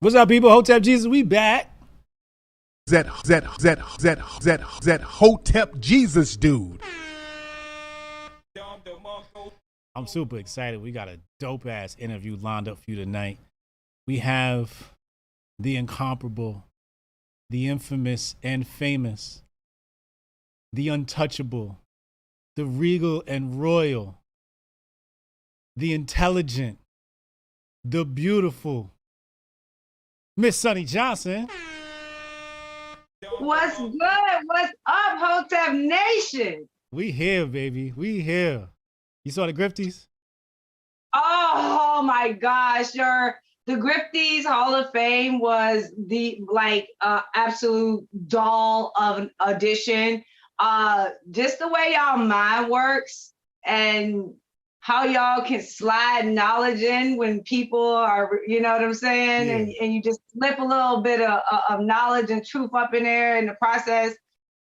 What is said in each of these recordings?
What's up, people? Hotep Jesus, we back. That Hotep Jesus dude. I'm super excited. We got a dope ass interview lined up for you tonight. We have the incomparable, the infamous and famous, the untouchable, the regal and royal, the intelligent, the beautiful, Miss Sonnie Johnson. What's good? What's up, Hotep Nation? We here, baby. We here. You saw the grifties? Oh my gosh, the Griffeys Hall of Fame was the absolute doll of an audition. Just the way y'all mind works and how y'all can slide knowledge in when people are, you know what I'm saying? Yeah. And you just slip a little bit of knowledge and truth up in there in the process.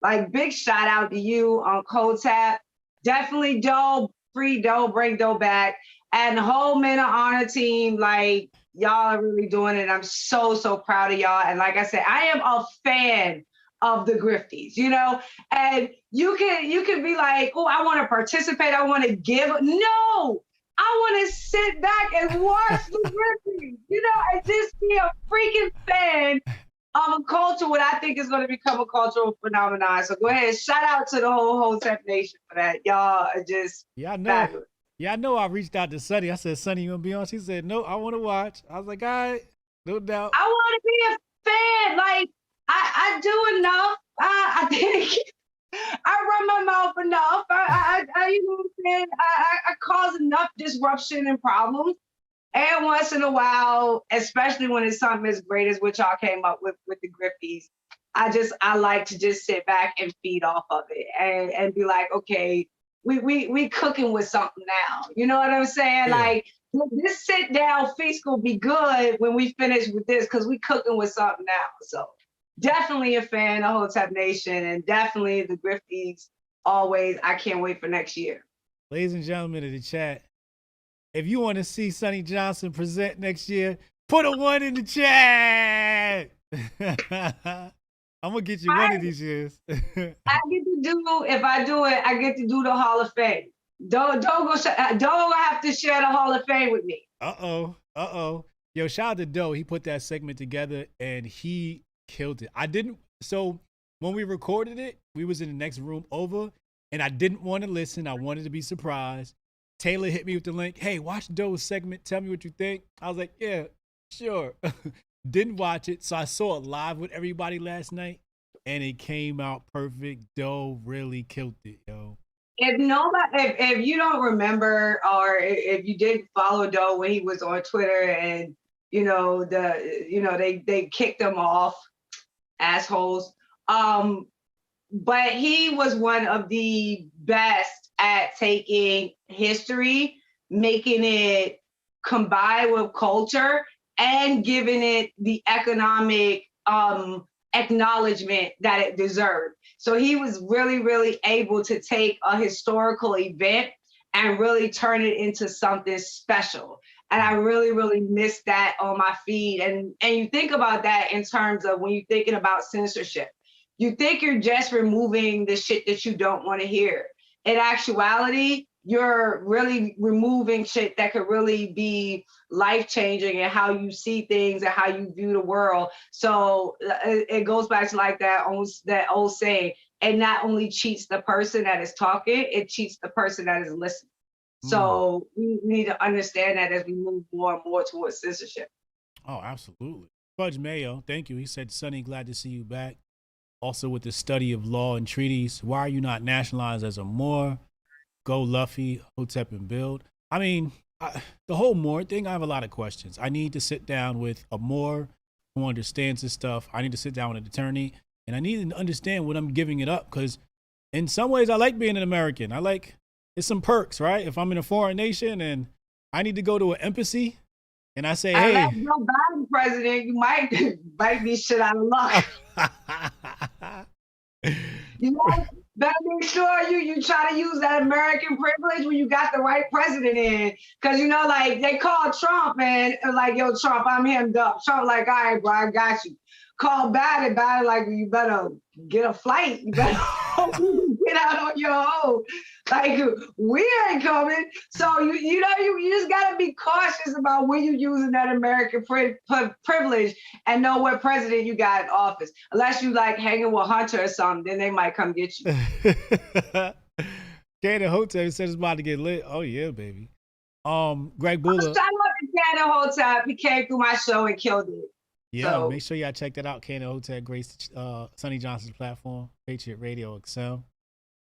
Like, big shout out to you on Cold Tap. Definitely dope, free dope, bring dope back. And the whole Men of Honor team, like, y'all are really doing it. I'm so, so proud of y'all. And like I said, I am a fan of the Griffeys, you know? And you can be like, oh, I want to participate, I want to give. No, I want to sit back and watch the Griffeys, you know, and just be a freaking fan of a culture, what I think is going to become a cultural phenomenon. So go ahead, shout out to the whole Hotep Nation for that. Y'all are just fabulous. Yeah, I know. I reached out to Sonnie. I said, Sonnie, you want to be on? She said, no, I want to watch. I was like, all right, no doubt. I want to be a fan. Like, I do enough. I think I run my mouth enough. I you know what I'm saying? I cause enough disruption and problems. And once in a while, especially when it's something as great as what y'all came up with the Griffeys, I like to just sit back and feed off of it and be like, okay, we cooking with something now. You know what I'm saying? Yeah. Like, this sit down feast will be good when we finish with this because we cooking with something now. So definitely a fan of Hotep Nation and definitely the Griffeys always. I can't wait for next year. Ladies and gentlemen of the chat, if you want to see Sonnie Johnson present next year, put a 1 in the chat. I'm gonna get you one of these years. I get to do, if I do it, I get to do the Hall of Fame. Don't have to share the Hall of Fame with me. Uh-oh. Yo, shout out to Doe. He put that segment together and he killed it. So when we recorded it, we was in the next room over and I didn't want to listen. I wanted to be surprised. Taylor hit me with the link. Hey, watch Doe's segment. Tell me what you think. I was like, yeah, sure. Didn't watch it. So I saw it live with everybody last night and it came out perfect. Doe really killed it, yo. If you don't remember, or if you didn't follow Doe when he was on Twitter and they kicked him off, assholes. But he was one of the best at taking history, making it combine with culture and giving it the economic acknowledgement that it deserved. So he was really, really able to take a historical event and really turn it into something special. And I really, really miss that on my feed. And you think about that in terms of when you're thinking about censorship. You think you're just removing the shit that you don't want to hear. In actuality, you're really removing shit that could really be life-changing in how you see things and how you view the world. So it goes back to like that old saying, it not only cheats the person that is talking, it cheats the person that is listening. So we need to understand that as we move more and more towards censorship. Oh, absolutely. Fudge Mayo, thank you. He said, Sonnie, glad to see you back. Also with the study of law and treaties, why are you not nationalized as a Moor? Go Luffy, Hotep and build. I mean, the whole Moor thing, I have a lot of questions. I need to sit down with a Moor who understands this stuff. I need to sit down with an attorney, and I need to understand what I'm giving it up, because in some ways I like being an American. It's some perks, right? If I'm in a foreign nation and I need to go to an embassy and I say, hey. Unless Joe Biden president, you might be shit out of luck. You know, better make sure you try to use that American privilege when you got the right president in. Cause you know, like they called Trump and like, yo, Trump, I'm hemmed up. Trump like, all right, bro, I got you. Call Biden like, you better get a flight. You better get out on your own. Like, we ain't coming. So you know, you just gotta be cautious about when you're using that American privilege and know what president you got in office. Unless you like hanging with Hunter or something, then they might come get you. Cannon Hotep said it's about to get lit. Oh yeah, baby. Greg Buller. Shout out to Cannon Hotep. He came through my show and killed it. Yeah, so, make sure y'all check that out. Cannon Hotep graced Sonnie Johnson's platform, Patriot Radio XM.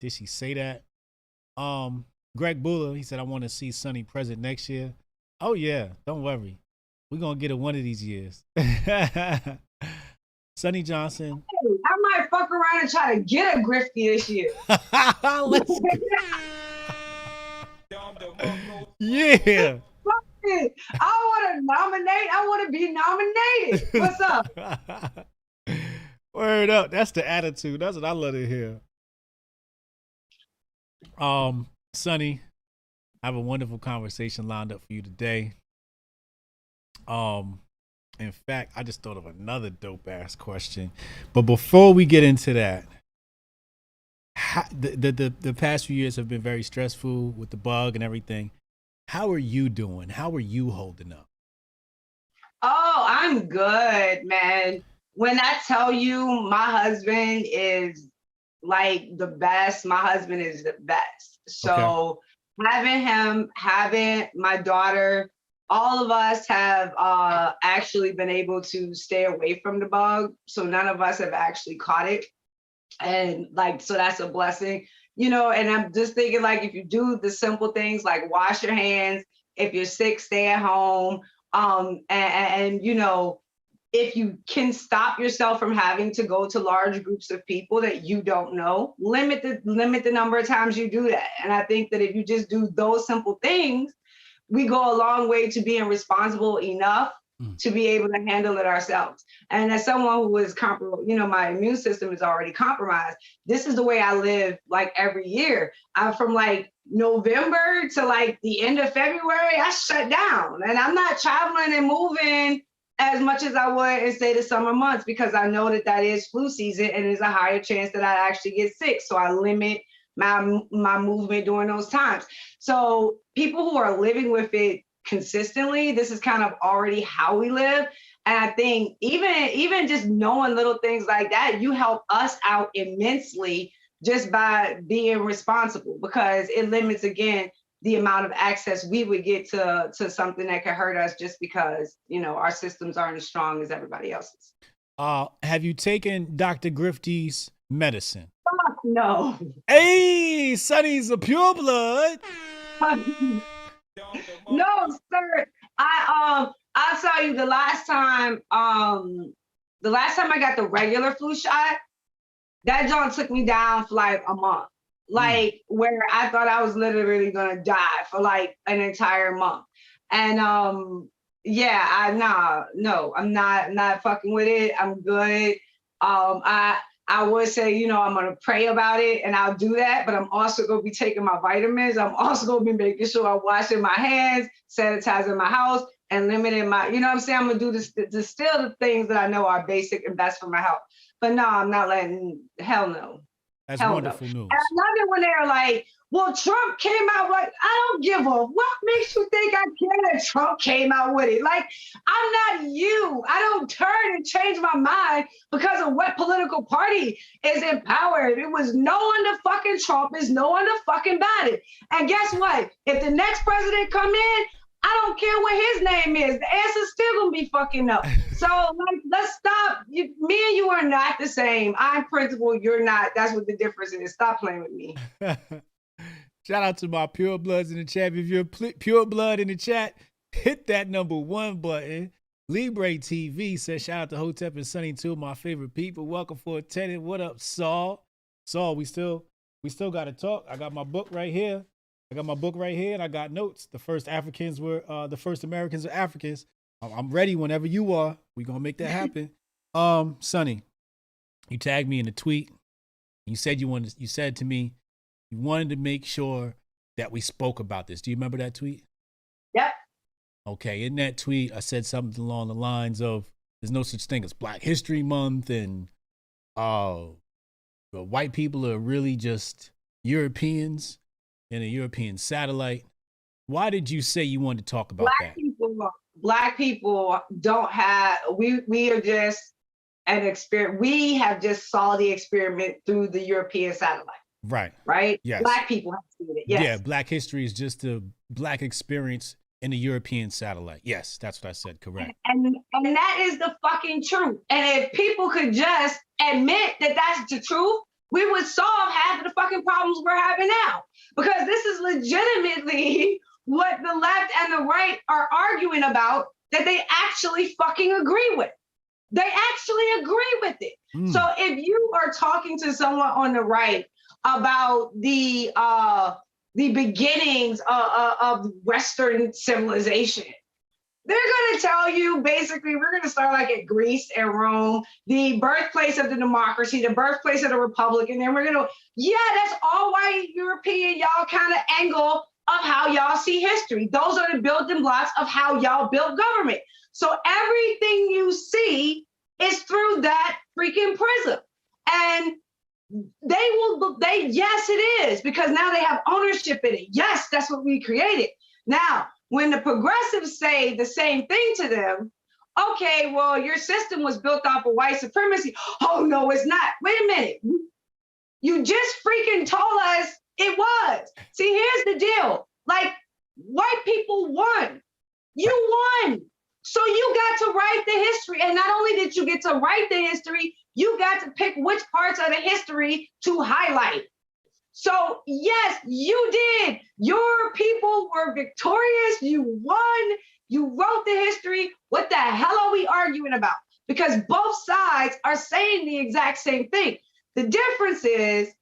Did she say that? Greg Buller, he said, I want to see Sonnie president next year. Oh yeah, don't worry. We're gonna get it one of these years. Sonnie Johnson. Hey, I might fuck around and try to get a griffey this year. Let's go. Yeah. I want to nominate. I want to be nominated. What's up? Word up. That's the attitude. That's what I love to hear. Sonnie, I have a wonderful conversation lined up for you today. In fact, I just thought of another dope ass question. But before we get into that, the past few years have been very stressful with the bug and everything. How are you doing? How are you holding up? Oh, I'm good, man. When I tell you my husband is like the best, my husband is the best. So having him, having my daughter, all of us have actually been able to stay away from the bug. So none of us have actually caught it. And like, so that's a blessing. You know, and I'm just thinking, like, if you do the simple things like wash your hands, if you're sick, stay at home. And you know, if you can stop yourself from having to go to large groups of people that you don't know, limit the number of times you do that. And I think that if you just do those simple things, we go a long way to being responsible enough to be able to handle it ourselves. And as someone who is you know, my immune system is already compromised. This is the way I live like every year. I'm from like November to like the end of February, I shut down and I'm not traveling and moving as much as I would in say the summer months, because I know that is flu season and there's a higher chance that I actually get sick. So I limit my movement during those times. So people who are living with it consistently, this is kind of already how we live. And I think even just knowing little things like that, you help us out immensely just by being responsible, because it limits, again, the amount of access we would get to something that could hurt us just because, you know, our systems aren't as strong as everybody else's. Have you taken Dr. Griffey's medicine? No. Hey, Sonnie's a pure blood. No, sir. I'll tell you the last time I got the regular flu shot, that joint took me down for like a month. Like where I thought I was literally gonna die for like an entire month. And I'm not fucking with it. I'm good. I would say, you know, I'm going to pray about it and I'll do that, but I'm also going to be taking my vitamins. I'm also going to be making sure I'm washing my hands, sanitizing my house, and limiting my, you know what I'm saying? I'm going to do this still the things that I know are basic and best for my health. But no, I'm not letting, hell no. That's hell wonderful no. news. And I love it when they're like, well, Trump came out like, I don't give a, what makes you think I care that Trump came out with it? Like, I'm not you. I don't turn and change my mind because of what political party is in power. If it was no one to fucking Trump, is no one to fucking Biden. And guess what? If the next president come in, I don't care what his name is. The answer's still gonna be fucking no. So like, let's stop. Me and you are not the same. I'm principled, you're not. That's what the difference is. Stop playing with me. Shout out to my pure bloods in the chat. If you're pure blood in the chat, hit that #1 button. Libre TV says, shout out to Hotep and Sonnie, two of my favorite people. Welcome for a tenant. What up, Saul? Saul, we still got to talk. I got my book right here. And I got notes. The first Americans were Africans. I'm ready whenever you are. We're gonna make that happen. Sonnie, you tagged me in a tweet. You said you said to me, You wanted to make sure that we spoke about this. Do you remember that tweet? Yep. Okay, in that tweet, I said something along the lines of, there's no such thing as Black History Month, and white people are really just Europeans in a European satellite. Why did you say you wanted to talk about that? Black people don't have, we are just an experiment. We have just saw the experiment through the European satellite. Right? Yes. Black people have seen it. Yes. Yeah, Black history is just a Black experience in the European satellite. Yes, that's what I said. Correct. And that is the fucking truth. And if people could just admit that that's the truth, we would solve half of the fucking problems we're having now. Because this is legitimately what the left and the right are arguing about, that they actually fucking agree with. They actually agree with it. So if you are talking to someone on the right about the beginnings of Western civilization, they're going to tell you, basically, we're going to start like at Greece and Rome, the birthplace of the democracy, the birthplace of the republic, and then we're going to, that's all white European, y'all kind of angle of how y'all see history. Those are the building blocks of how y'all built government. So everything you see is through that freaking prism. And yes, it is, because now they have ownership in it. Yes, that's what we created. Now, when the progressives say the same thing to them, okay, well, your system was built off of white supremacy. Oh, no, it's not. Wait a minute. You just freaking told us it was. See, here's the deal. Like, white people won. You won. So you got to write the history. And not only did you get to write the history, you got to pick which parts of the history to highlight. So yes, you did. Your people were victorious. You won. You wrote the history. What the hell are we arguing about? Because both sides are saying the exact same thing. The difference is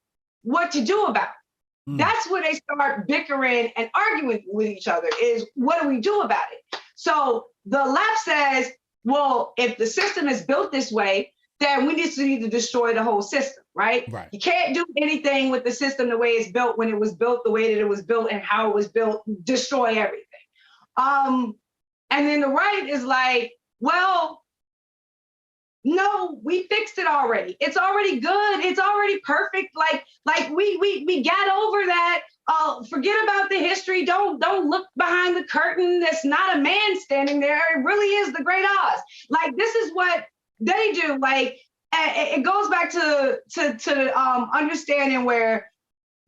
what to do about it. That's where they start bickering and arguing with each other, is what do we do about it? So the left says, well, if the system is built this way, then we need to destroy the whole system, right? You can't do anything with the system the way it's built, when it was built the way that it was built and how it was built, destroy everything. And then the right is like, well, no, we fixed it already. It's already good. It's already perfect. Like we got over that. Forget about the history. Don't look behind the curtain. There's not a man standing there. It really is the Great Oz. Like, this is what they do. Like, it goes back to understanding where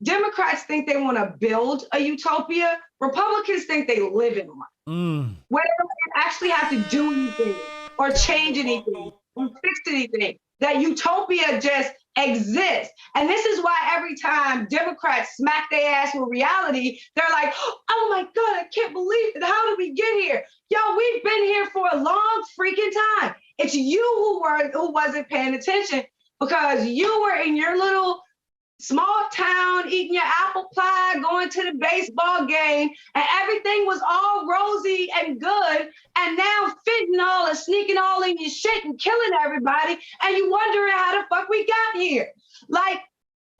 Democrats think they want to build a utopia. Republicans think they live in one. Where they don't actually have to do anything or change anything or fix anything. That utopia just exists. And this is why every time Democrats smack their ass with reality, they're like, oh my God, I can't believe it. How did we get here? Yo, we've been here for a long freaking time. It's you who wasn't paying attention, because you were in your little small town, eating your apple pie, going to the baseball game, and everything was all rosy and good. And now fentanyl is sneaking all in your shit and killing everybody. And you wondering how the fuck we got here. Like,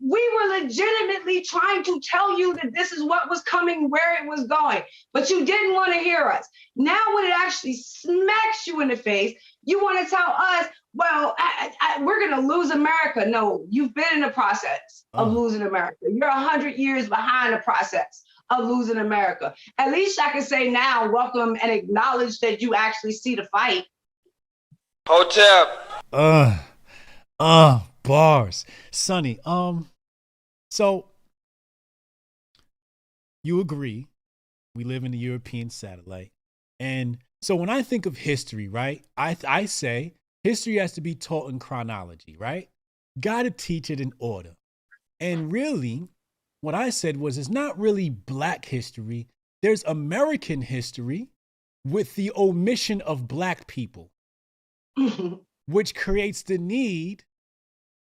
we were legitimately trying to tell you that this is what was coming, where it was going, but you didn't want to hear us. Now, when it actually smacks you in the face, you want to tell us, well, we're going to lose America. No, you've been in the process of losing America. You're 100 years behind the process of losing America. At least I can say now, welcome and acknowledge that you actually see the fight. Hotep. Bars. Sonnie, so you agree we live in the European satellite. And so when I think of history, right, I say history has to be taught in chronology, right? Got to teach it in order. And really, what I said was, it's not really Black history. There's American history with the omission of Black people, which creates the need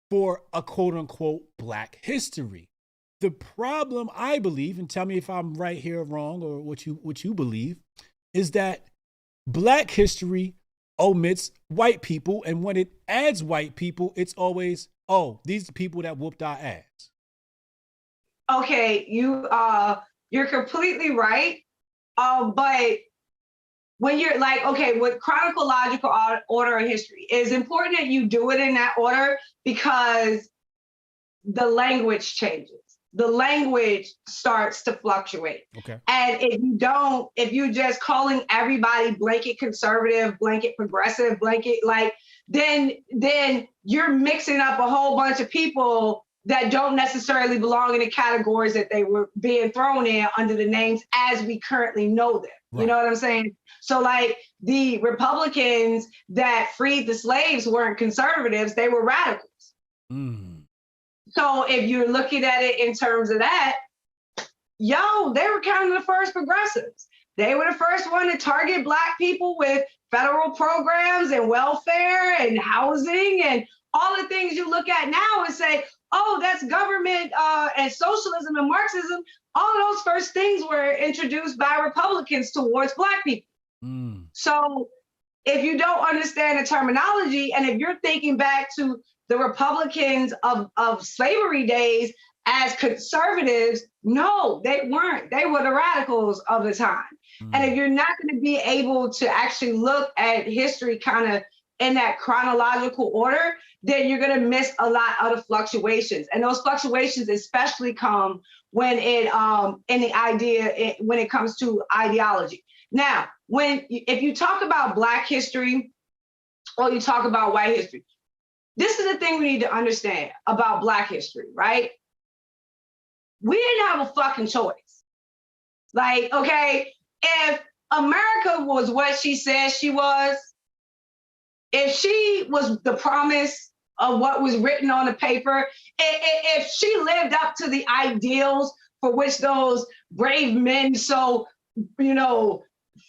for a quote unquote Black history. The problem, I believe, and tell me if I'm right here or wrong, or what you believe, is that Black history omits white people. And when it adds white people, it's always, oh, these are the people that whooped our ass. okay, you're completely right. But when you're like, okay, with chronological order of history, it's important that you do it in that order because the language changes. The language starts to fluctuate. Okay. And if you just calling everybody blanket conservative, blanket progressive, blanket like, then you're mixing up a whole bunch of people that don't necessarily belong in the categories that they were being thrown in under the names as we currently know them. Right. You know what I'm saying? So like the Republicans that freed the slaves weren't conservatives, they were radicals. Mm. So if you're looking at it in terms of that, they were kind of the first progressives. They were the first one to target Black people with federal programs and welfare and housing and all the things you look at now and say, oh, that's government and socialism and Marxism. All of those first things were introduced by Republicans towards Black people. Mm. So if you don't understand the terminology, and if you're thinking back to the Republicans of slavery days as conservatives, no, they weren't. They were the radicals of the time. Mm. And if you're not going to be able to actually look at history kind of in that chronological order, then you're going to miss a lot of the fluctuations. And those fluctuations especially come when when it comes to ideology. Now, if you talk about Black history or you talk about white history, this is the thing we need to understand about Black history, right? We didn't have a fucking choice. Like, okay, if America was what she said she was, if she was the promise of what was written on the paper, if she lived up to the ideals for which those brave men so,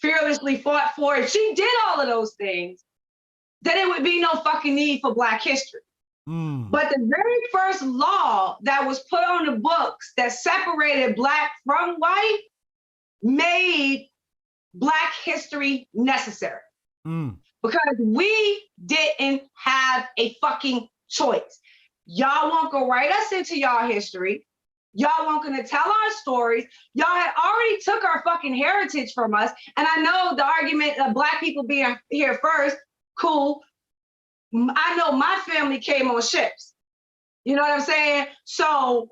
fearlessly fought for, if she did all of those things, then it would be no fucking need for Black history. Mm. But the very first law that was put on the books that separated Black from white made Black history necessary. Mm. Because we didn't have a fucking choice. Y'all won't go write us into y'all history. Y'all weren't gonna tell our stories. Y'all had already took our fucking heritage from us. And I know the argument of Black people being here first, cool. I know my family came on ships. You know what I'm saying? So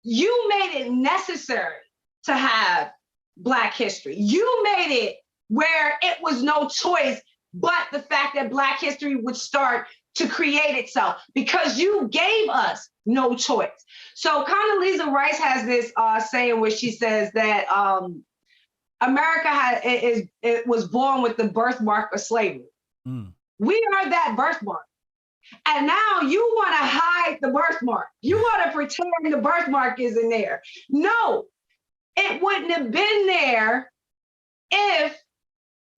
you made it necessary to have Black history. You made it where it was no choice but the fact that Black history would start to create itself because you gave us no choice. So Condoleezza Rice has this saying where she says that America was born with the birthmark of slavery. Mm. We are that birthmark. And now you want to hide the birthmark. You want to pretend the birthmark isn't there. No, it wouldn't have been there if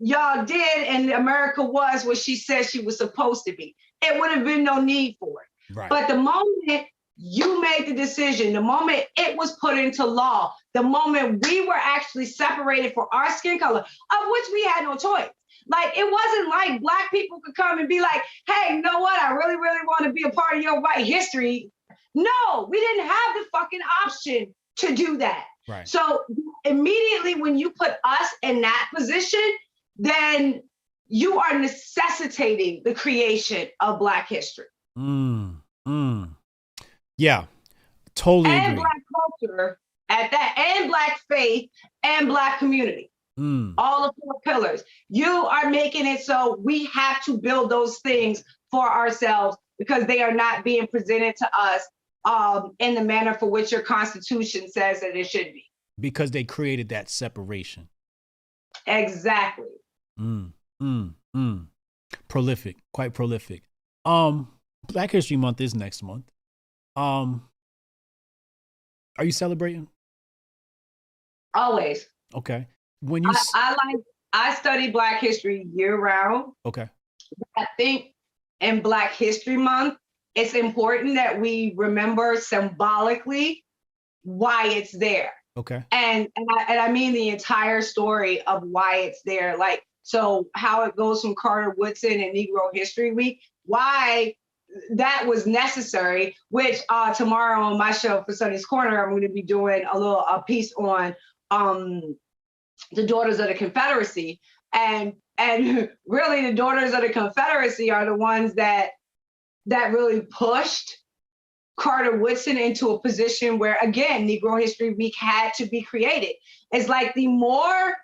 y'all did and America was what she said she was supposed to be. It would have been no need for it. Right. But the moment you made the decision, the moment it was put into law, the moment we were actually separated for our skin color, of which we had no choice. Like, it wasn't like Black people could come and be like, hey, you know what? I really, really want to be a part of your white history. No, we didn't have the fucking option to do that. Right. So immediately when you put us in that position, then you are necessitating the creation of Black history. Yeah, totally and agree. Black culture at that, and Black faith and Black community. All the 4 pillars. You are making it so we have to build those things for ourselves because they are not being presented to us in the manner for which your Constitution says that it should be. Because they created that separation. Exactly. Prolific, quite prolific. Black History Month is next month. Are you celebrating? Always. Okay. When you I study Black history year round. Okay. I think in Black History Month, it's important that we remember symbolically why it's there. Okay. And I mean the entire story of why it's there. Like, so how it goes from Carter Woodson and Negro History Week, why that was necessary, which tomorrow on my show for Sonnie's Corner, I'm going to be doing a piece on the Daughters of the Confederacy. And really the Daughters of the Confederacy are the ones that really pushed Carter Woodson into a position where, again, Negro History Week had to be created. It's like the more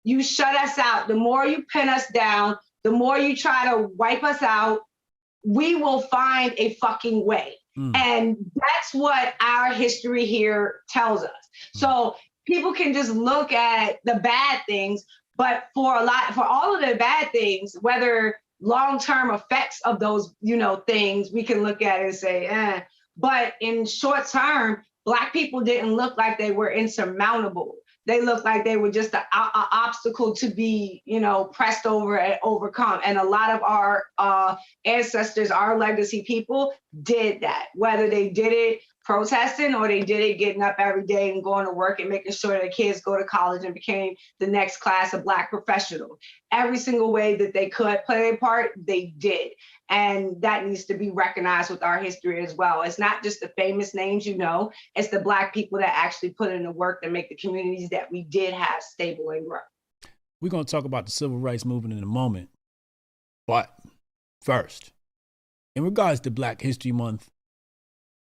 you shut us out, the more you pin us down, the more you try to wipe us out, we will find a fucking way. And that's what our history here tells us. So people can just look at the bad things, but for all of the bad things, whether long-term effects of those, things, we can look at it and say, eh. But in short term, Black people didn't look like they were insurmountable. They looked like they were just an obstacle to be, pressed over and overcome. And a lot of our ancestors, our legacy people, did that. Whether they did it protesting or they did it getting up every day and going to work and making sure that kids go to college and became the next class of Black professional. Every single way that they could play their part, they did. And that needs to be recognized with our history as well. It's not just the famous names, it's the Black people that actually put in the work to make the communities that we did have stable and grow. We're going to talk about the civil rights movement in a moment. But first, in regards to Black History Month,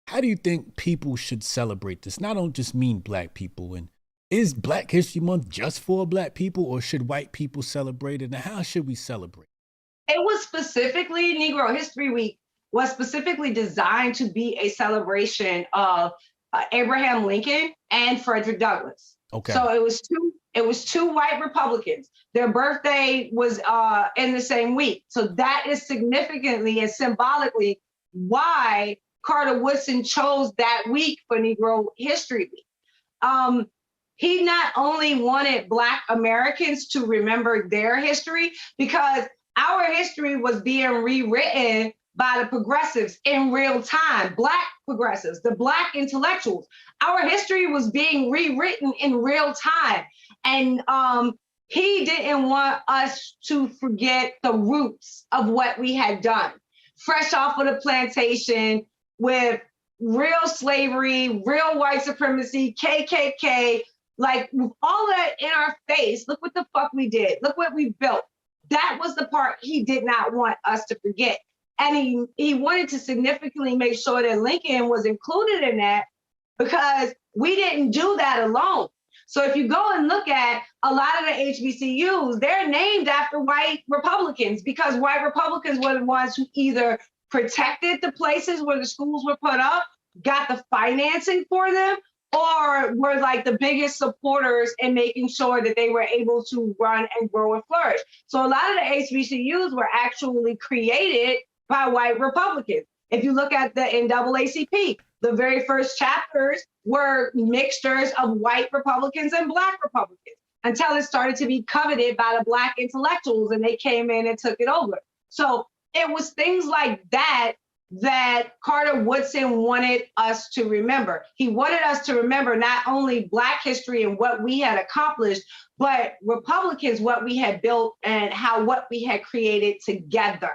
how do you think people should celebrate this? And I don't just mean Black people. And is Black History Month just for Black people, or should white people celebrate it? And how should we celebrate? It was specifically, Negro History Week was specifically designed to be a celebration of Abraham Lincoln and Frederick Douglass. Okay. So it was two white Republicans. Their birthday was in the same week. So that is significantly and symbolically why Carter Woodson chose that week for Negro History Week. He not only wanted Black Americans to remember their history, because our history was being rewritten by the progressives in real time, Black progressives, the Black intellectuals. Our history was being rewritten in real time. And he didn't want us to forget the roots of what we had done. Fresh off of the plantation with real slavery, real white supremacy, KKK, like with all that in our face, look what the fuck we did. Look what we built. That was the part he did not want us to forget. And he wanted to significantly make sure that Lincoln was included in that, because we didn't do that alone. So if you go and look at a lot of the HBCUs, they're named after white Republicans, because white Republicans were the ones who either protected the places where the schools were put up, got the financing for them, or were like the biggest supporters in making sure that they were able to run and grow and flourish. So a lot of the HBCUs were actually created by white Republicans. If you look at the NAACP, the very first chapters were mixtures of white Republicans and Black Republicans, until it started to be coveted by the Black intellectuals and they came in and took it over. So it was things like that Carter Woodson wanted us to remember. He wanted us to remember not only Black history and what we had accomplished, but Republicans, what we had built and what we had created together.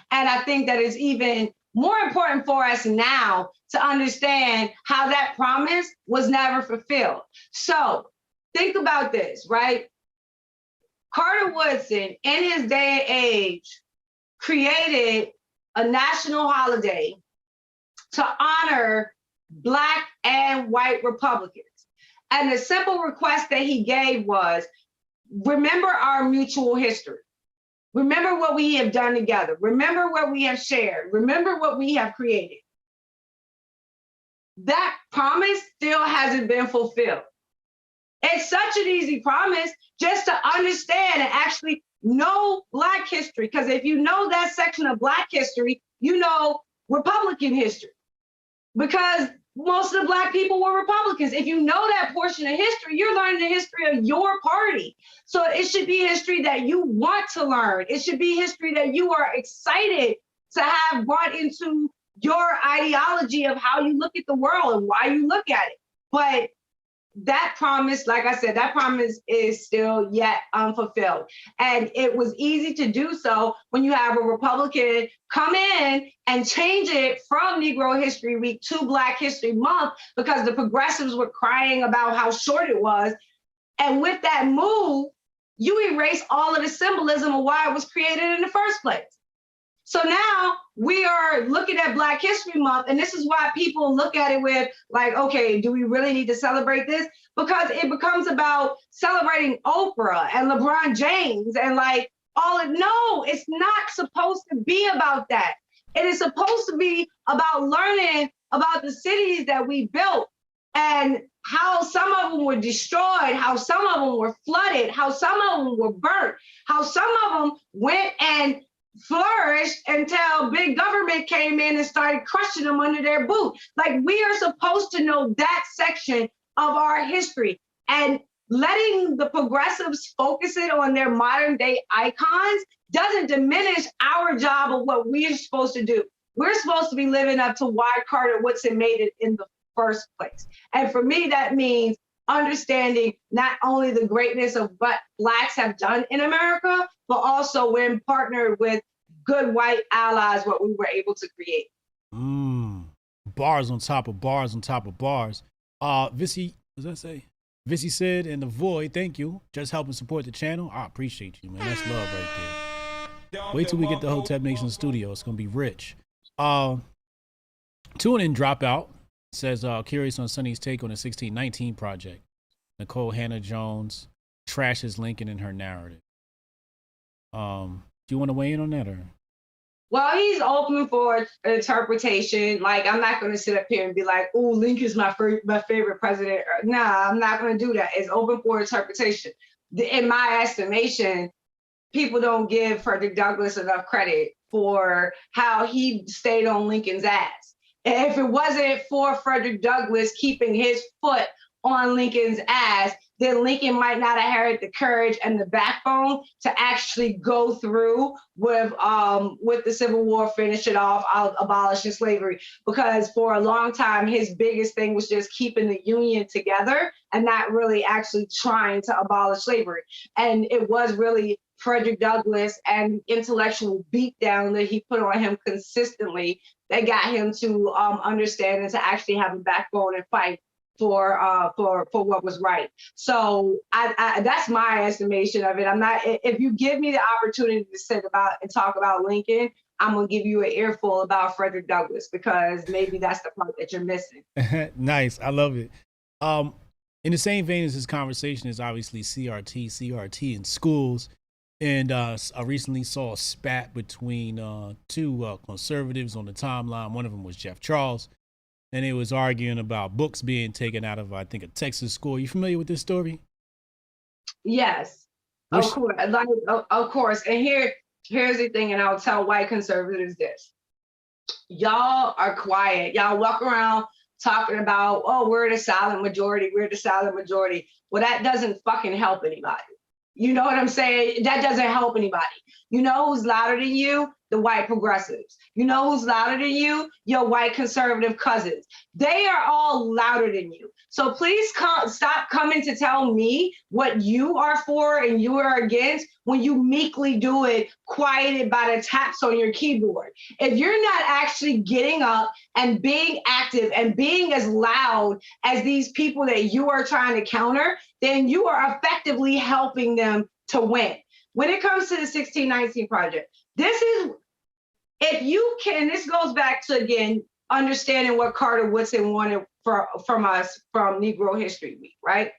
And I think that is even more important for us now to understand how that promise was never fulfilled. So think about this, right? Carter Woodson, in his day and age, created a national holiday to honor Black and white Republicans. And the simple request that he gave was, remember our mutual history. Remember what we have done together. Remember what we have shared. Remember what we have created. That promise still hasn't been fulfilled. It's such an easy promise just to understand and actually know Black history. Because if you know that section of Black history, you know Republican history. Because most of the Black people were Republicans. If you know that portion of history, you're learning the history of your party. So it should be history that you want to learn. It should be history that you are excited to have brought into your ideology of how you look at the world and why you look at it. But that promise, like I said, that promise is still yet unfulfilled. And it was easy to do so when you have a Republican come in and change it from Negro History Week to Black History Month, because the progressives were crying about how short it was. And with that move, you erase all of the symbolism of why it was created in the first place. So now we are looking at Black History Month, and this is why people look at it with like, okay, do we really need to celebrate this? Because it becomes about celebrating Oprah and LeBron James and like all of, no, it's not supposed to be about that. It is supposed to be about learning about the cities that we built and how some of them were destroyed, how some of them were flooded, how some of them were burnt, how some of them went and flourished until big government came in and started crushing them under their boot. Like, we are supposed to know that section of our history, and letting the progressives focus it on their modern day icons doesn't diminish our job of what we are supposed to do. We're supposed to be living up to why Carter Woodson made it in the first place. And for me, that means understanding not only the greatness of what Blacks have done in America, but also when partnered with good white allies, what we were able to create. Bars on top of bars on top of bars. Vissy, what does that say? Vissy said in the void, thank you. Just helping support the channel. I appreciate you, man. That's love right there. Wait till we get the Hotep Nation studio. It's gonna be rich. Tune in Dropout says curious on Sonnie's take on the 1619 project. Nicole Hannah Jones trashes Lincoln in her narrative. Do you want to weigh in on that, or? Well, he's open for interpretation. Like, I'm not going to sit up here and be like, "Oh, Lincoln's my favorite president." Nah, I'm not going to do that. It's open for interpretation. In my estimation, people don't give Frederick Douglass enough credit for how he stayed on Lincoln's ass. And if it wasn't for Frederick Douglass keeping his foot on Lincoln's ass, then Lincoln might not have had the courage and the backbone to actually go through with the Civil War, finish it off, abolishing slavery. Because for a long time, his biggest thing was just keeping the Union together and not really actually trying to abolish slavery. And it was really Frederick Douglass and intellectual beatdown that he put on him consistently that got him to understand and to actually have a backbone and fight for what was right. So I that's my estimation of it. I'm not, if you give me the opportunity to sit about and talk about Lincoln, I'm gonna give you an earful about Frederick Douglass, because maybe that's the part that you're missing. Nice, I love it. In the same vein as this conversation is obviously CRT in schools. And I recently saw a spat between two conservatives on the timeline. One of them was Jeff Charles. And they was arguing about books being taken out of, I think, a Texas school. You familiar with this story? Yes, of course. Like, of course. And here's the thing, and I'll tell white conservatives this. Y'all are quiet. Y'all walk around talking about, oh, we're the silent majority. We're the silent majority. Well, that doesn't fucking help anybody. You know what I'm saying? That doesn't help anybody. You know who's louder than you? The white progressives. You know who's louder than you? Your white conservative cousins. They are all louder than you. So please stop coming to tell me what you are for and you are against when you meekly do it, quieted by the taps on your keyboard. If you're not actually getting up and being active and being as loud as these people that you are trying to counter, then you are effectively helping them to win. When it comes to the 1619 project, this is, if you can, this goes back to, again, understanding what Carter Woodson wanted from us from Negro History Week, right?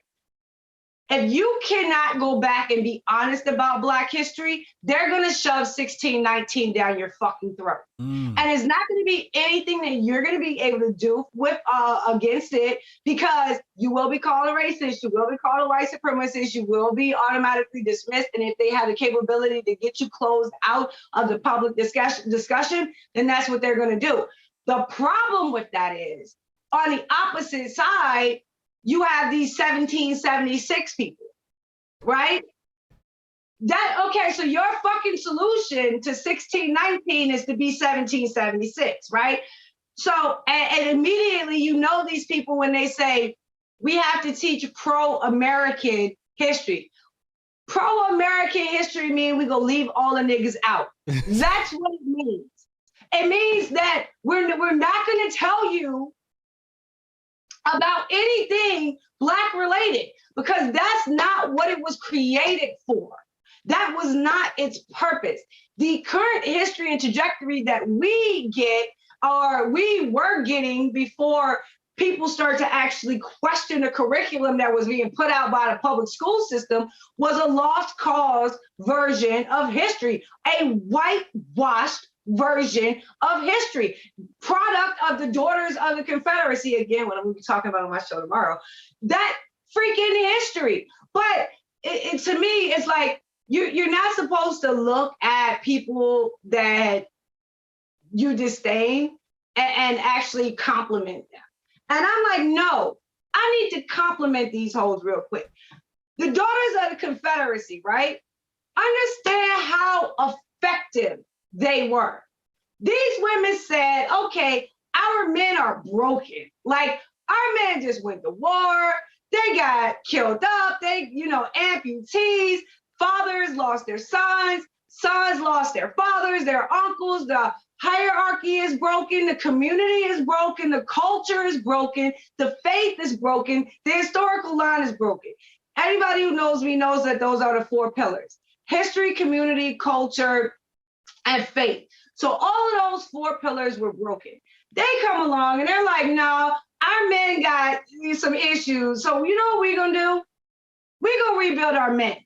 If you cannot go back and be honest about Black history, they're going to shove 1619 down your fucking throat. And it's not going to be anything that you're going to be able to do with against it, because you will be called a racist, you will be called a white supremacist, you will be automatically dismissed. And if they have the capability to get you closed out of the public discussion, then that's what they're going to do. The problem with that is, on the opposite side, you have these 1776 people, right? Okay, so your fucking solution to 1619 is to be 1776, right? So, and immediately you know these people when they say, we have to teach pro-American history. Pro-American history means we gonna leave all the niggas out. That's what it means. It means that we're not gonna tell you about anything Black related, because that's not what it was created for. That was not its purpose. The current history and trajectory that we get, or we were getting before people start to actually question the curriculum that was being put out by the public school system, was a lost cause version of history, a whitewashed version of history, product of the Daughters of the Confederacy, again, what I'm going to be talking about on my show tomorrow, that freaking history. But to me, it's like, you're not supposed to look at people that you disdain and actually compliment them. And I'm like, no, I need to compliment these hoes real quick. The Daughters of the Confederacy, right? Understand how effective they were. These women said, okay, our men are broken. Like, our men just went to war. They got killed up. They, amputees. Fathers lost their sons. Sons lost their fathers, their uncles. The hierarchy is broken. The community is broken. The culture is broken. The faith is broken. The historical line is broken. Anybody who knows me knows that those are the 4 pillars: history, community, culture, and faith. So all of those 4 pillars were broken. They come along and they're like, no, our men got some issues. So you know what we're going to do? We're going to rebuild our men.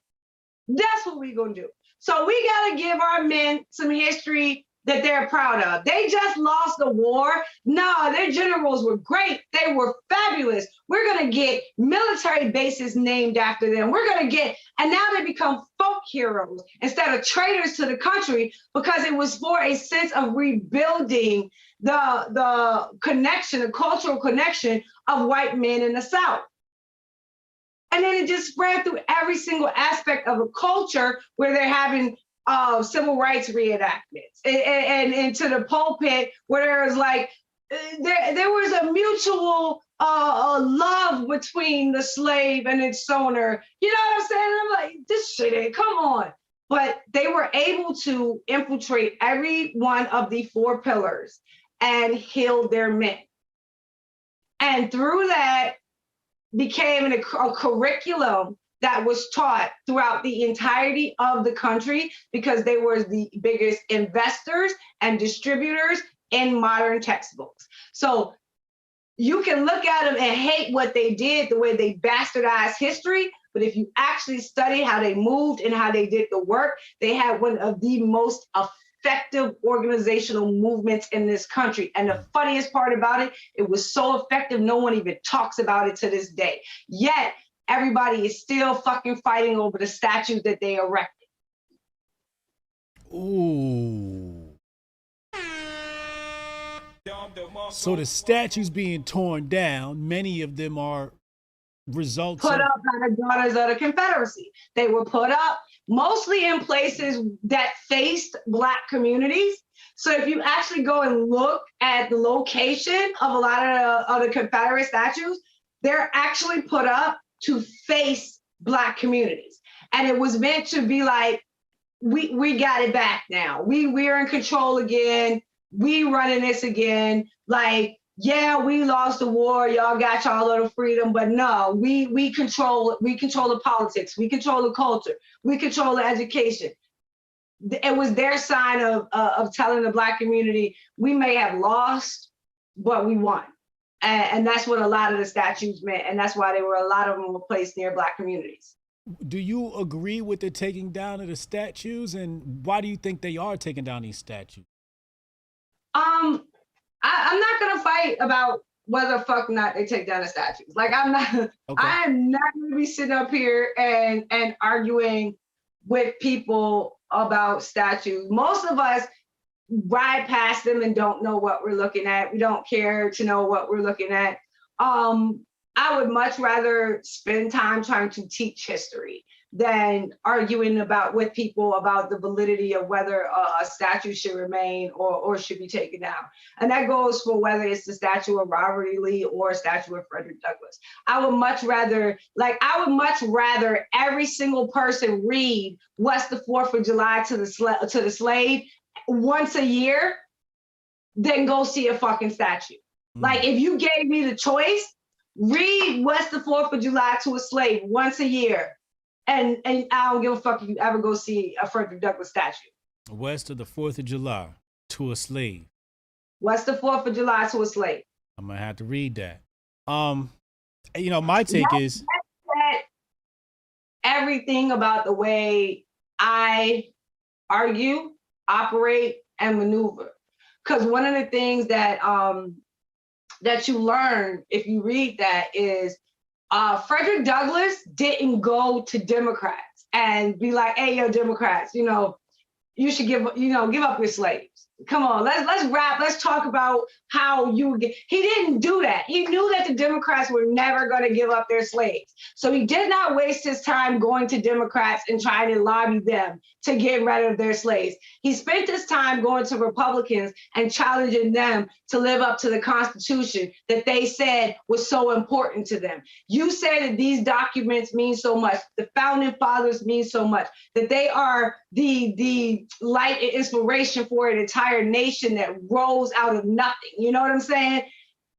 That's what we're going to do. So we got to give our men some history that they're proud of. They just lost the war. No, their generals were great. They were fabulous. We're going to get military bases named after them. We're going to get, and now they become folk heroes instead of traitors to the country, because it was for a sense of rebuilding the connection, the cultural connection of white men in the South. And then it just spread through every single aspect of a culture where they're having civil rights reenactments, and to the pulpit where there was like, there was a mutual love between the slave and its owner. You know what I'm saying? I'm like, this shit ain't, come on. But they were able to infiltrate every one of the 4 pillars and heal their men. And through that became a curriculum that was taught throughout the entirety of the country, because they were the biggest investors and distributors in modern textbooks. So you can look at them and hate what they did, the way they bastardized history, but if you actually study how they moved and how they did the work, they had one of the most effective organizational movements in this country. And the funniest part about it, it was so effective, no one even talks about it to this day. Yet, everybody is still fucking fighting over the statues that they erected. Ooh. So the statues being torn down, many of them are results put up by the Daughters of the Confederacy. They were put up mostly in places that faced Black communities. So if you actually go and look at the location of a lot of the Confederate statues, they're actually put up to face Black communities. And it was meant to be like, we got it back now. We're in control again. We running this again. Like, yeah, we lost the war. Y'all got y'all little freedom, but no, we control the politics. We control the culture. We control the education. It was their sign of telling the Black community, we may have lost, but we won. And that's what a lot of the statues meant. And that's why a lot of them were placed near Black communities. Do you agree with the taking down of the statues? And why do you think they are taking down these statues? I'm not gonna fight about whether fuck not they take down the statues. Like, I'm not, okay. I am not gonna be sitting up here and arguing with people about statues. Most of us ride past them and don't know what we're looking at. We don't care to know what we're looking at. I would much rather spend time trying to teach history than arguing with people about the validity of whether a statue should remain or should be taken down. And that goes for whether it's the statue of Robert E. Lee or a statue of Frederick Douglass. I would much rather every single person read What's the 4th of July to the slave once a year than go see a fucking statue. Like, if you gave me the choice, read What's the 4th of July to a slave once a year. And I don't give a fuck if you ever go see a Frederick Douglass statue. West of the 4th of July to a slave. What's the 4th of July to a slave? I'm gonna have to read that. My take is that everything about the way I argue, operate, and maneuver. Because one of the things that that you learn if you read that is Frederick Douglass didn't go to Democrats and be like, hey, yo, Democrats, you should give up your slaves. Come on, let's rap. Let's talk about how you get. He didn't do that. He knew that the Democrats were never going to give up their slaves. So he did not waste his time going to Democrats and trying to lobby them to get rid of their slaves. He spent his time going to Republicans and challenging them to live up to the Constitution that they said was so important to them. You said that these documents mean so much. The founding fathers mean so much, that they are the light and inspiration for an entire nation that rose out of nothing. You know what I'm saying?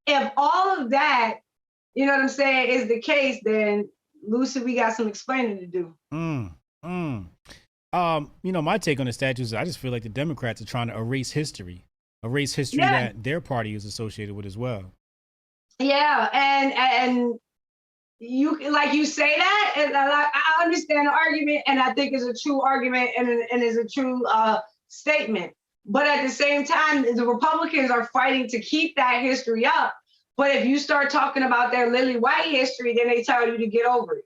If all of that, you know what I'm saying, is the case, then Lucy, we got some explaining to do. My take on the statues is I just feel like the Democrats are trying to erase history that their party is associated with as well. Yeah, and you say that, and I understand the argument, and I think it's a true argument and is a true statement. But at the same time, the Republicans are fighting to keep that history up. But if you start talking about their lily white history, then they tell you to get over it.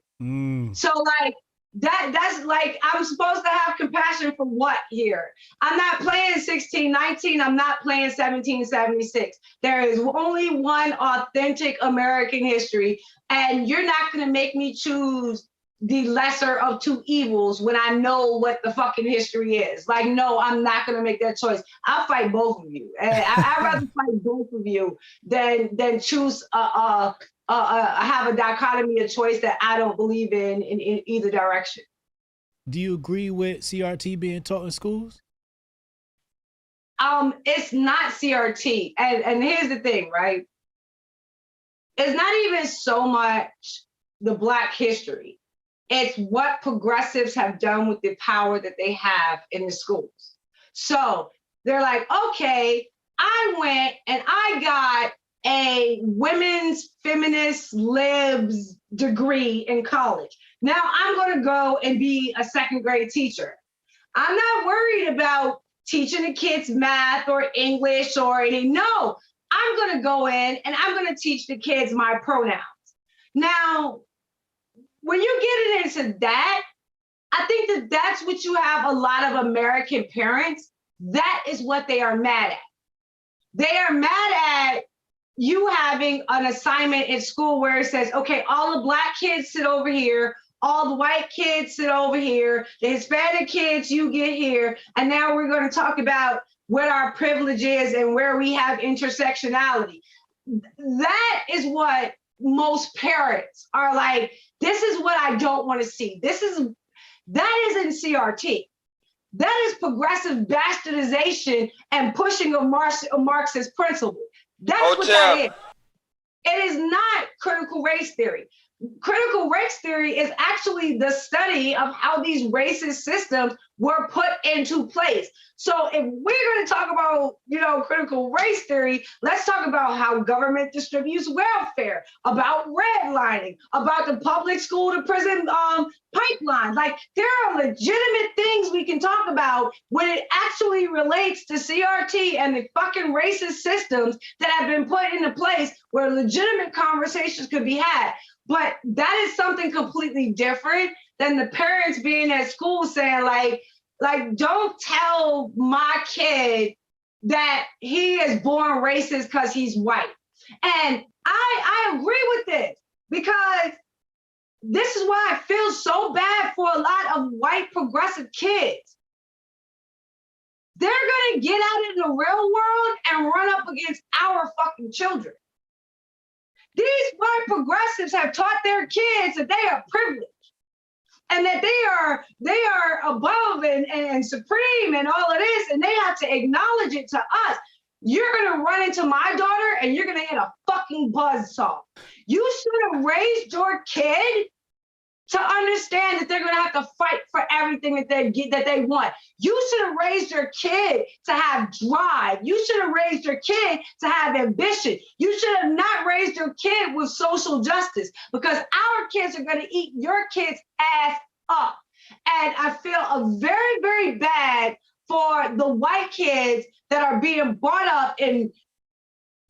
So like that's like, I'm supposed to have compassion for what here? I'm not playing 1619. I'm not playing 1776. There is only one authentic American history, and you're not going to make me choose the lesser of two evils when I know what the fucking history is. Like, no, I'm not going to make that choice. I'll fight both of you. I'd rather fight both of you than choose have a dichotomy of choice that I don't believe in either direction. Do you agree with CRT being taught in schools? It's not CRT. And here's the thing, right? It's not even so much the Black history. It's what progressives have done with the power that they have in the schools. So they're like, okay, I went and I got a women's feminist libs degree in college. Now I'm going to go and be a second grade teacher. I'm not worried about teaching the kids math or English or anything. No, I'm going to go in and I'm going to teach the kids my pronouns. Now, when you're getting into that, I think that that's what you have a lot of American parents. That is what they are mad at. They are mad at you having an assignment in school where it says, okay, all the Black kids sit over here, all the white kids sit over here, the Hispanic kids, you get here, and now we're going to talk about what our privilege is and where we have intersectionality. That is what most parents are like, this is what I don't want to see. That isn't CRT. That is progressive bastardization and pushing a Marxist principle. That's Hotep. What that is. It is not critical race theory. Critical race theory is actually the study of how these racist systems were put into place. So if we're going to talk about, critical race theory, let's talk about how government distributes welfare, about redlining, about the public school to prison pipeline. Like, there are legitimate things we can talk about when it actually relates to CRT and the fucking racist systems that have been put into place where legitimate conversations could be had. But that is something completely different than the parents being at school saying like, don't tell my kid that he is born racist because he's white. And I agree with this because this is why I feel so bad for a lot of white progressive kids. They're gonna get out in the real world and run up against our fucking children. These white progressives have taught their kids that they are privileged and that they are above and supreme and all of this, and they have to acknowledge it to us. You're gonna run into my daughter and you're gonna hit a fucking buzzsaw. You should have raised your kid to understand that they're gonna have to fight for everything that they want. You should have raised your kid to have drive. You should have raised your kid to have ambition. You should have not raised your kid with social justice, because our kids are gonna eat your kids' ass up. And I feel very, very bad for the white kids that are being brought up in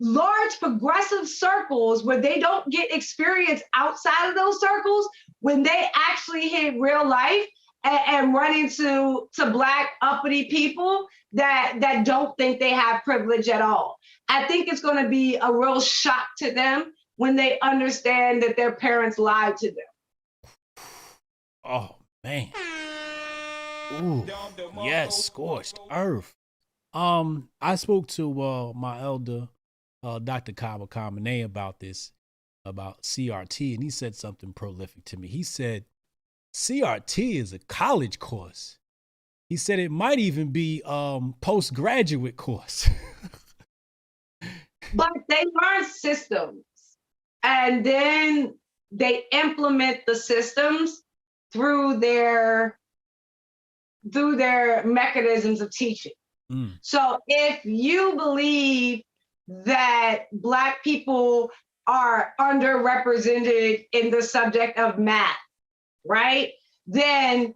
large progressive circles where they don't get experience outside of those circles, when they actually hit real life and run into Black uppity people that don't think they have privilege at all. I think it's going to be a real shock to them when they understand that their parents lied to them. Oh, man. Ooh, yes, scorched earth. I spoke to my elder, Dr. Kaba Kamene, about this, about CRT, and he said something prolific to me. He said, CRT is a college course. He said it might even be postgraduate course. But they learn systems, and then they implement the systems through their mechanisms of teaching. So if you believe that Black people are underrepresented in the subject of math, right? Then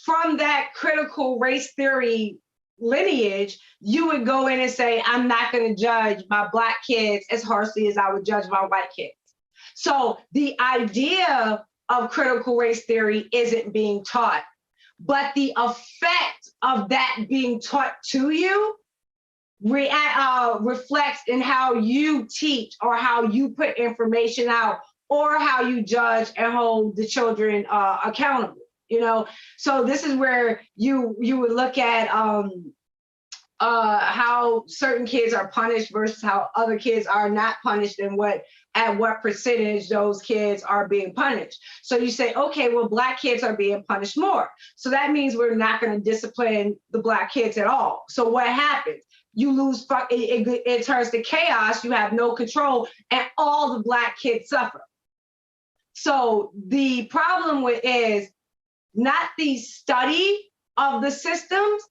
from that critical race theory lineage, you would go in and say, I'm not going to judge my Black kids as harshly as I would judge my white kids. So the idea of critical race theory isn't being taught, but the effect of that being taught to you reflects in how you teach or how you put information out or how you judge and hold the children accountable. You know, so this is where you would look at how certain kids are punished versus how other kids are not punished, and at what percentage those kids are being punished. So you say, okay, well, Black kids are being punished more. So that means we're not going to discipline the Black kids at all. So what happens? You lose, it turns to chaos, you have no control, and all the Black kids suffer. So the problem is not the study of the systems,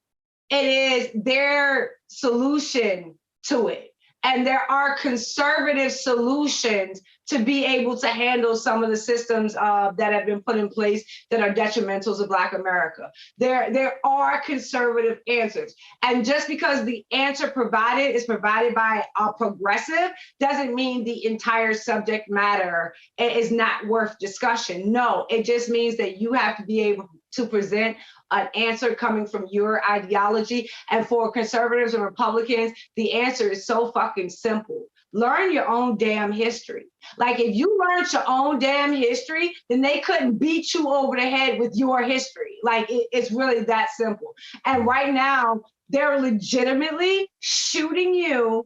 it is their solution to it. And there are conservative solutions to be able to handle some of the systems that have been put in place that are detrimental to Black America. There are conservative answers. And just because the answer provided is provided by a progressive doesn't mean the entire subject matter is not worth discussion. No, it just means that you have to be able to present an answer coming from your ideology. And for conservatives and Republicans, the answer is so fucking simple. Learn your own damn history. Like, if you learned your own damn history, then they couldn't beat you over the head with your history. Like, it's really that simple. And right now, they're legitimately shooting you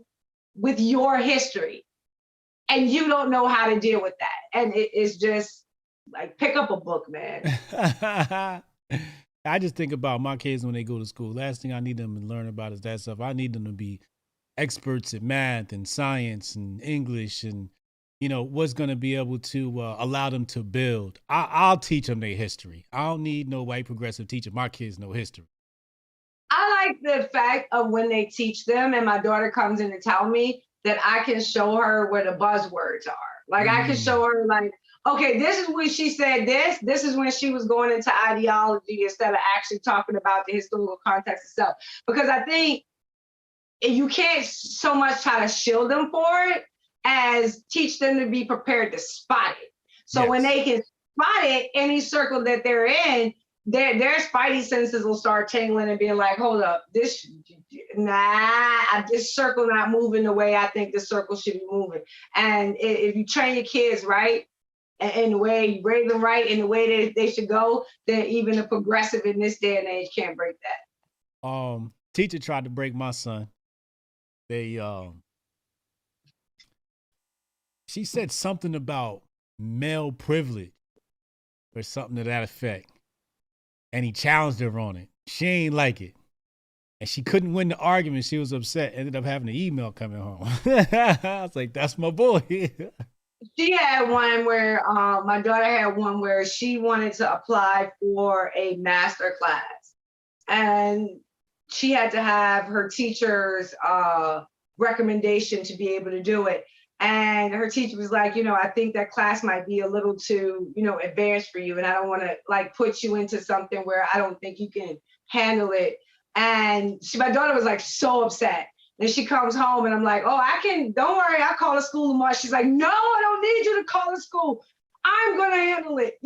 with your history. And you don't know how to deal with that. And it's just like, pick up a book, man. I just think about my kids when they go to school. Last thing I need them to learn about is that stuff. I need them to be experts at math and science and English, and what's going to be able to allow them to build. I'll teach them their history. I don't need no white progressive teacher. My kids know history. I like the fact of when they teach them, and my daughter comes in to tell me that I can show her where the buzzwords are. Like, I can show her, like, okay, this is when she said this. This is when she was going into ideology instead of actually talking about the historical context itself. Because I think you can't so much try to shield them for it as teach them to be prepared to spot it. So when they can spot it, any circle that they're in, their spidey senses will start tingling and being like, hold up, this circle not moving the way I think this circle should be moving. And if you train your kids right, and the way you raise them right and the way that they should go, then even a progressive in this day and age can't break that. Teacher tried to break my son. She said something about male privilege or something to that effect. And he challenged her on it. She ain't like it. And she couldn't win the argument. She was upset. Ended up having an email coming home. I was like, that's my boy. She had one where my daughter had one where she wanted to apply for a master class. And she had to have her teacher's recommendation to be able to do it. And her teacher was like, I think that class might be a little too, advanced for you. And I don't want to like put you into something where I don't think you can handle it. And my daughter was like so upset. And she comes home and I'm like, oh, don't worry, I'll call the school tomorrow. She's like, no, I don't need you to call the school. I'm going to handle it,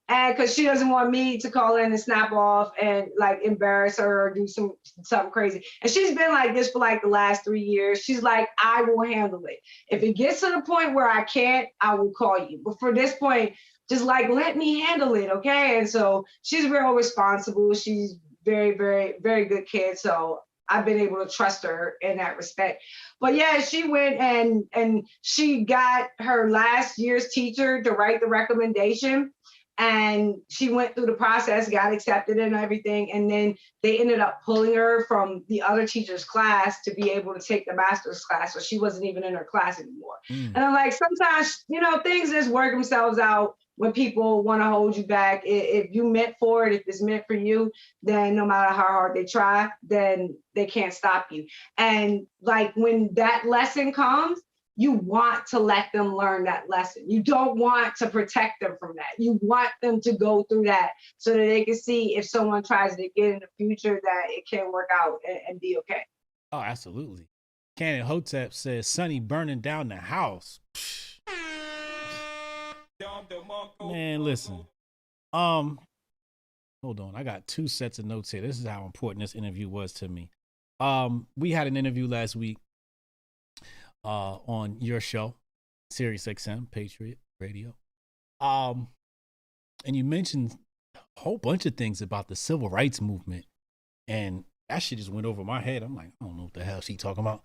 and because she doesn't want me to call in and snap off and like embarrass her or do something crazy. And she's been like this for like the last 3 years. She's like, I will handle it. If it gets to the point where I can't, I will call you. But for this point, just like, let me handle it, okay? And so she's real responsible. She's very, very, very good kid. So I've been able to trust her in that respect. But yeah, she went and she got her last year's teacher to write the recommendation. And she went through the process, got accepted and everything. And then they ended up pulling her from the other teacher's class to be able to take the master's class. So she wasn't even in her class anymore. And I'm like, sometimes, things just work themselves out when people want to hold you back. If you meant for it, if it's meant for you, then no matter how hard they try, then they can't stop you. And like when that lesson comes, you want to let them learn that lesson. You don't want to protect them from that. You want them to go through that so that they can see if someone tries to get in the future that it can work out and be okay. Oh, absolutely. Canon Hotep says Sonnie burning down the house. Man, listen. Hold on. I got 2 sets of notes here. This is how important this interview was to me. We had an interview last week on your show, Sirius XM Patriot Radio. And you mentioned a whole bunch of things about the civil rights movement, and that shit just went over my head. I'm like, I don't know what the hell she talking about.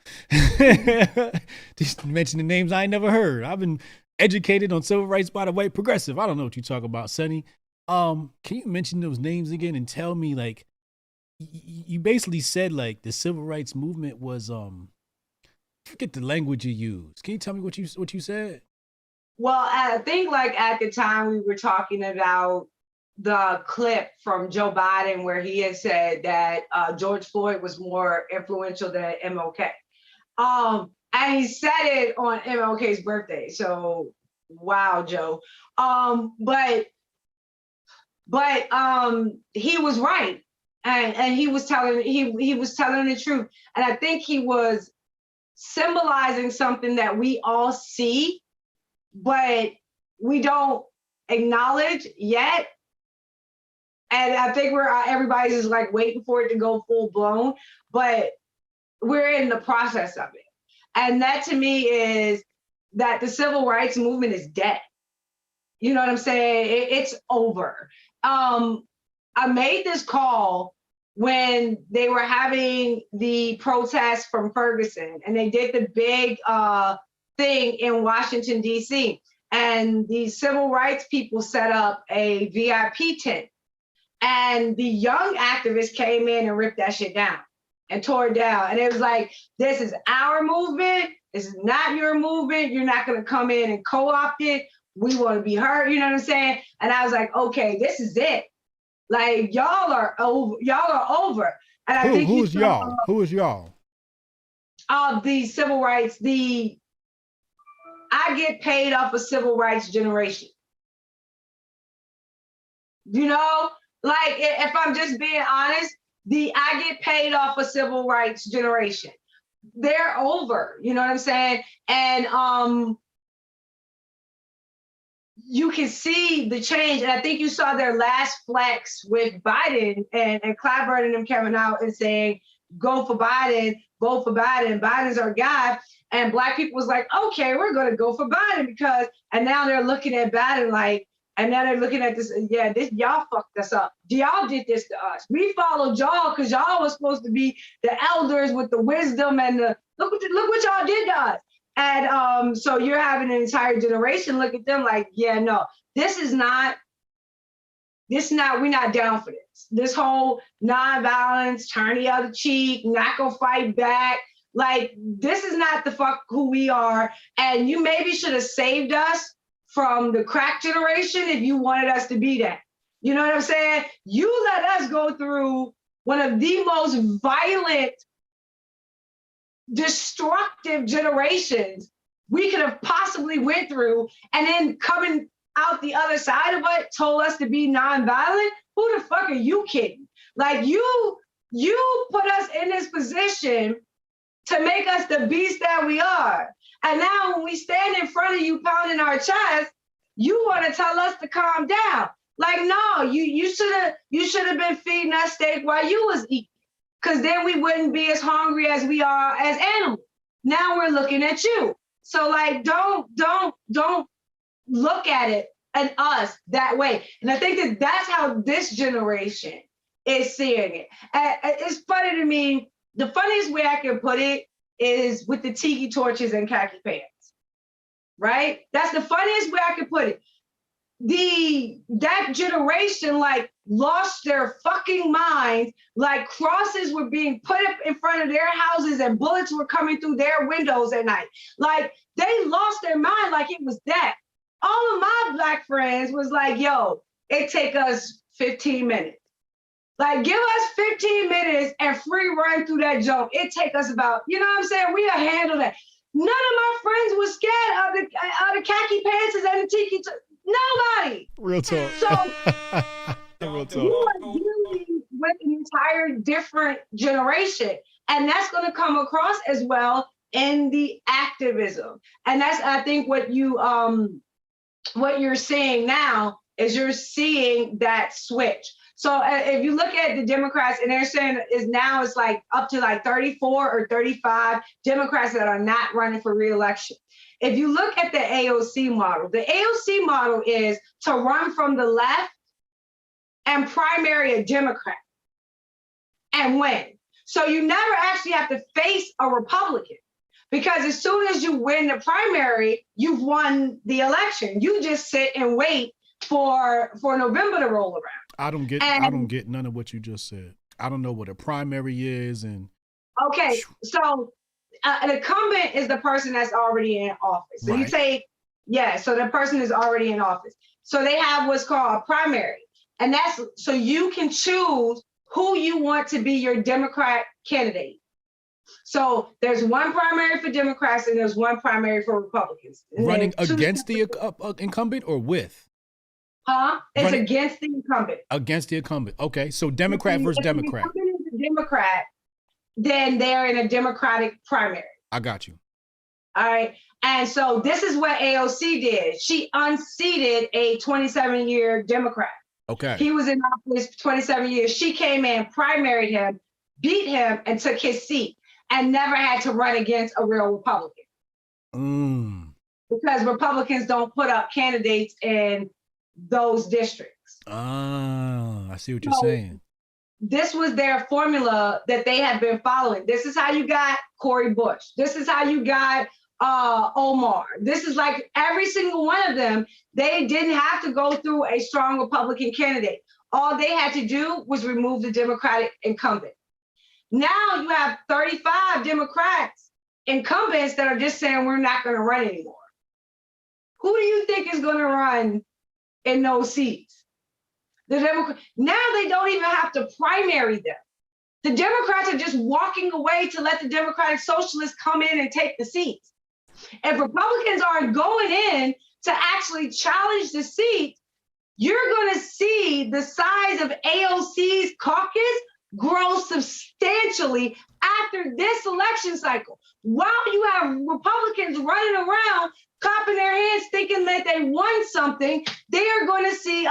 Just mentioning names I ain't never heard. I've been educated on civil rights by the white progressive. I don't know what you talk about, Sonnie. Can you mention those names again and tell me, like, you basically said like the civil rights movement was forget the language you used. Can you tell me what you said? Well, I think like at the time we were talking about the clip from Joe Biden where he had said that George Floyd was more influential than MLK. And he said it on MLK's birthday. So wow, Joe. But he was right. And he was telling the truth. And I think he was symbolizing something that we all see, but we don't acknowledge yet. And I think everybody's just like waiting for it to go full blown, but we're in the process of it. And that to me is that the civil rights movement is dead. You know what I'm saying? It's over. I made this call when they were having the protests from Ferguson, and they did the big thing in Washington, D.C. And the civil rights people set up a VIP tent. And the young activists came in and ripped that shit down and tore it down. And it was like, this is our movement. This is not your movement. You're not going to come in and co-opt it. We want to be heard. You know what I'm saying? And I was like, okay, this is it. Like, y'all are over. Y'all are over. And I think who's y'all? Who is y'all? The civil rights, I get paid off of civil rights generation. You know, like if I'm just being honest, I get paid off of civil rights generation. They're over. You know what I'm saying? And you can see the change. And I think you saw their last flex with Biden and Clyburn and them coming out and saying, go for Biden, vote for Biden. Biden's our guy. And Black people was like, okay, we're going to go for Biden because, and now they're looking at Biden like, and now they're looking at this, yeah, this y'all fucked us up. Y'all did this to us. We followed y'all because y'all was supposed to be the elders with the wisdom and the, look what y'all did to us. And so you're having an entire generation look at them like, yeah, no, we're not down for this. This whole non-violence, turn the other cheek, not gonna fight back. Like, this is not the fuck who we are. And you maybe should have saved us from the crack generation if you wanted us to be that. You know what I'm saying? You let us go through one of the most violent, destructive generations we could have possibly went through, and then coming out the other side of it told us to be nonviolent. Who the fuck are you kidding? Like, you put us in this position to make us the beast that we are. And now when we stand in front of you pounding our chest, you want to tell us to calm down. Like, no, you should have been feeding us steak while you was eating, because then we wouldn't be as hungry as we are as animals. Now we're looking at you. So like, don't look at it and us that way. And I think that that's how this generation is seeing it. It's funny to me. The funniest way I can put it is with the tiki torches and khaki pants, right? That's the funniest way I can put it. That generation like lost their fucking minds, like crosses were being put up in front of their houses and bullets were coming through their windows at night. Like, they lost their mind like it was that. All of my Black friends was like, yo, it take us 15 minutes. Like, give us 15 minutes and free run through that joke. It take us about, you know what I'm saying? We'll handle that. None of my friends was scared of the khaki pants and the tiki. Nobody. Real talk. So Real talk. you are dealing with an entire different generation, and that's going to come across as well in the activism. And that's, I think, what you're seeing now is you're seeing that switch. So if you look at the Democrats, and they're saying it's like up to like 34 or 35 Democrats that are not running for re-election. If you look at the AOC model is to run from the left and primary a Democrat and win. So you never actually have to face a Republican, because as soon as you win the primary, you've won the election. You just sit and wait for November to roll around. I don't get none of what you just said. I don't know what a primary is. And okay, so an incumbent is the person that's already in office. So right. You say, yeah, so the person is already in office. So they have what's called a primary. And that's so you can choose who you want to be your Democrat candidate. So there's one primary for Democrats and there's one primary for Republicans. Running against the incumbent or with? Huh? It's against the incumbent. Against the incumbent. Okay, so Democrat versus Democrat. If the incumbent is a Democrat, then they're in a Democratic primary. I got you. All right. And so this is what AOC did. She unseated a 27-year Democrat. Okay. He was in office 27 years. She came in, primaried him, beat him, and took his seat, and never had to run against a real Republican. Because Republicans don't put up candidates in those districts. I see what you're saying. This was their formula that they have been following. This is how you got Cori Bush. This is how you got Omar. This is like every single one of them. They didn't have to go through a strong Republican candidate. All they had to do was remove the Democratic incumbent. Now you have 35 Democrats incumbents that are just saying we're not going to run anymore. Who do you think is going to run in those seats? The Democrats. Now they don't even have to primary them. The Democrats are just walking away to let the Democratic Socialists come in and take the seats. If Republicans aren't going in to actually challenge the seat, you're going to see the size of AOC's caucus grow substantially after this election cycle. While you have Republicans running around, clapping their hands, thinking that they won something, they are going to see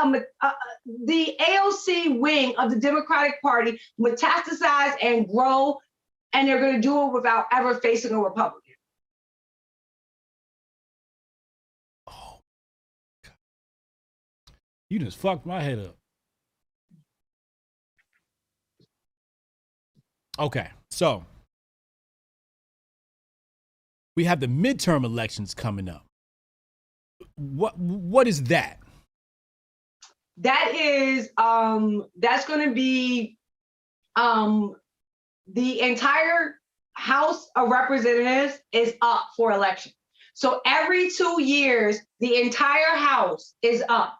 the AOC wing of the Democratic Party metastasize and grow, and they're going to do it without ever facing a Republican. You just fucked my head up. Okay, so we have the midterm elections coming up. What is that? That is that's going to be the entire House of Representatives is up for election. So every 2 years, the entire House is up.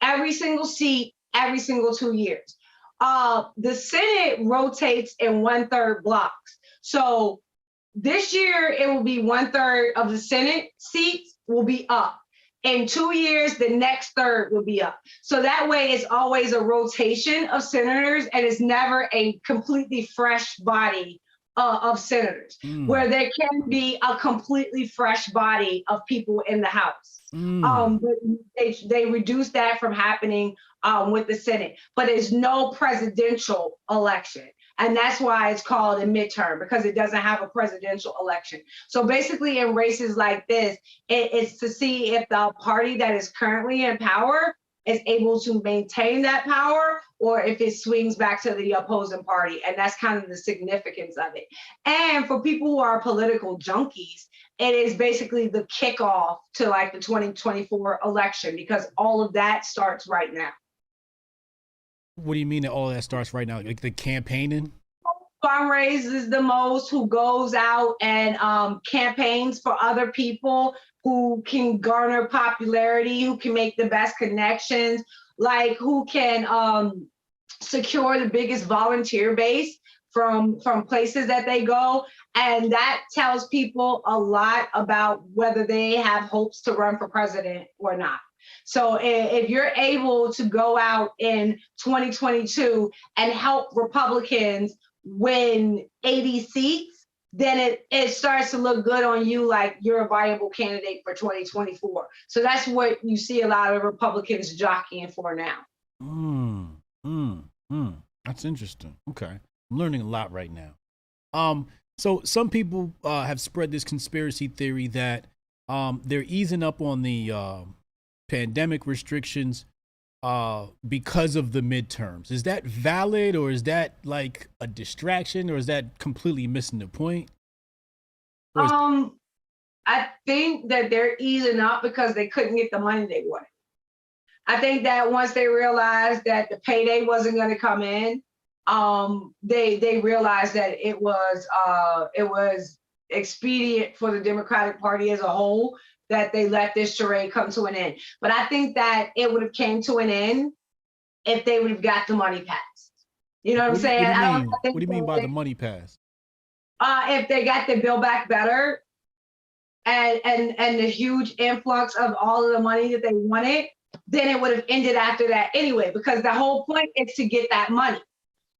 Every single seat, every single 2 years. The Senate rotates in 1/3 blocks. So this year, it will be 1/3 of the Senate seats will be up. In 2 years, the next third will be up. So that way, it's always a rotation of senators, and it's never a completely fresh body of senators, where there can be a completely fresh body of people in the House. But they reduced that from happening with the Senate. But it's no presidential election. And that's why it's called a midterm, because it doesn't have a presidential election. So basically, in races like this, it's to see if the party that is currently in power is able to maintain that power, or if it swings back to the opposing party. And that's kind of the significance of it. And for people who are political junkies, it is basically the kickoff to like the 2024 election, because all of that starts right now. What do you mean that all that starts right now? Like the campaigning? Fundraises the most, who goes out and campaigns for other people, who can garner popularity, who can make the best connections, like who can secure the biggest volunteer base from places that they go. And that tells people a lot about whether they have hopes to run for president or not. So if you're able to go out in 2022 and help Republicans win 80 seats, then it starts to look good on you, like you're a viable candidate for 2024. So that's what you see a lot of Republicans jockeying for now. That's interesting. Okay. I'm learning a lot right now. So some people have spread this conspiracy theory that they're easing up on the pandemic restrictions because of the midterms. Is that valid, or is that like a distraction, or is that completely missing the point? I think that they're easing up because they couldn't get the money they wanted. I think that once they realized that the payday wasn't going to come in, they realized that it was expedient for the Democratic Party as a whole that they let this charade come to an end. But I think that it would have came to an end if they would have got the money passed. You know what I'm saying? What do you mean by the money pass? If they got the Build Back Better and the huge influx of all of the money that they wanted, then it would have ended after that anyway, because the whole point is to get that money.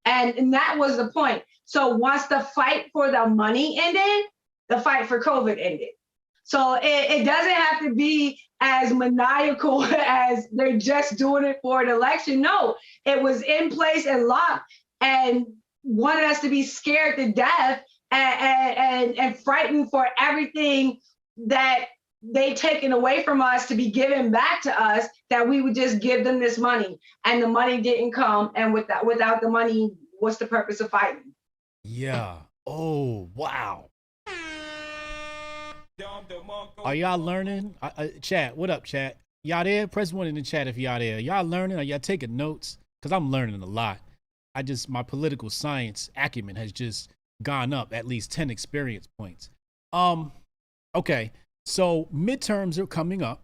And that was the point. So once the fight for the money ended, the fight for COVID ended. So it doesn't have to be as maniacal as they're just doing it for an election. No, it was in place and locked and wanted us to be scared to death and frightened for everything that they taken away from us to be given back to us, that we would just give them this money. And the money didn't come. And without the money, what's the purpose of fighting? Yeah. Oh, wow. Are y'all learning? Chat, what up, chat? Y'all there? Press 1 in the chat if y'all there. Y'all learning? Are y'all taking notes? Because I'm learning a lot. My political science acumen has just gone up at least 10 experience points. Okay, so midterms are coming up.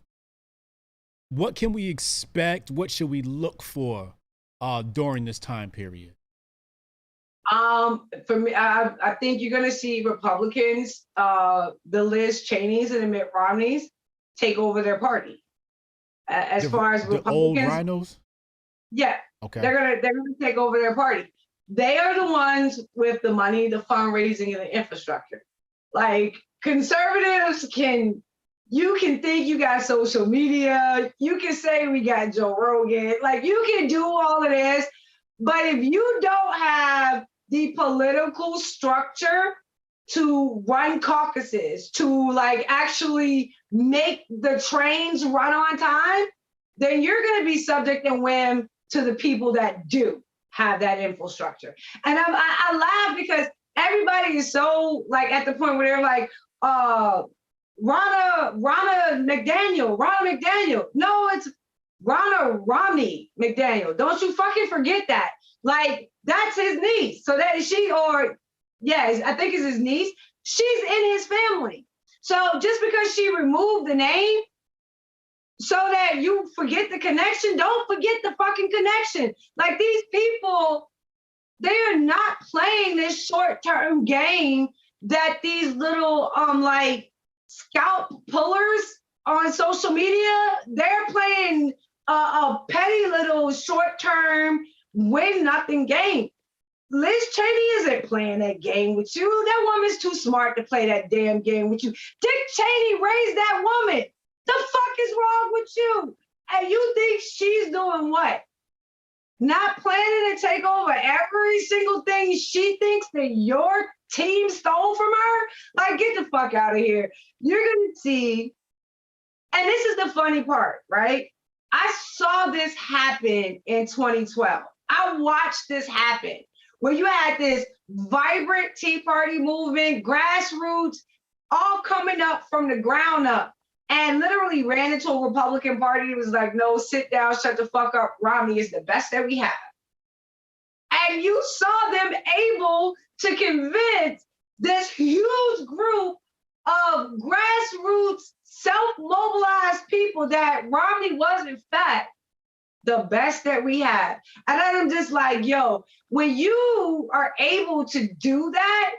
What can we expect? What should we look for during this time period? For me, I think you're going to see Republicans, the Liz Cheneys and the Mitt Romneys, take over their party. As far as Republicans, the old rhinos. Yeah. Okay. They're gonna take over their party. They are the ones with the money, the fundraising, and the infrastructure. Like conservatives you can think you got social media, you can say we got Joe Rogan, like you can do all of this, but if you don't have the political structure to run caucuses, to like actually make the trains run on time, then you're going to be subject and whim to the people that do have that infrastructure. And I laugh because everybody is so like at the point where they're like, Ronna McDaniel. No, it's Ronna Romney McDaniel. Don't you fucking forget that. Like, that's his niece. So that she, or yeah, I think it's his niece. She's in his family. So just because she removed the name so that you forget the connection, don't forget the fucking connection. Like, these people, they are not playing this short-term game that these little like scalp pullers on social media, they're playing a petty little short-term win nothing game. Liz Cheney isn't playing that game with you. That woman's too smart to play that damn game with you. Dick Cheney raised that woman. The fuck is wrong with you? And you think she's doing what? Not planning to take over every single thing she thinks that your team stole from her? Like, get the fuck out of here. You're gonna see, and this is the funny part, right? I saw this happen in 2012. I watched this happen where you had this vibrant Tea Party movement, grassroots, all coming up from the ground up, and literally ran into a Republican Party. It was like, no, sit down, shut the fuck up. Romney is the best that we have. And you saw them able to convince this huge group of grassroots, self-mobilized people that Romney was, in fact, the best that we have. And I'm just like, yo, when you are able to do that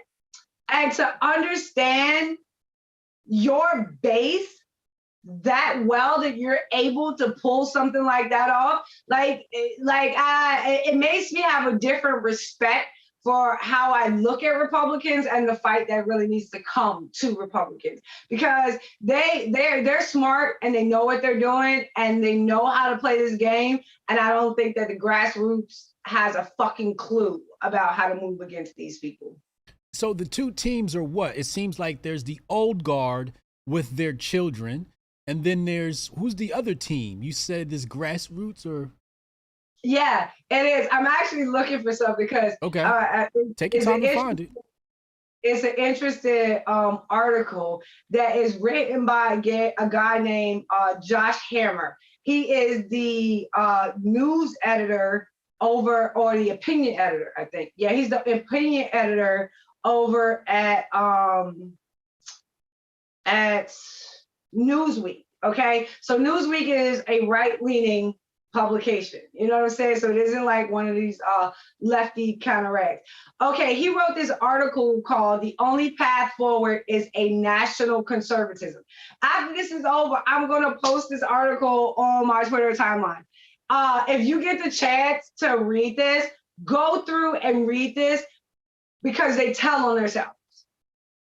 and to understand your base that well, that you're able to pull something like that off, it makes me have a different respect for how I look at Republicans and the fight that really needs to come to Republicans, because they're smart and they know what they're doing and they know how to play this game. And I don't think that the grassroots has a fucking clue about how to move against these people. So the two teams are what? It seems like there's the old guard with their children, and then there's, who's the other team? You said this grassroots, or? Yeah, it is. I'm actually looking for something because take your time to find it. It's an interesting article that is written by a guy named Josh Hammer. He is the news editor over, or the opinion editor, I think. Yeah, he's the opinion editor over at Newsweek. Okay, so Newsweek is a right-leaning publication. You know what I'm saying? So it isn't like one of these lefty counteracts. Okay, he wrote this article called "The Only Path Forward is a National Conservatism." After this is over, I'm going to post this article on my Twitter timeline. If you get the chance to read this, go through and read this, because they tell on themselves.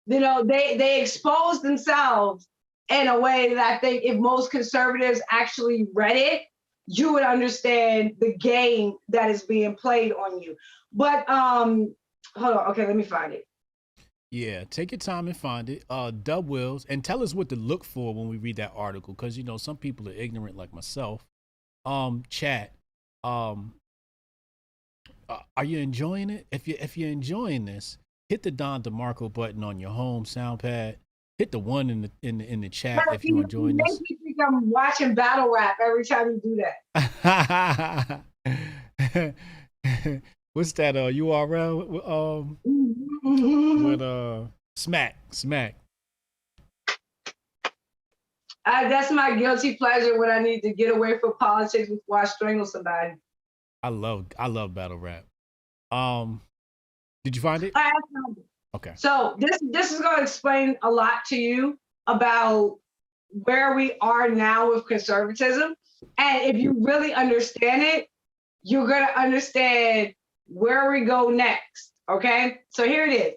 You know, they expose themselves in a way that I think if most conservatives actually read it, you would understand the game that is being played on you. But hold on, okay, let me find it. Yeah, take your time and find it. Dub Wills, and tell us what to look for when we read that article, because you know some people are ignorant like myself. Chat. Are you enjoying it? If you're enjoying this, hit the Don DeMarco button on your home soundpad. Hit the one in the chat if you're enjoying this. You think I'm watching battle rap every time you do that. What's that? URL with Smack. That's my guilty pleasure when I need to get away from politics before I strangle somebody. I love battle rap. Did you find it? I found it. Okay. So this is going to explain a lot to you about where we are now with conservatism. And if you really understand it, you're going to understand where we go next. Okay. So here it is.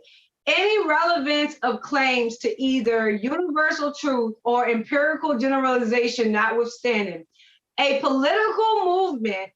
Any relevance of claims to either universal truth or empirical generalization notwithstanding, a political movement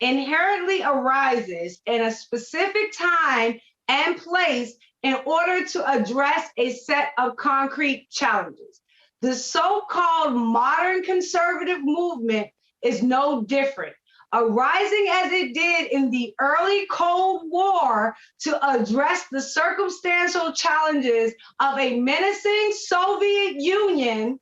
inherently arises in a specific time and place in order to address a set of concrete challenges. The so-called modern conservative movement is no different. Arising as it did in the early Cold War to address the circumstantial challenges of a menacing Soviet Union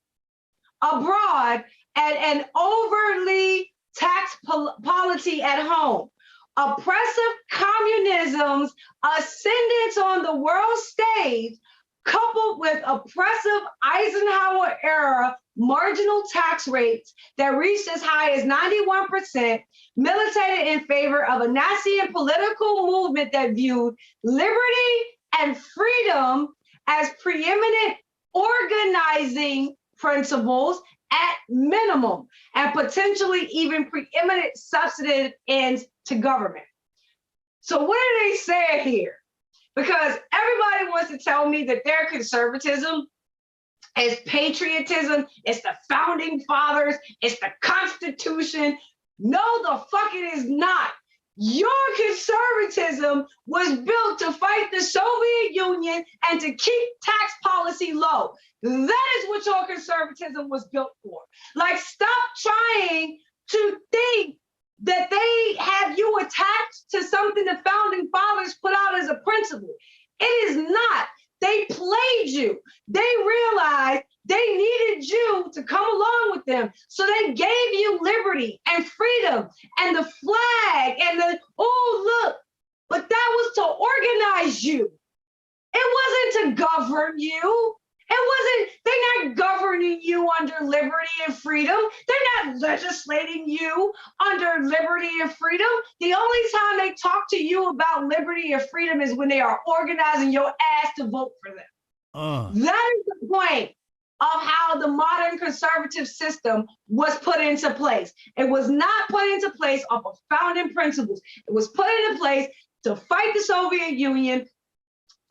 abroad and an overly tax policy at home. Oppressive communism's ascendance on the world stage, coupled with oppressive Eisenhower era marginal tax rates that reached as high as 91%, militated in favor of a Nazi and political movement that viewed liberty and freedom as preeminent organizing principles at minimum, and potentially even preeminent substantive ends to government. So what are they saying here? Because everybody wants to tell me that their conservatism is patriotism, it's the founding fathers, it's the Constitution. No, the fuck it is not. Your conservatism was built to fight the Soviet Union and to keep tax policy low. That is what your conservatism was built for. Like, stop trying to think that they have you attached to something the founding fathers put out as a principle. It is not. They played you. They realized they needed you to come along with them. So they gave you liberty and freedom and the flag and the, oh, look, but that was to organize you. It wasn't to govern you. They're not governing you under liberty and freedom. They're not legislating you under liberty and freedom. The only time they talk to you about liberty and freedom is when they are organizing your ass to vote for them. That is the point of how the modern conservative system was put into place. It was not put into place off of founding principles. It was put into place to fight the Soviet Union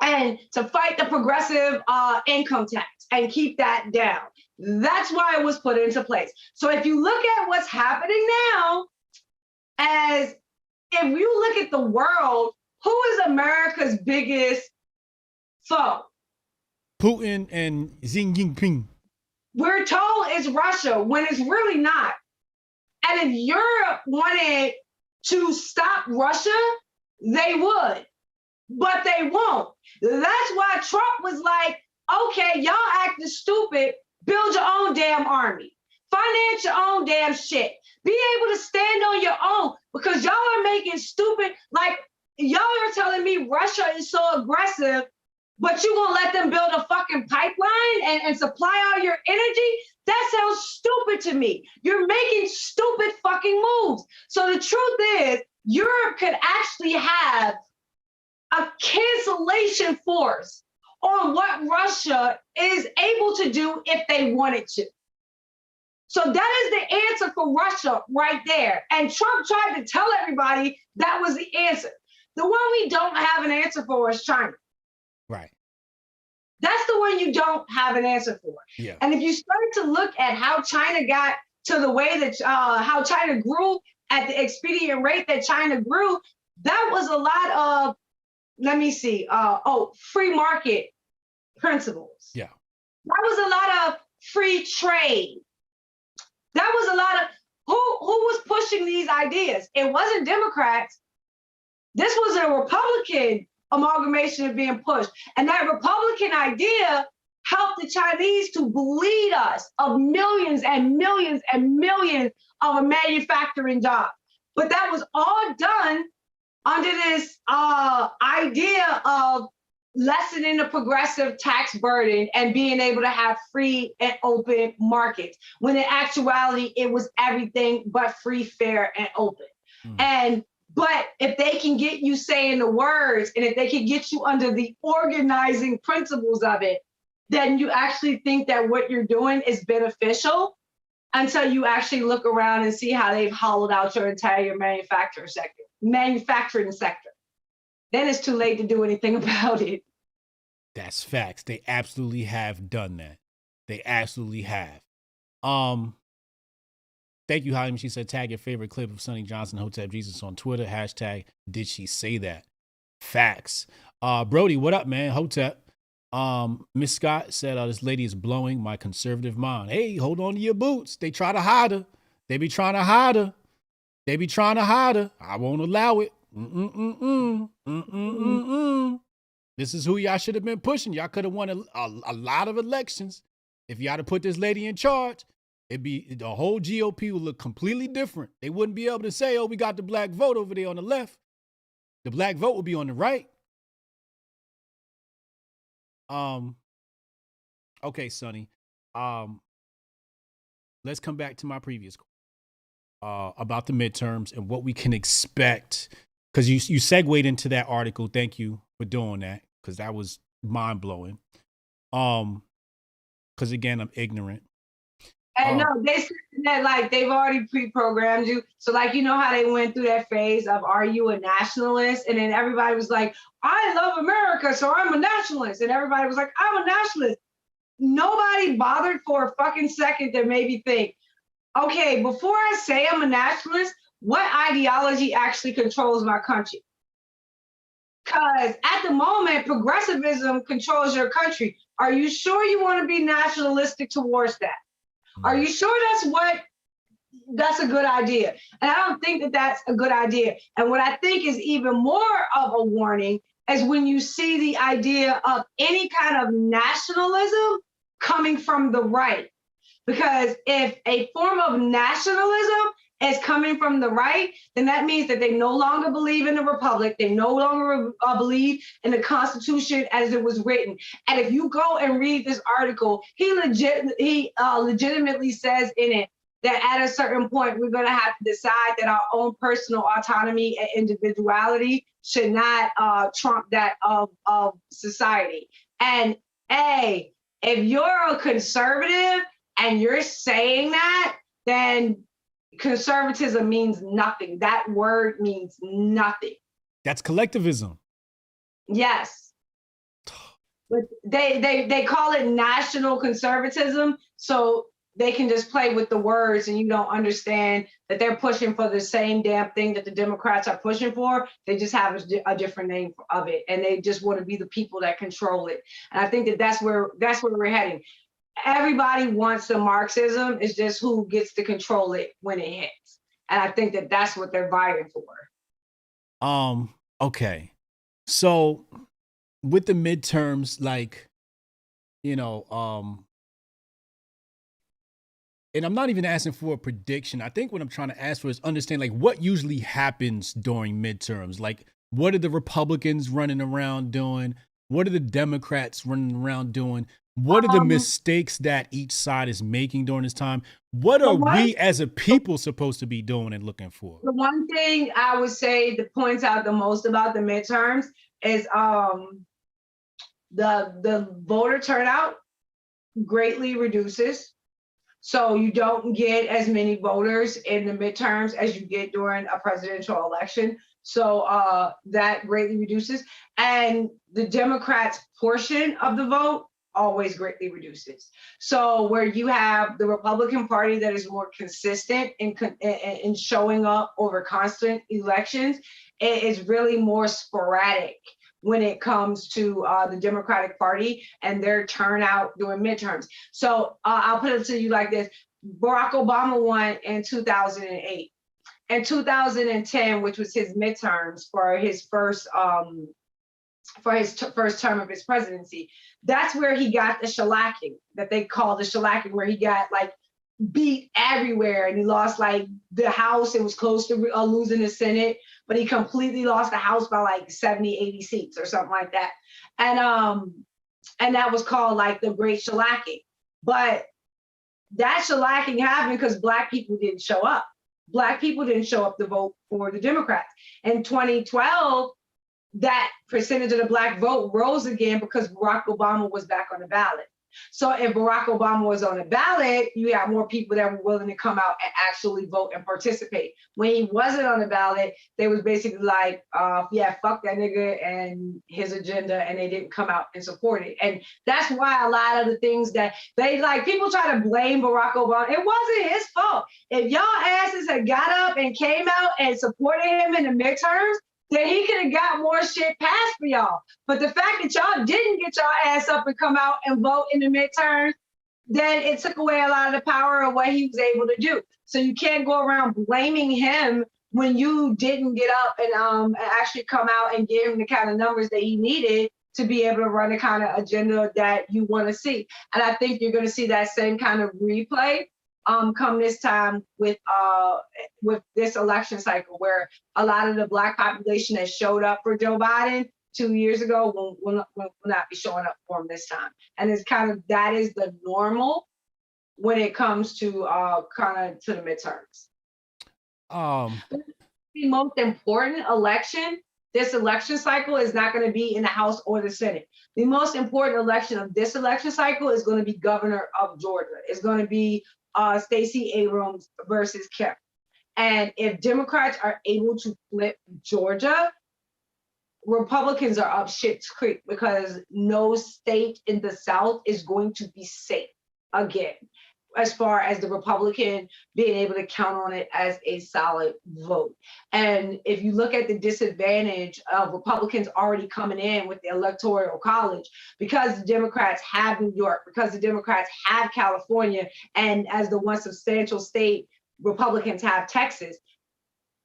and to fight the progressive income tax and keep that down. That's why it was put into place. So if you look at what's happening now, as if you look at the world, who is America's biggest foe? Putin and Xi Jinping. We're told it's Russia when it's really not. And if Europe wanted to stop Russia, they would. But they won't. That's why Trump was like, okay, y'all acting stupid, build your own damn army. Finance your own damn shit. Be able to stand on your own, because y'all are making stupid, like, y'all are telling me Russia is so aggressive, but you gonna let them build a fucking pipeline and supply all your energy? That sounds stupid to me. You're making stupid fucking moves. So the truth is, Europe could actually have a cancellation force on what Russia is able to do if they wanted to. So that is the answer for Russia right there. And Trump tried to tell everybody that was the answer. The one we don't have an answer for is China. Right. That's the one you don't have an answer for. Yeah. And if you start to look at how China got to the way that, how China grew at the expedient rate that China grew, that was a lot of, let me see, free market principles. Yeah. That was a lot of free trade. That was a lot of, who was pushing these ideas? It wasn't Democrats. This was a Republican amalgamation being pushed. And that Republican idea helped the Chinese to bleed us of millions and millions and millions of manufacturing jobs. But that was all done under this idea of lessening the progressive tax burden and being able to have free and open markets, when in actuality, it was everything but free, fair, and open. But if they can get you saying the words, and if they can get you under the organizing principles of it, then you actually think that what you're doing is beneficial, until you actually look around and see how they've hollowed out your entire manufacturing sector. Then it's too late to do anything about it. That's facts. They absolutely have done that. They absolutely have. Thank you, Halim. She said, tag your favorite clip of Sonnie Johnson, Hotep Jesus on Twitter. Hashtag, did she say that? Facts. Brody, what up, man? Hotep. Miss Scott said, this lady is blowing my conservative mind. Hey, hold on to your boots. They try to hide her. They be trying to hide her. They be trying to hide her. I won't allow it. This is who y'all should have been pushing. Y'all could have won a lot of elections. If y'all had put this lady in charge, the whole GOP would look completely different. They wouldn't be able to say, oh, we got the black vote over there on the left. The black vote would be on the right. Okay, Sonnie. Let's come back to my previous about the midterms and what we can expect. Because you segued into that article. Thank you for doing that, because that was mind blowing. Because again, I'm ignorant. And no, they said that like they've already pre-programmed you. So like, you know how they went through that phase of, are you a nationalist? And then everybody was like, I love America, so I'm a nationalist. And everybody was like, I'm a nationalist. Nobody bothered for a fucking second to maybe think, okay, before I say I'm a nationalist, what ideology actually controls my country? Because at the moment, progressivism controls your country. Are you sure you want to be nationalistic towards that? Are you sure that's a good idea? And I don't think that that's a good idea. And what I think is even more of a warning is when you see the idea of any kind of nationalism coming from the right. Because if a form of nationalism is coming from the right, then that means that they no longer believe in the republic. They no longer believe in the Constitution as it was written. And if you go and read this article, he legitimately says in it that at a certain point, we're going to have to decide that our own personal autonomy and individuality should not trump that of society. And hey, if you're a conservative and you're saying that, then conservatism means nothing. That word means nothing. That's collectivism. Yes. But they call it national conservatism, so they can just play with the words and you don't understand that they're pushing for the same damn thing that the Democrats are pushing for. They just have a different name of it, and they just want to be the people that control it. And I think that that's where we're heading. Everybody wants the Marxism. It's just who gets to control it when it hits. And I think that that's what they're vying for. Okay. So with the midterms, like, you know, and I'm not even asking for a prediction. I think what I'm trying to ask for is understand, like, what usually happens during midterms. Like, what are the Republicans running around doing? What are the Democrats running around doing? What are the mistakes that each side is making during this time? What are we as a people supposed to be doing and looking for? The one thing I would say that points out the most about the midterms is the voter turnout greatly reduces. So you don't get as many voters in the midterms as you get during a presidential election. So that greatly reduces. And the Democrats' portion of the vote always greatly reduces. So where you have the Republican Party that is more consistent in showing up over constant elections, it is really more sporadic when it comes to the Democratic Party and their turnout during midterms. So I'll put it to you like this. Barack Obama won in 2008. In 2010, which was his midterms for his first term of his presidency, that's where he got the shellacking that they call the shellacking, where he got like beat everywhere and he lost like the House. It was close to losing the Senate, but he completely lost the House by like 70, 80 seats or something like that. And that was called like the Great Shellacking. But that shellacking happened because Black people didn't show up. Black people didn't show up to vote for the Democrats. In 2012, that percentage of the Black vote rose again because Barack Obama was back on the ballot. So if Barack Obama was on the ballot, you have more people that were willing to come out and actually vote and participate. When he wasn't on the ballot, they was basically like, yeah, fuck that nigga and his agenda, and they didn't come out and support it. And that's why a lot of the things that they like, people try to blame Barack Obama. It wasn't his fault. If y'all asses had got up and came out and supported him in the midterms, then he could have got more shit passed for y'all. But the fact that y'all didn't get y'all ass up and come out and vote in the midterms, then it took away a lot of the power of what he was able to do. So you can't go around blaming him when you didn't get up and actually come out and give him the kind of numbers that he needed to be able to run the kind of agenda that you want to see. And I think you're going to see that same kind of replay come this time with this election cycle, where a lot of the Black population that showed up for Joe Biden 2 years ago will not be showing up for him this time. And it's kind of, that is the normal when it comes to kind of to the midterms. The most important election, this election cycle, is not going to be in the House or the Senate. The most important election of this election cycle is going to be governor of Georgia. It's going to be Stacey Abrams versus Kemp. And if Democrats are able to flip Georgia, Republicans are up shit's creek, because no state in the South is going to be safe again, as far as the Republican being able to count on it as a solid vote. And if you look at the disadvantage of Republicans already coming in with the Electoral College, because the Democrats have New York, because the Democrats have California, and as the one substantial state, Republicans have Texas.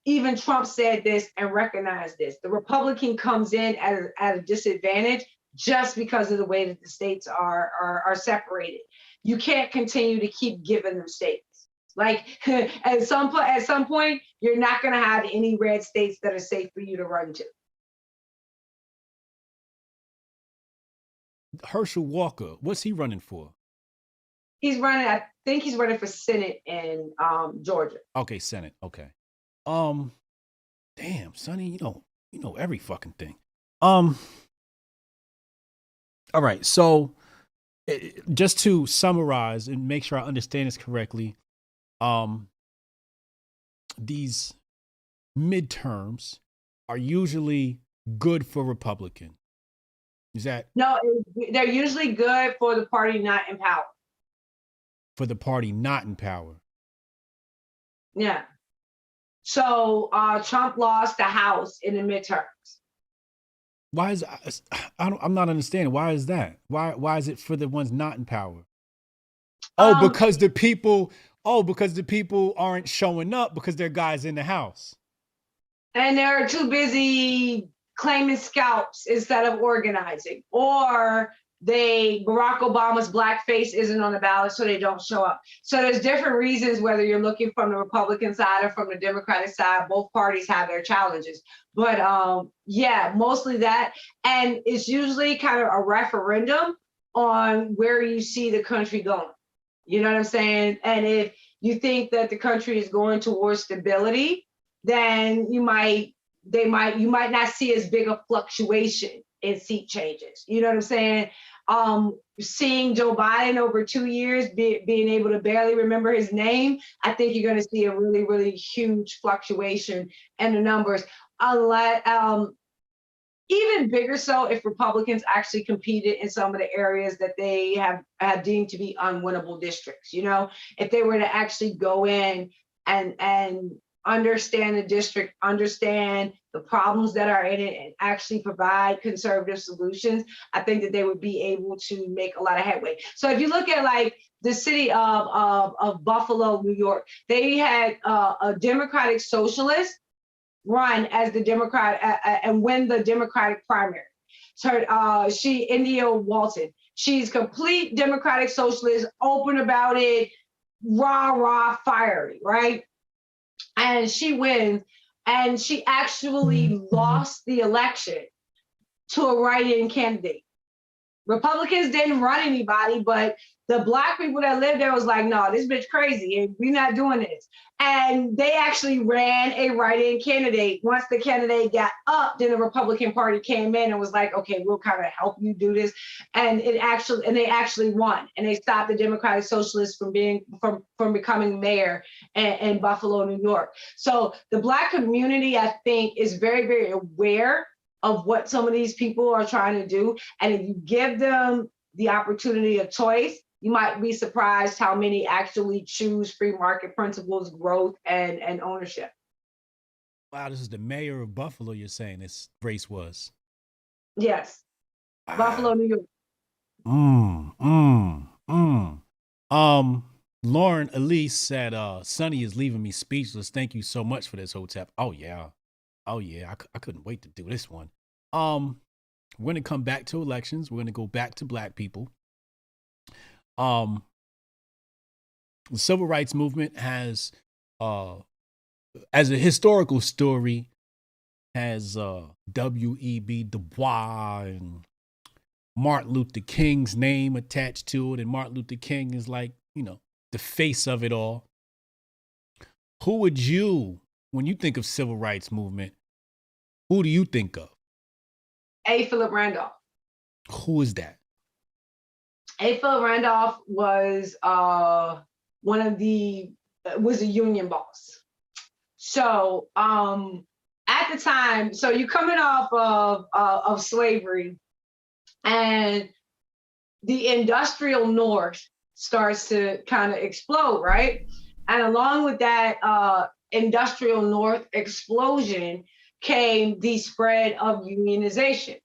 Even Trump said this and recognized this. The Republican comes in at a disadvantage just because of the way that the states are separated. You can't continue to keep giving them states. Like at some point, you're not going to have any red states that are safe for you to run to. Herschel Walker, what's he running for? He's running, I think he's running for Senate in Georgia. Okay, Senate. Okay. Damn, Sonny, you know every fucking thing. All right, so just to summarize and make sure I understand this correctly, these midterms are usually good for Republican. Is that? No, they're usually good for the party not in power. For the party not in power. Yeah. So Trump lost the House in the midterms. Why is I'm not understanding. Why is that? Why is it for the ones not in power? Oh, because the people aren't showing up because they're guys in the House. And they're too busy claiming scalps instead of organizing. Or Barack Obama's blackface isn't on the ballot, so they don't show up. So there's different reasons, whether you're looking from the Republican side or from the Democratic side. Both parties have their challenges. But yeah, mostly that. And it's usually kind of a referendum on where you see the country going. You know what I'm saying? And if you think that the country is going towards stability, then you might not see as big a fluctuation in seat changes. You know what I'm saying? Seeing Joe Biden over 2 years being able to barely remember his name, I think you're going to see a really, really huge fluctuation in the numbers. Unless, even bigger so if Republicans actually competed in some of the areas that they have deemed to be unwinnable districts. You know, if they were to actually go in and understand the district, understand the problems that are in it, and actually provide conservative solutions, I think that they would be able to make a lot of headway. So if you look at like the city of Buffalo, New York, they had a Democratic socialist run as the Democrat and win the Democratic primary. So India Walton, she's complete Democratic socialist, open about it, rah, fiery, right? And she wins, and she actually lost the election to a write-in candidate. Republicans didn't run anybody, but the Black people that lived there was like, no, this bitch crazy, and we're not doing this. And they actually ran a write-in candidate. Once the candidate got up, then the Republican Party came in and was like, okay, we'll kind of help you do this. And they actually won. And they stopped the Democratic Socialists from becoming mayor in Buffalo, New York. So the Black community, I think, is very, very aware of what some of these people are trying to do. And if you give them the opportunity of choice, you might be surprised how many actually choose free market principles, growth, and ownership. Wow, this is the mayor of Buffalo, you're saying this race was? Yes. Buffalo, New York. Um, Lauren Elise said, Sonny is leaving me speechless. Thank you so much for this, Hotep. Oh yeah. Oh yeah. I couldn't wait to do this one. Um, we're gonna come back to elections. We're gonna go back to black people. Um, the civil rights movement has as a historical story, has W.E.B. Du Bois and Martin Luther King's name attached to it, and Martin Luther King is like, the face of it all. Who would you, when you think of civil rights movement, who do you think of? A. Philip Randolph. Who is that? A. Philip Randolph was was a union boss. So at the time, so you're coming off of slavery, and the industrial North starts to kind of explode, right? And along with that industrial North explosion came the spread of unionization.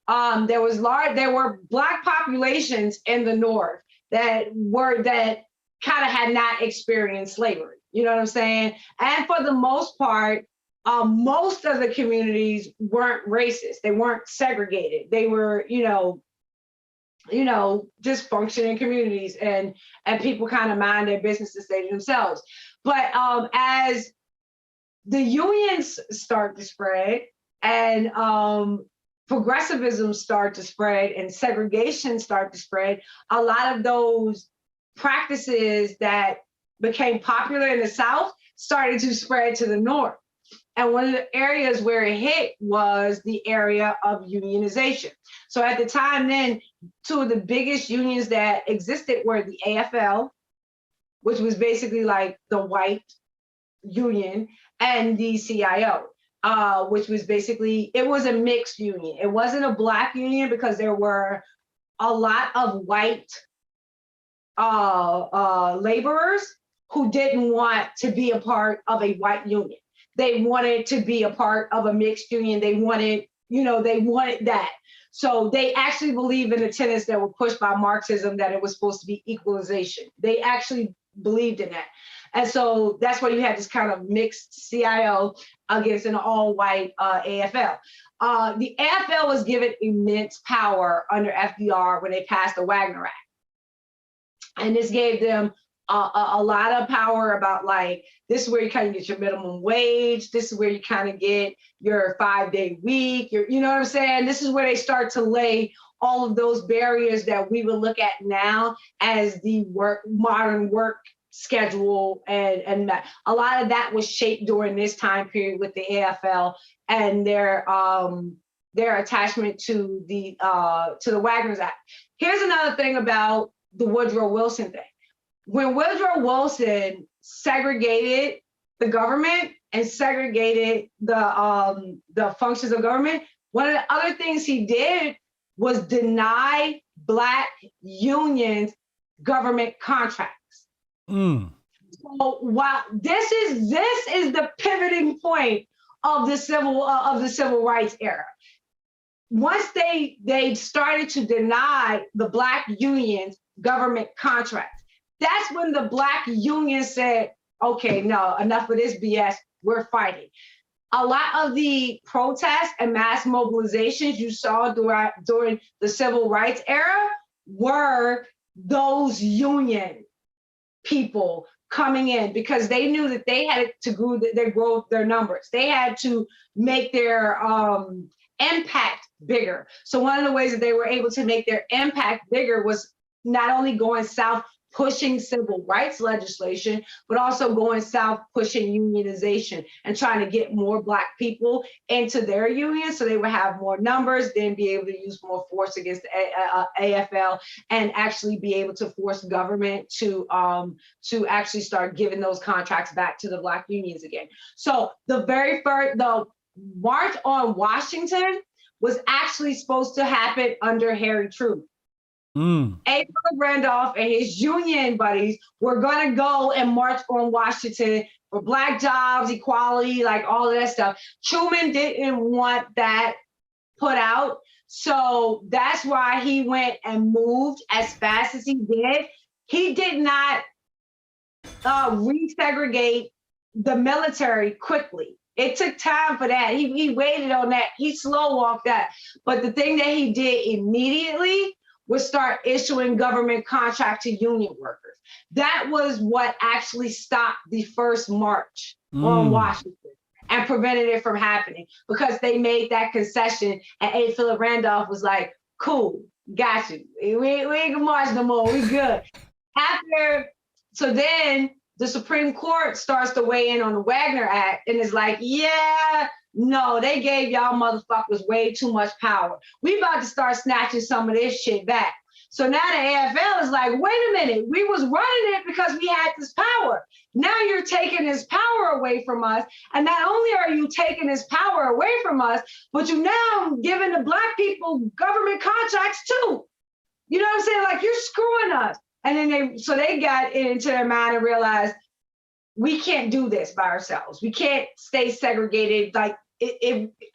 There were Black populations in the North that kind of had not experienced slavery. You know what I'm saying? And for the most part, most of the communities weren't racist. They weren't segregated. They were, just functioning communities, and people kind of mind their business and stay to themselves. But as the unions start to spread, and progressivism start to spread, and segregation start to spread, a lot of those practices that became popular in the South started to spread to the North. And one of the areas where it hit was the area of unionization. So at the time then, two of the biggest unions that existed were the AFL, which was basically like the white union, and the CIO, which was basically, it was a mixed union. It wasn't a Black union because there were a lot of white laborers who didn't want to be a part of a white union. They wanted to be a part of a mixed union. They wanted that. So they actually believed in the tenets that were pushed by Marxism, that it was supposed to be equalization. They actually believed in that. And so that's why you had this kind of mixed CIO against an all-white AFL. The AFL was given immense power under FDR when they passed the Wagner Act. And this gave them a lot of power about, like, this is where you kind of get your minimum wage. This is where you kind of get your 5-day week. You know what I'm saying? This is where they start to lay all of those barriers that we would look at now as the modern work schedule, and a lot of that was shaped during this time period with the AFL and their attachment to the Wagner Act. Here's another thing about the Woodrow Wilson thing. When Woodrow Wilson segregated the government and segregated the functions of government, one of the other things he did was deny Black unions government contracts. So while this is the pivoting point of the civil rights era. Once they started to deny the Black unions government contracts, that's when the Black union said, okay, no, enough of this BS, we're fighting. A lot of the protests and mass mobilizations you saw during the civil rights era were those union people coming in, because they knew that they had to grow their numbers. They had to make their impact bigger. So one of the ways that they were able to make their impact bigger was not only going south pushing civil rights legislation, but also going south pushing unionization and trying to get more Black people into their union so they would have more numbers, then be able to use more force against the AFL, and actually be able to force government to actually start giving those contracts back to the Black unions again. So the March on Washington was actually supposed to happen under Harry Truman. A. Philip Randolph and his union buddies were going to go and march on Washington for Black jobs, equality, like all of that stuff. Truman didn't want that put out. So that's why he went and moved as fast as he did he did not resegregate the military quickly. It took time for that. He waited on that. He slow walked that. But the thing that he did immediately was start issuing government contract to union workers. That was what actually stopped the first march on Washington and prevented it from happening, because they made that concession and A. Philip Randolph was like, cool, got you. We ain't gonna march no more, we good. So then the Supreme Court starts to weigh in on the Wagner Act and is like, yeah, no, they gave y'all motherfuckers way too much power. We about to start snatching some of this shit back. So now the AFL is like, wait a minute, we was running it because we had this power. Now you're taking this power away from us. And not only are you taking this power away from us, but you now giving the Black people government contracts too. You know what I'm saying? Like, you're screwing us. And then they got into their mind and realized, we can't do this by ourselves. We can't stay segregated. Like,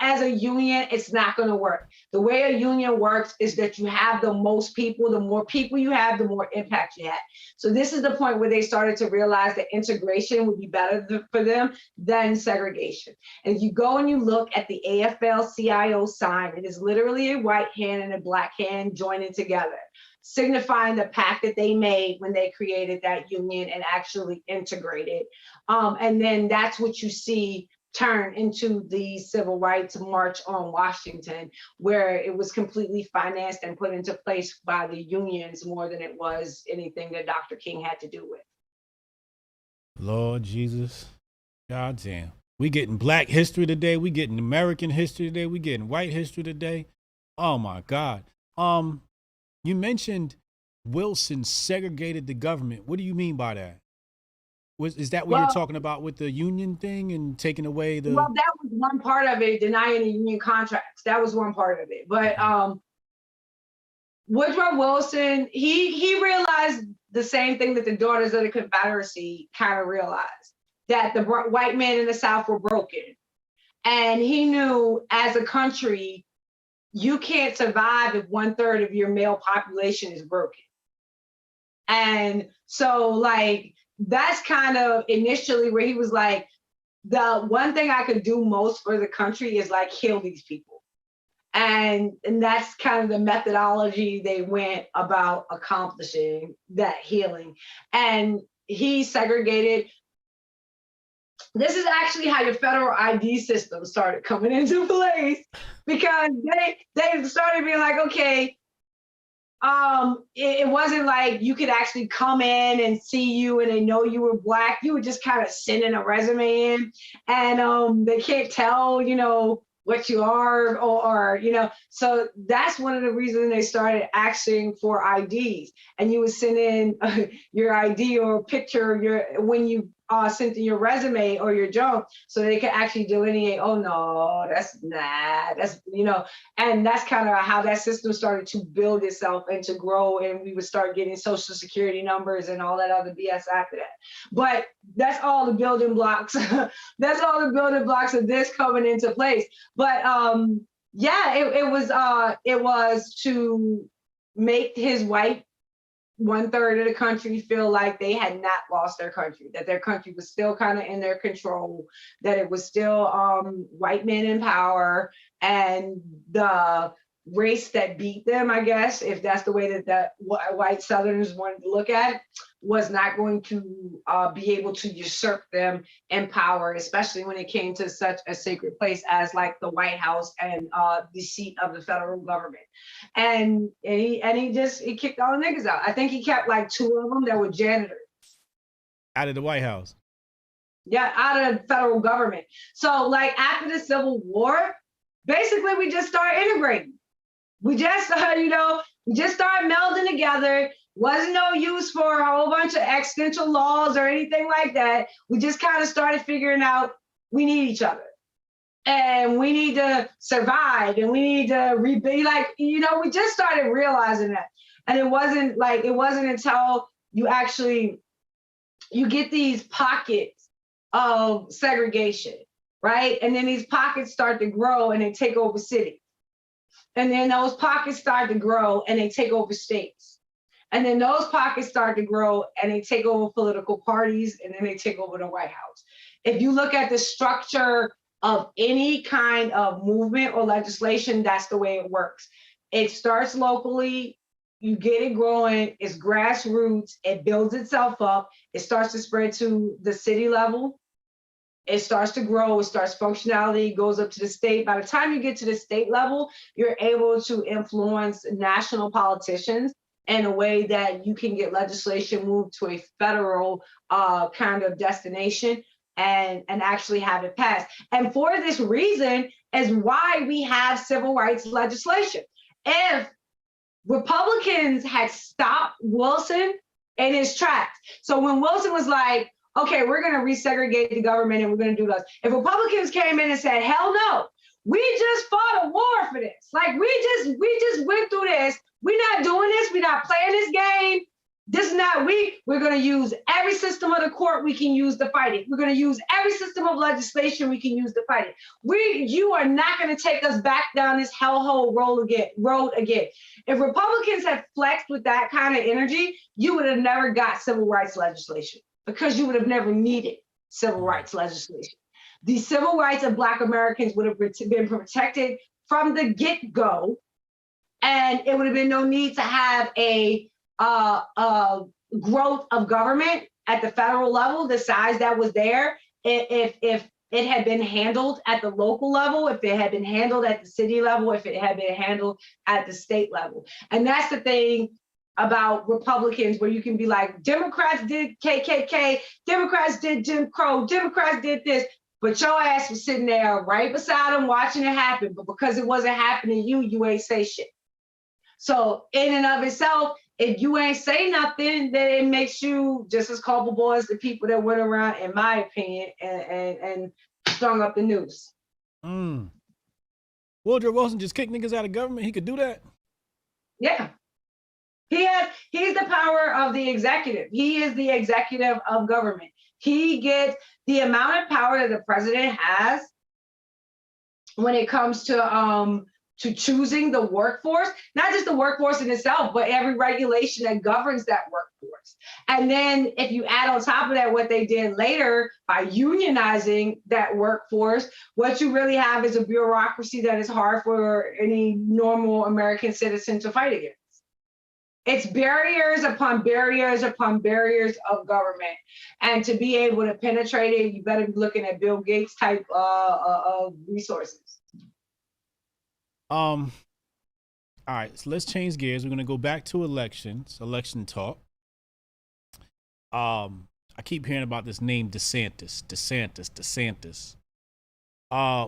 as a union, it's not going to work. The way a union works is that you have the most people. The more people you have, the more impact you have. So this is the point where they started to realize that integration would be better for them than segregation. And if you go and you look at the AFL-CIO sign, it is literally a white hand and a Black hand joining together, signifying the pact that they made when they created that union and actually integrated. And then that's what you see turn into the Civil Rights March on Washington, where it was completely financed and put into place by the unions more than it was anything that Dr. King had to do with. Lord Jesus, God damn. We getting Black history today. We getting American history today. We getting white history today. Oh my God. You mentioned Wilson segregated the government. What do you mean by that? Is that what you're talking about with the union thing and taking away the... Well, that was one part of it, denying the union contracts. That was one part of it. But Woodrow Wilson, he realized the same thing that the Daughters of the Confederacy kind of realized, that the white men in the South were broken. And he knew, as a country, you can't survive if 1/3 of your male population is broken. And so, like, that's kind of initially where he was like, the one thing I could do most for the country is like heal these people. And that's kind of the methodology they went about accomplishing that healing. And he segregated. This is actually how your federal ID system started coming into place, because they started being like, okay, it wasn't like you could actually come in and see you and they know you were Black. You would just kind of send in a resume in, and they can't tell, you know, what you are, or you know. So that's one of the reasons they started asking for IDs, and you would send in your ID or a picture of your, when you sent in your resume or your junk, so they could actually delineate, oh no, that's not, that's, you know. And that's kind of how that system started to build itself and to grow, and we would start getting social security numbers and all that other BS after that. But that's all the building blocks. That's all the building blocks of this coming into place. But yeah, it was to make his white 1/3 of the country feel like they had not lost their country, that their country was still kind of in their control, that it was still white men in power, and the race that beat them, I guess, if that's the way that white Southerners wanted to look at it, was not going to be able to usurp them in power, especially when it came to such a sacred place as like the White House and the seat of the federal government. And he kicked all the niggas out. I think he kept like 2 of them that were janitors. Out of the White House? Yeah, out of the federal government. So like after the Civil War, basically we just started integrating. We just started, we just started melding together. Wasn't no use for a whole bunch of existential laws or anything like that. We just kind of started figuring out we need each other. And we need to survive, and we need to rebuild. Like, we just started realizing that. And it wasn't until you get these pockets of segregation, right? And then these pockets start to grow and they take over cities. And then those pockets start to grow and they take over states. And then those pockets start to grow and they take over political parties and then they take over the White House. If you look at the structure of any kind of movement or legislation, that's the way it works. It starts locally, you get it growing, it's grassroots, it builds itself up, it starts to spread to the city level, it starts to grow, it starts functionality, goes up to the state. By the time you get to the state level, you're able to influence national politicians in a way that you can get legislation moved to a federal kind of destination and actually have it passed. And for this reason is why we have civil rights legislation. If Republicans had stopped Wilson in his tracks, so when Wilson was like, okay, we're going to resegregate the government and we're going to do this. If Republicans came in and said, hell no, we just fought a war for this. Like we just went through this. We're not doing this. We're not playing this game. This is not we're going to use every system of the court we can use to fight it. We're going to use every system of legislation we can use to fight it. You are not going to take us back down this hellhole road again. If Republicans had flexed with that kind of energy, you would have never got civil rights legislation because you would have never needed civil rights legislation. The civil rights of Black Americans would have been protected from the get-go, and it would have been no need to have a growth of government at the federal level, the size that was there, if it had been handled at the local level, if it had been handled at the city level, if it had been handled at the state level. And that's the thing about Republicans, where you can be like, Democrats did KKK, Democrats did Jim Crow, Democrats did this, but your ass was sitting there right beside them watching it happen. But because it wasn't happening to you, you ain't say shit. So in and of itself, if you ain't say nothing, then it makes you just as culpable as the people that went around, in my opinion, and strung up the noose. Woodrow Wilson just kicked niggas out of government. He could do that. Yeah. He's the power of the executive. He is the executive of government. He gets the amount of power that the president has when it comes to choosing the workforce, not just the workforce in itself, but every regulation that governs that workforce. And then if you add on top of that what they did later by unionizing that workforce, what you really have is a bureaucracy that is hard for any normal American citizen to fight against. It's barriers upon barriers upon barriers of government. And to be able to penetrate it, you better be looking at Bill Gates type of resources. All right, so let's change gears. We're gonna go back to election talk. I keep hearing about this name DeSantis.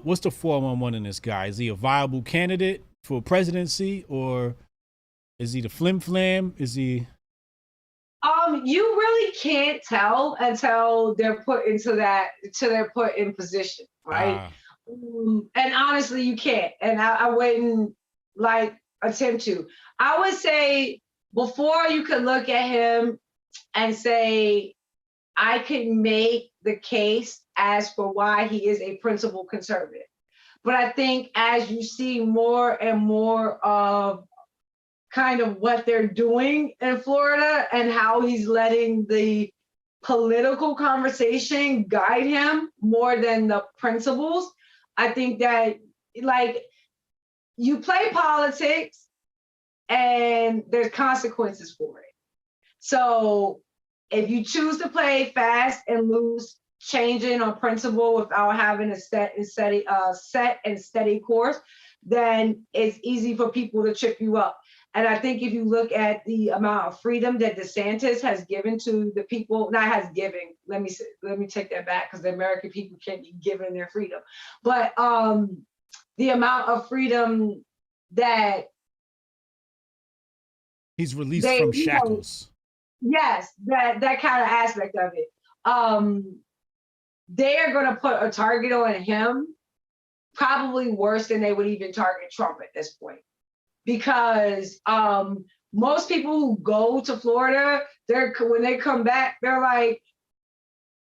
What's the 411 in this guy? Is he a viable candidate for presidency, or is he the flim flam? Is he? You really can't tell until they're put in position, right? And honestly, you can't. And I wouldn't attempt to. I would say before you could look at him and say, I could make the case as for why he is a principled conservative. But I think as you see more and more of kind of what they're doing in Florida and how he's letting the political conversation guide him more than the principles, I think that you play politics and there's consequences for it. So if you choose to play fast and loose, changing on principle without having a set and steady course, then it's easy for people to trip you up. And I think if you look at the amount of freedom that DeSantis has given to the people, not has given, let me take that back, because the American people can't be given their freedom. But the amount of freedom that he's released from shackles. Yes, that kind of aspect of it. They are going to put a target on him, probably worse than they would even target Trump at this point. Because most people who go to Florida, when they come back, they're like,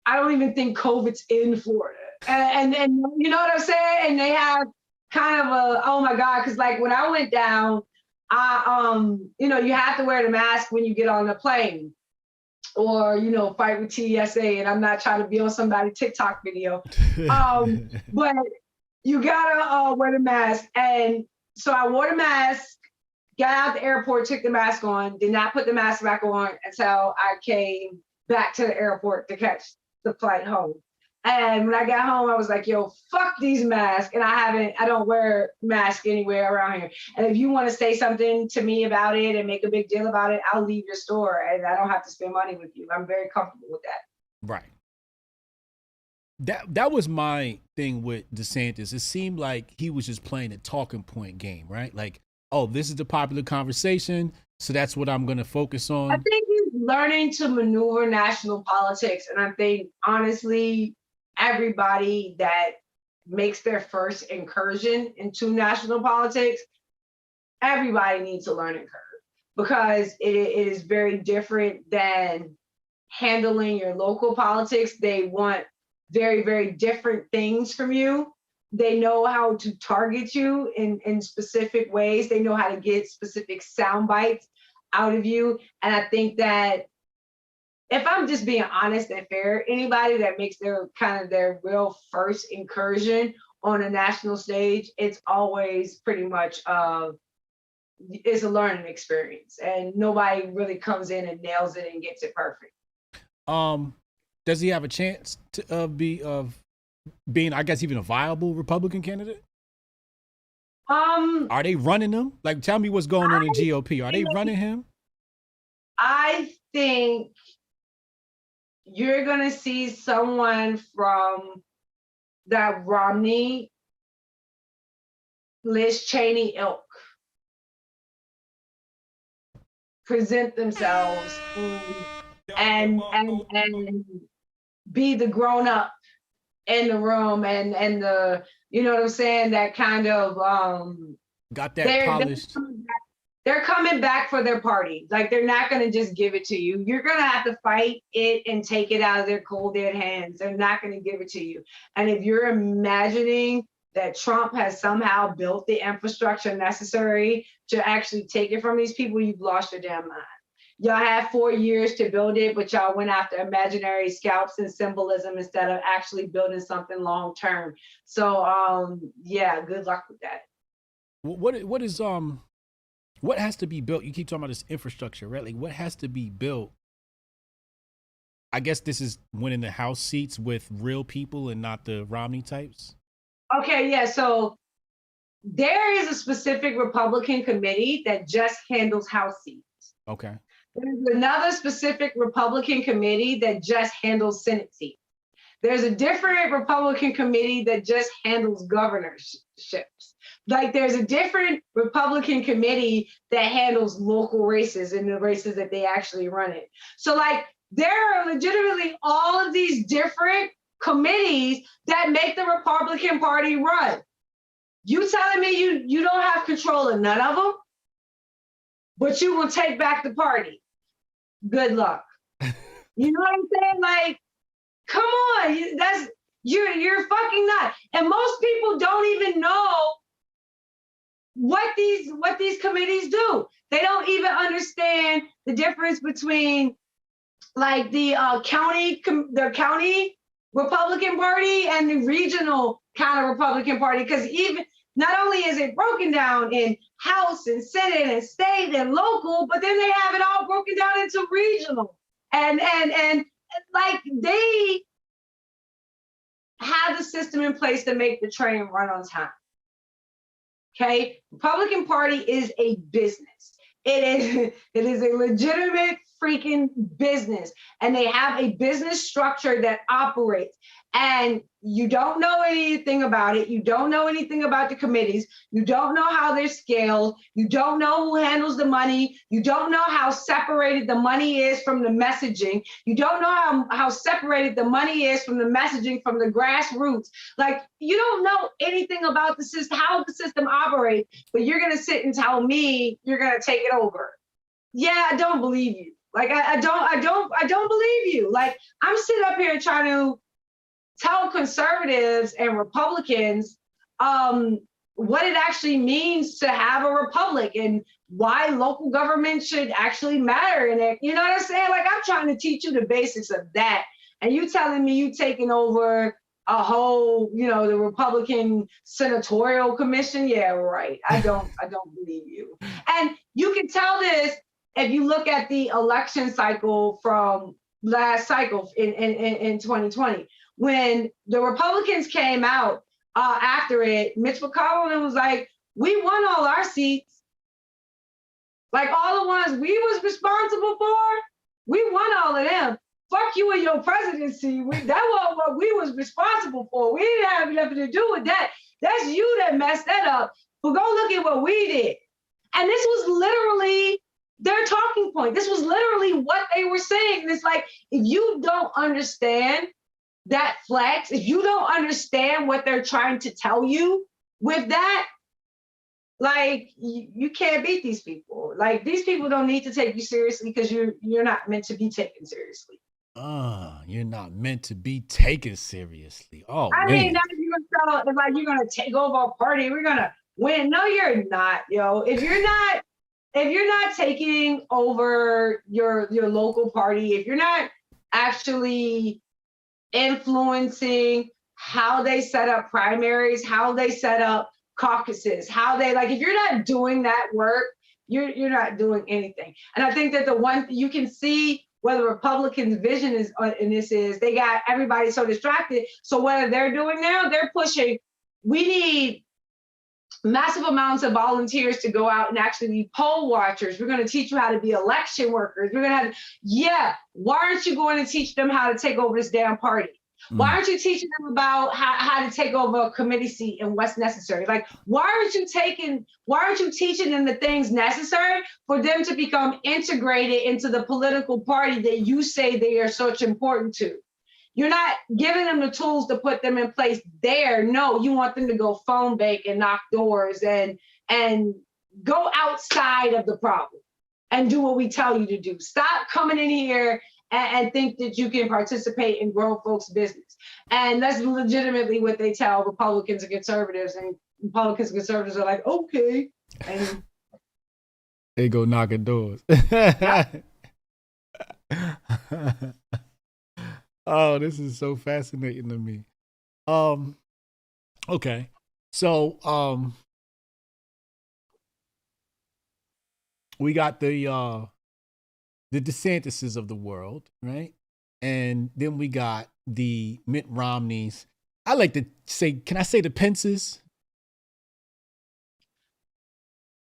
I don't even think COVID's in Florida. And you know what I'm saying? And they have kind of oh my God, because when I went down, You have to wear the mask when you get on the plane, or fight with TSA. And I'm not trying to be on somebody's TikTok video, but you gotta wear the mask. And so I wore the mask, got out the airport, took the mask on, did not put the mask back on until I came back to the airport to catch the flight home. And when I got home, I was like, yo, fuck these masks. And I don't wear masks anywhere around here. And if you want to say something to me about it and make a big deal about it, I'll leave your store and I don't have to spend money with you. I'm very comfortable with that. Right. That was my thing with DeSantis. It seemed like he was just playing a talking point game, right? Like, oh, this is the popular conversation, so that's what I'm going to focus on. I think he's learning to maneuver national politics. And I think, honestly, everybody that makes their first incursion into national politics, everybody needs a learning curve, because it is very different than handling your local politics. They want very, very different things from you. They know how to target you in specific ways. They know how to get specific sound bites out of you. And I think that, if I'm just being honest and fair, anybody that makes their real first incursion on a national stage, it's always pretty much it's a learning experience, and nobody really comes in and nails it and gets it perfect. Does he have a chance to being, I guess, even a viable Republican candidate? Are they running him? Like, tell me what's going on in GOP. Are they running him? I think you're going to see someone from that Romney, Liz Cheney ilk present themselves and be the grown up in the room, and the, you know what I'm saying, that kind of got that polished. They're coming back for their party. Like, they're not going to just give it to you. You're going to have to fight it and take it out of their cold dead hands. They're not going to give it to you. And if you're imagining that Trump has somehow built the infrastructure necessary to actually take it from these people, you've lost your damn mind. Y'all had 4 years to build it, but y'all went after imaginary scalps and symbolism instead of actually building something long term. So yeah, good luck with that. What has to be built? You keep talking about this infrastructure, right? Like, what has to be built? I guess this is winning the House seats with real people and not the Romney types. Okay, yeah. So there is a specific Republican committee that just handles House seats. Okay. There's another specific Republican committee that just handles Senate seats. There's a different Republican committee that just handles governorships. Like, there's a different Republican committee that handles local races and the races that they actually run it. So, like, there are legitimately all of these different committees that make the Republican Party run. You telling me you don't have control of none of them, but you will take back the party? Good luck. You know what I'm saying? Like, come on, you're fucking not. And most people don't even know what these committees do. They don't even understand the difference between, like, the county Republican Party and the regional kind of Republican Party, because even not only is it broken down in House and Senate and state and local, but then they have it all broken down into regional. And like, they have the system in place to make the train run on time. Okay, Republican Party is a business. It is a legitimate freaking business, and they have a business structure that operates. And you don't know anything about it. You don't know anything about the committees. You don't know how they're scaled. You don't know who handles the money. You don't know how separated the money is from the messaging. You don't know how separated the money is from the messaging from the grassroots. Like, you don't know anything about the system, how the system operates, but you're gonna sit and tell me you're gonna take it over. Yeah, I don't believe you. Like, I don't believe you. Like, I'm sitting up here trying to tell conservatives and Republicans what it actually means to have a republic and why local government should actually matter in it. You know what I'm saying? Like, I'm trying to teach you the basics of that. And you telling me you taking over a whole, the Republican senatorial commission? Yeah, right. I don't believe you. And you can tell this if you look at the election cycle from last cycle in 2020, when the Republicans came out after it, Mitch McConnell was like, we won all our seats. Like, all the ones we was responsible for, we won all of them. Fuck you and your presidency. That was what we was responsible for. We didn't have nothing to do with that. That's you that messed that up. But go look at what we did. And this was literally their talking point. This was literally what they were saying. And it's like, if you don't understand that flex, if you don't understand what they're trying to tell you with that, like, you can't beat these people. Like, these people don't need to take you seriously because you're not meant to be taken seriously. You're not meant to be taken seriously. Oh, I man. mean, now it's like you're gonna take over a party, we're gonna win. No, you're not, yo. If you're not taking over your local party, if you're not actually influencing how they set up primaries, how they set up caucuses, how they, like, if you're not doing that work, you're not doing anything. And I think that the one you can see where the Republicans' vision is in this is they got everybody so distracted. So what they're doing now, they're pushing, we need massive amounts of volunteers to go out and actually be poll watchers. We're going to teach you how to be election workers. We're going to why aren't you going to teach them how to take over this damn party? Why aren't you teaching them about how to take over a committee seat and what's necessary? Like, why aren't you teaching them the things necessary for them to become integrated into the political party that you say they are such important to? You're not giving them the tools to put them in place there. No, you want them to go phone bank and knock doors and go outside of the problem and do what we tell you to do. Stop coming in here and think that you can participate and grow folks' business. And that's legitimately what they tell Republicans and conservatives. And Republicans and conservatives are like, okay. And they go knocking doors. Oh, this is so fascinating to me. Okay. So we got the DeSantis's of the world, right? And then we got the Mitt Romneys. I like to say, can I say the Pences?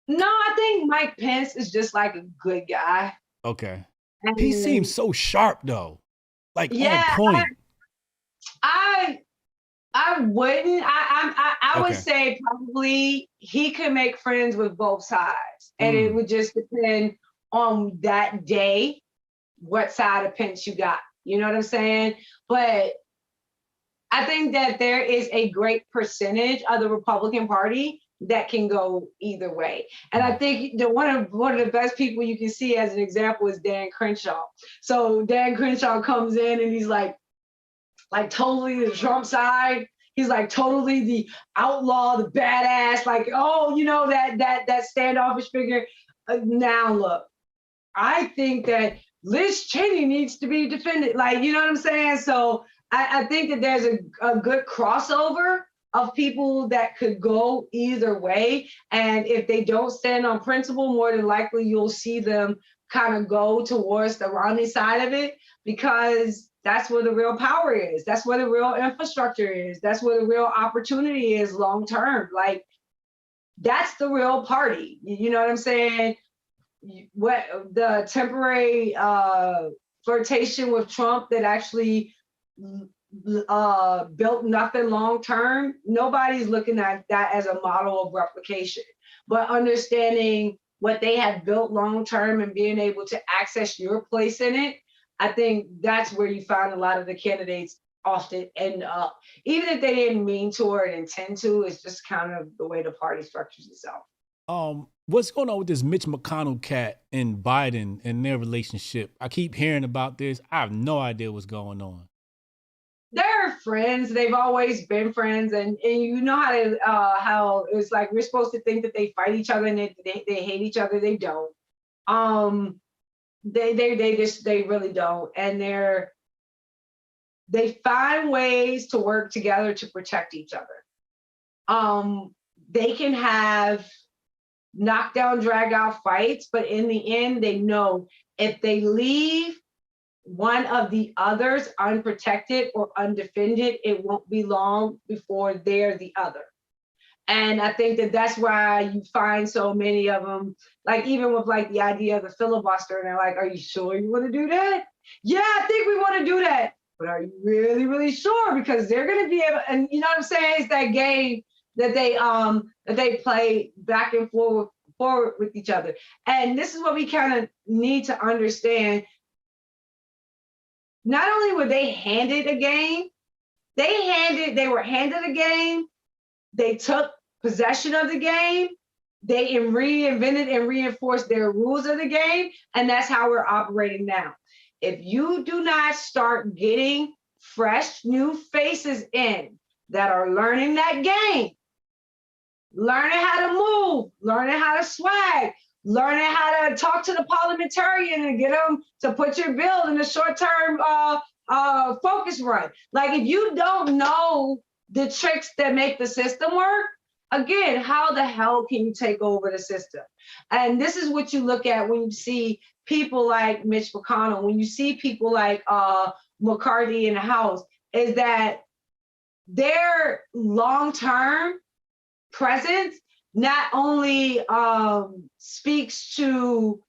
No, I think Mike Pence is just like a good guy. Okay. He seems so sharp though. Like, yeah, on point. I wouldn't. I would say probably he could make friends with both sides. And it would just depend on that day what side of Pence you got. You know what I'm saying? But I think that there is a great percentage of the Republican Party that can go either way. And I think that one of the best people you can see as an example is Dan Crenshaw. So Dan Crenshaw comes in and he's like totally the Trump side. He's like totally the outlaw, the badass, like, oh, that standoffish figure. Now look, I think that Liz Cheney needs to be defended. Like, you know what I'm saying? So I think that there's a good crossover of people that could go either way. And if they don't stand on principle, more than likely you'll see them kind of go towards the Romney side of it, because that's where the real power is. That's where the real infrastructure is. That's where the real opportunity is long term. Like, that's the real party. You know what I'm saying? What the temporary flirtation with Trump that actually built nothing long term, nobody's looking at that as a model of replication. But understanding what they have built long term and being able to access your place in it, I think that's where you find a lot of the candidates often end up. Even if they didn't mean to or intend to, it's just kind of the way the party structures itself. What's going on with this Mitch McConnell cat and Biden and their relationship? I keep hearing about this. I have no idea what's going on. They're friends. They've always been friends, and you know how it's like we're supposed to think that they fight each other and they hate each other. They don't. They really don't, and they find ways to work together to protect each other. They can have knockdown, drag out fights, but in the end, they know if they leave one of the others unprotected or undefended, it won't be long before they're the other. And I think that that's why you find so many of them, like even with like the idea of the filibuster, and they're like, are you sure you want to do that? Yeah, I think we want to do that. But are you really, really sure? Because they're going to be able, and you know what I'm saying? It's that game that they play back and forward with each other. And this is what we kind of need to understand. Not only were they handed a game, they were handed a game, they took possession of the game, they reinvented and reinforced their rules of the game, and that's how we're operating now. If you do not start getting fresh new faces in that are learning that game, learning how to move, learning how to swag, learning how to talk to the parliamentarian and get them to put your bill in a short-term focus run. Like if you don't know the tricks that make the system work, again, how the hell can you take over the system? And this is what you look at when you see people like Mitch McConnell, when you see people like McCarthy in the House, is that their long-term presence not only speaks to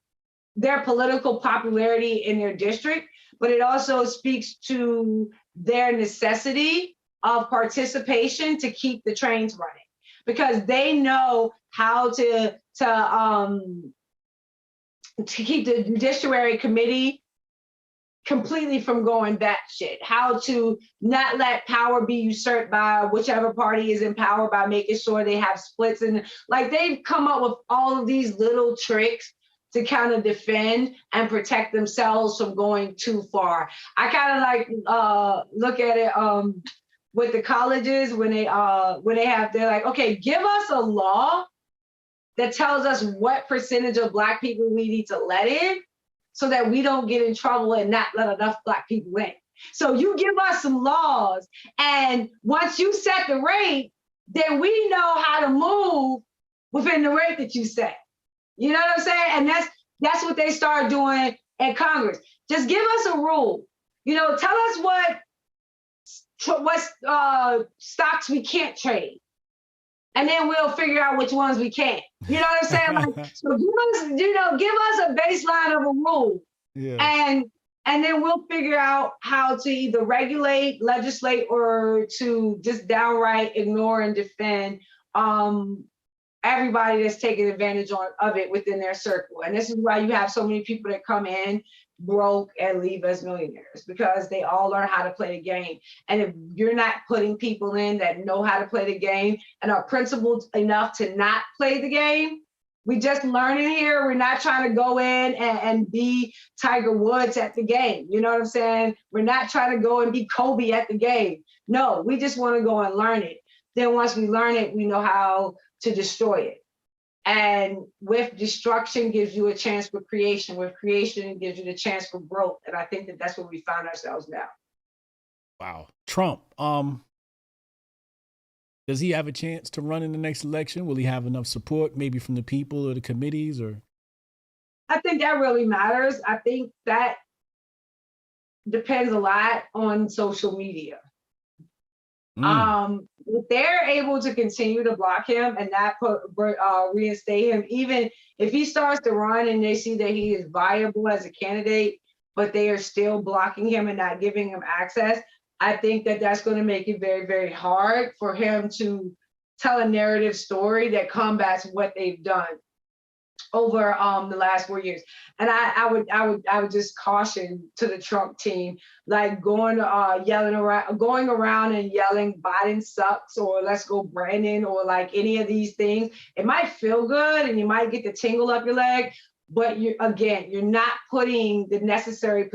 their political popularity in their district, but it also speaks to their necessity of participation to keep the trains running, because they know how to keep the Judiciary Committee completely from going batshit, how to not let power be usurped by whichever party is in power by making sure they have splits. And like they've come up with all of these little tricks to kind of defend and protect themselves from going too far. I kind of like look at it with the colleges when they're like, okay, give us a law that tells us what percentage of Black people we need to let in, so that we don't get in trouble and not let enough Black people in. So you give us some laws, and once you set the rate, then we know how to move within the rate that you set. You know what I'm saying? And that's what they start doing in Congress. Just give us a rule. You know, tell us what stocks we can't trade, and then we'll figure out which ones we can. You know what I'm saying? Like, so give us a baseline of a rule, yeah. And then we'll figure out how to either regulate, legislate, or to just downright ignore and defend everybody that's taking advantage of it within their circle. And this is why you have so many people that come in broke and leave as millionaires, because they all learn how to play the game. And if you're not putting people in that know how to play the game and are principled enough to not play the game, we just learning here. We're not trying to go in and be Tiger Woods at the game. You know what I'm saying? We're not trying to go and be Kobe at the game. No, we just want to go and learn it. Then once we learn it, we know how to destroy it. And with destruction gives you a chance for creation. With creation, it gives you the chance for growth. And I think that that's where we find ourselves now. Wow. Trump, does he have a chance to run in the next election? Will he have enough support, maybe from the people or the committees? Or I think that really matters. I think that depends a lot on social media. If they're able to continue to block him and not reinstate him, even if he starts to run and they see that he is viable as a candidate, but they are still blocking him and not giving him access, I think that that's going to make it very, very hard for him to tell a narrative story that combats what they've done over the last 4 years. And I would just caution to the Trump team, like going around and yelling Biden sucks, or let's go Brandon, or like any of these things. It might feel good and you might get the tingle up your leg, but you're not putting the necessary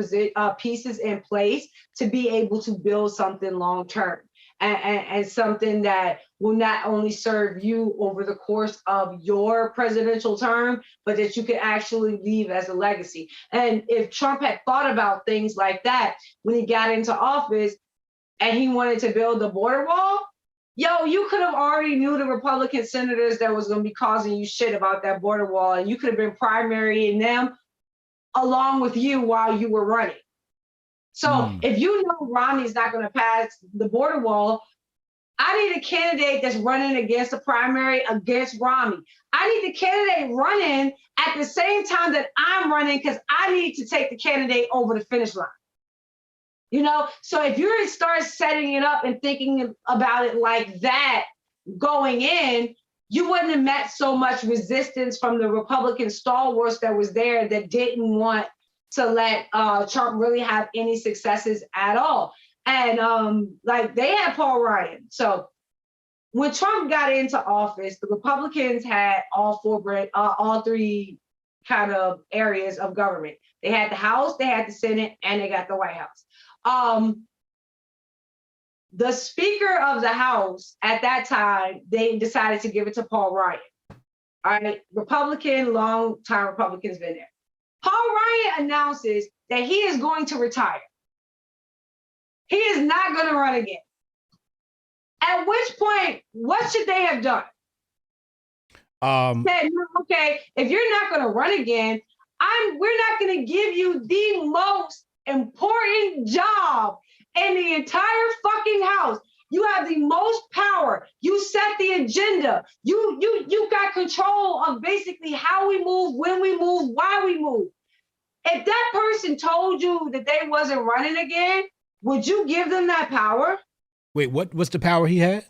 pieces in place to be able to build something long term, and something that will not only serve you over the course of your presidential term, but that you can actually leave as a legacy. And if Trump had thought about things like that when he got into office and he wanted to build the border wall, yo, you could have already knew the Republican senators that was going to be causing you shit about that border wall, and you could have been primarying them along with you while you were running. So if you know Romney's not going to pass the border wall, I need a candidate that's running against a primary against Romney. I need the candidate running at the same time that I'm running, because I need to take the candidate over the finish line. You know, so if you start setting it up and thinking about it like that going in, you wouldn't have met so much resistance from the Republican stalwarts that was there that didn't want to let Trump really have any successes at all. And like they had Paul Ryan. So when Trump got into office, the Republicans had all three kind of areas of government. They had the House, they had the Senate, and they got the White House. The Speaker of the House at that time, they decided to give it to Paul Ryan. All right, long-time Republicans been there. Paul Ryan announces that he is going to retire. He is not going to run again. At which point, what should they have done? Said, okay, if you're not going to run again, we're not going to give you the most important job in the entire fucking house. You have the most power. You set the agenda. You got control of basically how we move, when we move, why we move. If that person told you that they wasn't running again, would you give them that power? Wait, what's the power he had?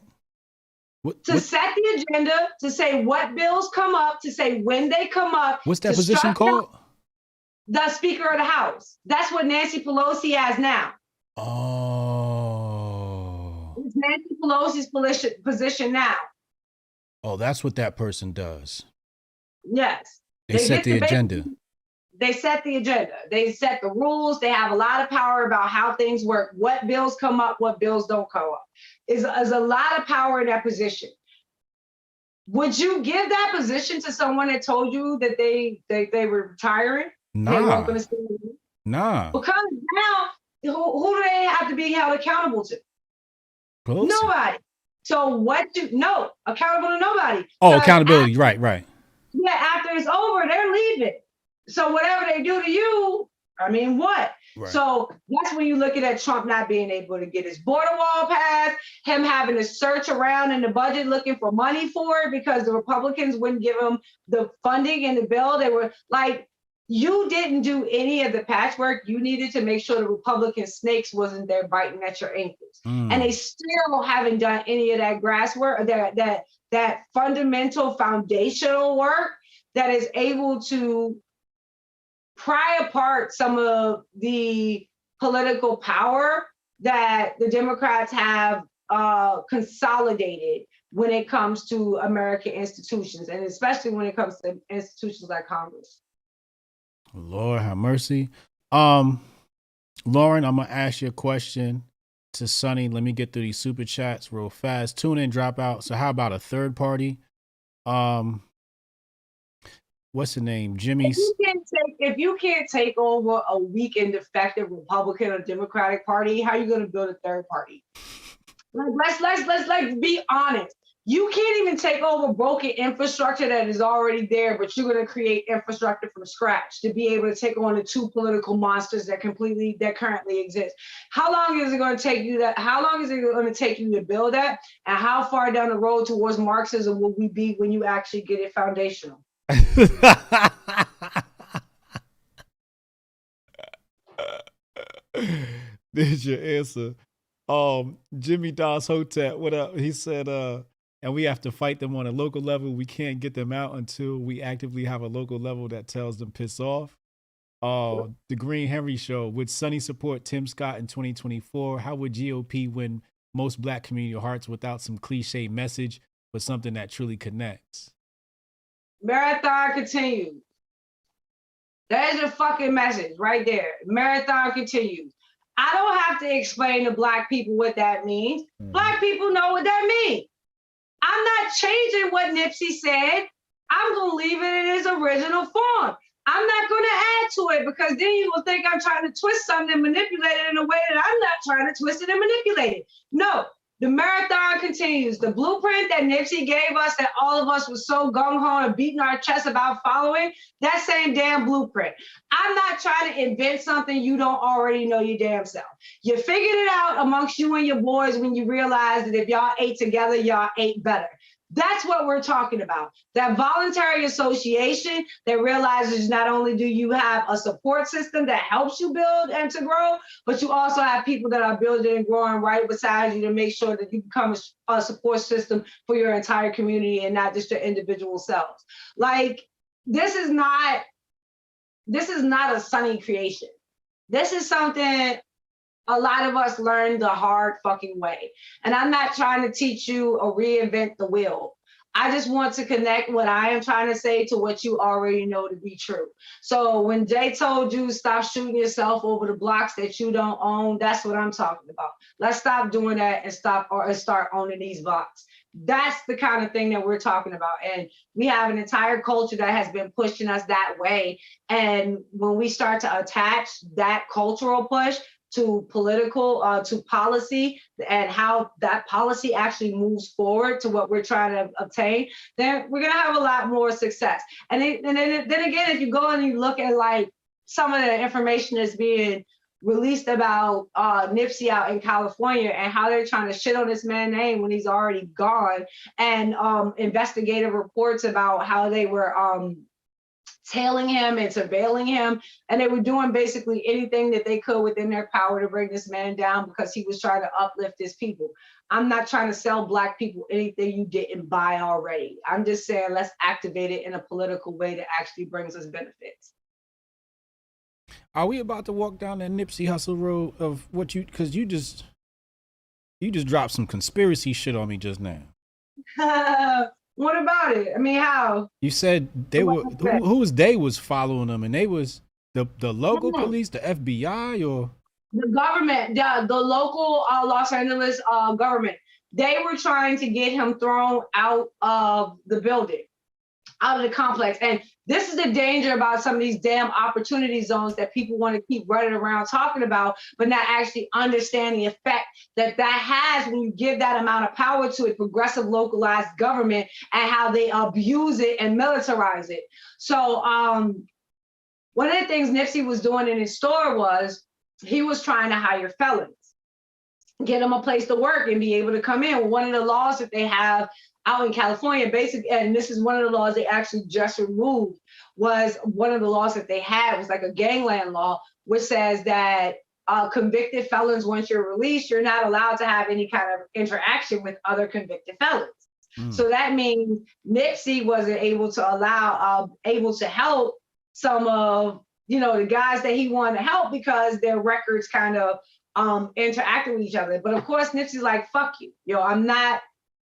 Set the agenda, to say what bills come up, to say when they come up. What's that position called? The Speaker of the House. That's what Nancy Pelosi has now. Oh. It's Nancy Pelosi's position now. Oh, that's what that person does. Yes. They set the agenda. They set the agenda. They set the rules. They have a lot of power about how things work, what bills come up, what bills don't come up. Is a lot of power in that position. Would you give that position to someone that told you that they were retiring? Nah. They weren't going to stay? Nah. Because now, who do they have to be held accountable to? Pelosi. Nobody. So accountable to nobody. Oh, accountability. Right. Yeah, after it's over, they're leaving. So whatever they do to you, I mean, what? Right. So that's when you look at Trump not being able to get his border wall passed, him having to search around in the budget looking for money for it because the Republicans wouldn't give him the funding in the bill. They were like, you didn't do any of the patchwork. You needed to make sure the Republican snakes wasn't there biting at your ankles. And they still haven't done any of that grass work, that fundamental foundational work that is able to pry apart some of the political power that the Democrats have consolidated when it comes to American institutions, and especially when it comes to institutions like Congress. Lord have mercy. Lauren, I'm gonna ask you a question to Sonnie. Let me get through these super chats real fast. Tune in, drop out. So how about a third party? What's the name? Jimmy's. If you can't take over a weak and defective Republican or Democratic Party, how are you going to build a third party? Let's be honest. You can't even take over broken infrastructure that is already there, but you're going to create infrastructure from scratch to be able to take on the two political monsters that currently exist. How long is it going to take you to build that? And how far down the road towards Marxism will we be when you actually get it foundational? There's your answer. Jimmy Das Hotep, what up? He said, and we have to fight them on a local level. We can't get them out until we actively have a local level that tells them piss off. The Green Henry Show, would Sonnie support Tim Scott in 2024? How would GOP win most Black community hearts without some cliche message, but something that truly connects? Marathon continues. There's your fucking message right there. Marathon continues. I don't have to explain to Black people what that means. Black people know what that means. I'm not changing what Nipsey said. I'm going to leave it in its original form. I'm not going to add to it because then you will think I'm trying to twist something and manipulate it in a way that I'm not trying to twist it and manipulate it. No, the marathon continues. The blueprint that Nipsey gave us that all of us was so gung-ho and beating our chest about following, that same damn blueprint. I'm not trying to invent something you don't already know your damn self. You figured it out amongst you and your boys when you realized that if y'all ate together, y'all ate better. That's what we're talking about. That voluntary association that realizes not only do you have a support system that helps you build and to grow, but you also have people that are building and growing right beside you to make sure that you become a support system for your entire community and not just your individual selves. Like, this is not a Sonnie creation. This is something a lot of us learned the hard fucking way. And I'm not trying to teach you or reinvent the wheel. I just want to connect what I am trying to say to what you already know to be true. So when Jay told you stop shooting yourself over the blocks that you don't own, that's what I'm talking about. Let's stop doing that and start owning these blocks. That's the kind of thing that we're talking about. And we have an entire culture that has been pushing us that way. And when we start to attach that cultural push to political, to policy, and how that policy actually moves forward to what we're trying to obtain, then we're gonna have a lot more success. And then again, if you go and you look at like some of the information that's being released about Nipsey out in California and how they're trying to shit on this man's name when he's already gone, and investigative reports about how they were tailing him and surveilling him, and they were doing basically anything that they could within their power to bring this man down because he was trying to uplift his people. I'm not trying to sell Black people anything you didn't buy already. I'm just saying let's activate it in a political way that actually brings us benefits. Are we about to walk down that Nipsey Hussle road of what you, because you just dropped some conspiracy shit on me just now. What about it? I mean, how? You said they were, who was they was following them, and they was the local police, the FBI, or? The government, the local Los Angeles government. They were trying to get him thrown out of the building, out of the complex. And this is the danger about some of these damn opportunity zones that people want to keep running around talking about, but not actually understand the effect that has when you give that amount of power to a progressive localized government and how they abuse it and militarize it. So one of the things Nipsey was doing in his store was he was trying to hire felons, get them a place to work and be able to come in. One of the laws that they have out in California, basically, and this is one of the laws they actually just removed, was one of the laws that they had was like a gangland law, which says that convicted felons, once you're released, you're not allowed to have any kind of interaction with other convicted felons. So that means Nipsey wasn't able to help some of, the guys that he wanted to help because their records kind of interacted with each other. But of course, Nipsey's like, fuck you,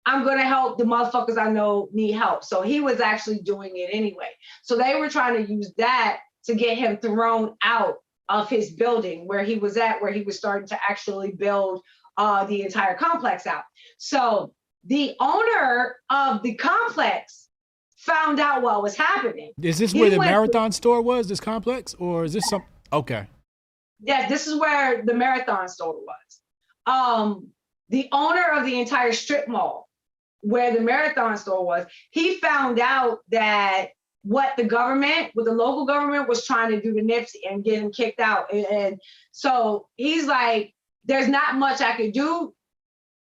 I'm gonna help the motherfuckers I know need help. So he was actually doing it anyway. So they were trying to use that to get him thrown out of his building where he was at, where he was starting to actually build the entire complex out. So the owner of the complex found out what was happening. Is this where the Marathon store was, this complex, or is this some? Okay. Yes, this is where the Marathon store was. The owner of the entire strip mall where the Marathon store was, he found out that what the local government was trying to do to Nipsey and get him kicked out. And so he's like, there's not much I could do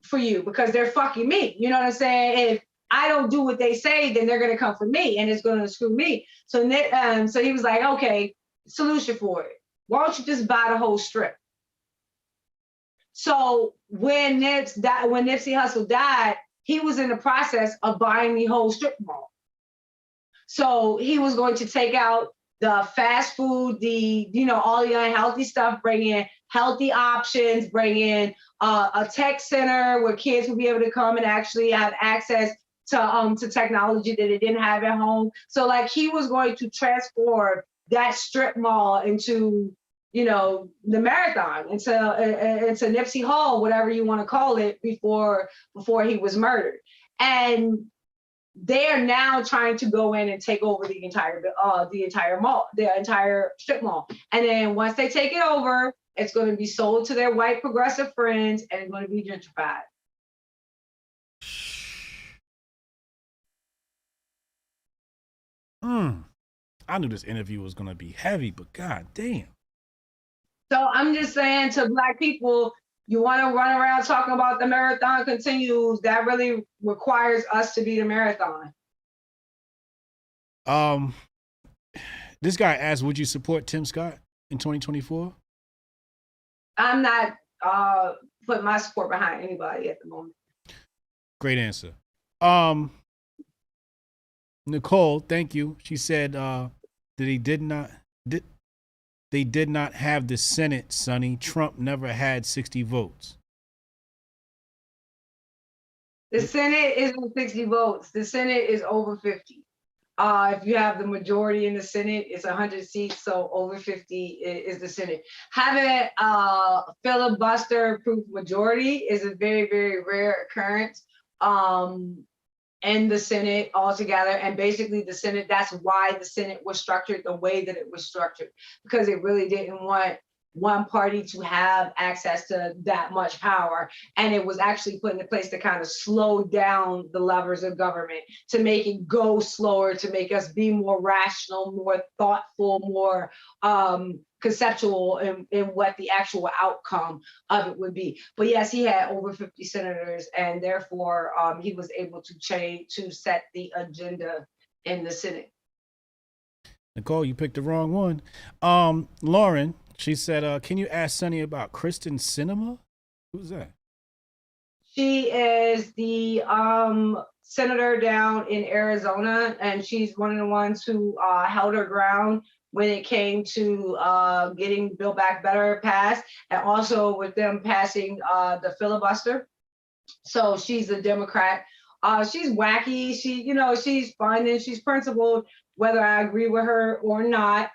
for you because they're fucking me. You know what I'm saying? If I don't do what they say, then they're gonna come for me and it's gonna screw me. So he was like, okay, solution for it. Why don't you just buy the whole strip? So when Nipsey Hussle died, he was in the process of buying the whole strip mall. So he was going to take out the fast food, all the unhealthy stuff, bring in healthy options, bring in a tech center where kids will be able to come and actually have access to technology that they didn't have at home. So like he was going to transform that strip mall into, you know, the Marathon, into Nipsey Hall, whatever you want to call it, before he was murdered. And they are now trying to go in and take over the entire mall, the entire strip mall. And then once they take it over, it's going to be sold to their white progressive friends and it's going to be gentrified. I knew this interview was going to be heavy, but god damn. So I'm just saying to Black people, you want to run around talking about the marathon continues, that really requires us to be the marathon. This guy asked, would you support Tim Scott in 2024? I'm not putting my support behind anybody at the moment. Great answer. Nicole, thank you. She said that they did not have the Senate, Sonnie. Trump never had 60 votes. The Senate isn't 60 votes. The Senate is over 50. If you have the majority in the Senate, it's 100 seats, so over 50 is the Senate. Having a filibuster-proof majority is a very, very rare occurrence in the Senate altogether. And basically the Senate, that's why the Senate was structured the way that it was structured, because it really didn't want one party to have access to that much power. And it was actually put into place to kind of slow down the levers of government, to make it go slower, to make us be more rational, more thoughtful, more conceptual in what the actual outcome of it would be. But yes, he had over 50 senators, and therefore he was able to set the agenda in the Senate. Nicole, you picked the wrong one. Lauren, she said, can you ask Sonnie about Kristen Sinema? Who's that? She is the senator down in Arizona, and she's one of the ones who held her ground when it came to getting Build Back Better passed, and also with them passing the filibuster. So she's a Democrat. She's wacky. She's fun and she's principled, whether I agree with her or not.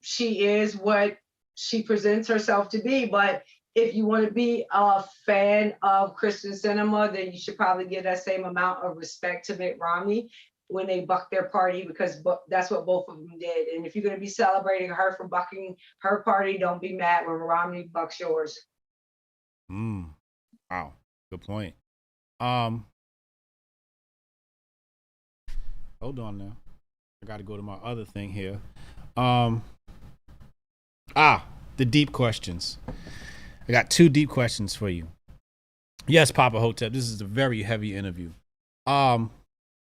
She is what she presents herself to be. But if you want to be a fan of Kristen Sinema, then you should probably give that same amount of respect to Mitt Romney when they bucked their party, because that's what both of them did. And if you're going to be celebrating her for bucking her party, don't be mad when Romney bucks yours. Wow, good point. Hold on now. I got to go to my other thing here. The deep questions. I got 2 deep questions for you. Yes, Papa Hotep, this is a very heavy interview.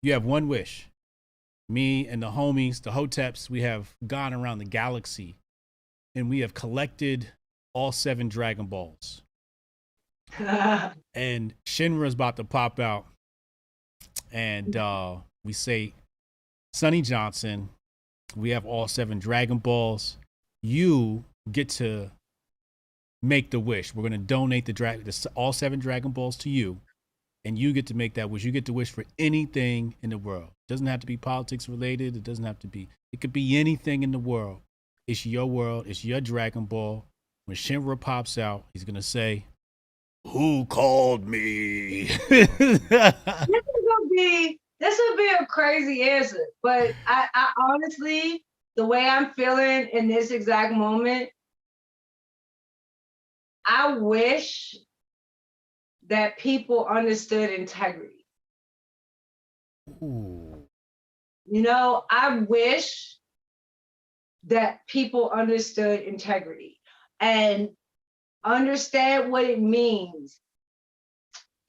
You have one wish. Me and the homies, the Hoteps, we have gone around the galaxy and we have collected all 7 Dragon Balls. And Shinra's about to pop out. And we say, Sonnie Johnson, we have all 7 Dragon Balls. You get to make the wish. We're going to donate all 7 Dragon Balls to you. And you get to make that wish. You get to wish for anything in the world. It doesn't have to be politics related. It doesn't have to be. It could be anything in the world. It's your world. It's your Dragon Ball. When Shinra pops out, he's going to say, who called me? This would be a crazy answer. But I honestly, the way I'm feeling in this exact moment, I wish that people understood integrity. Ooh. I wish that people understood integrity and understand what it means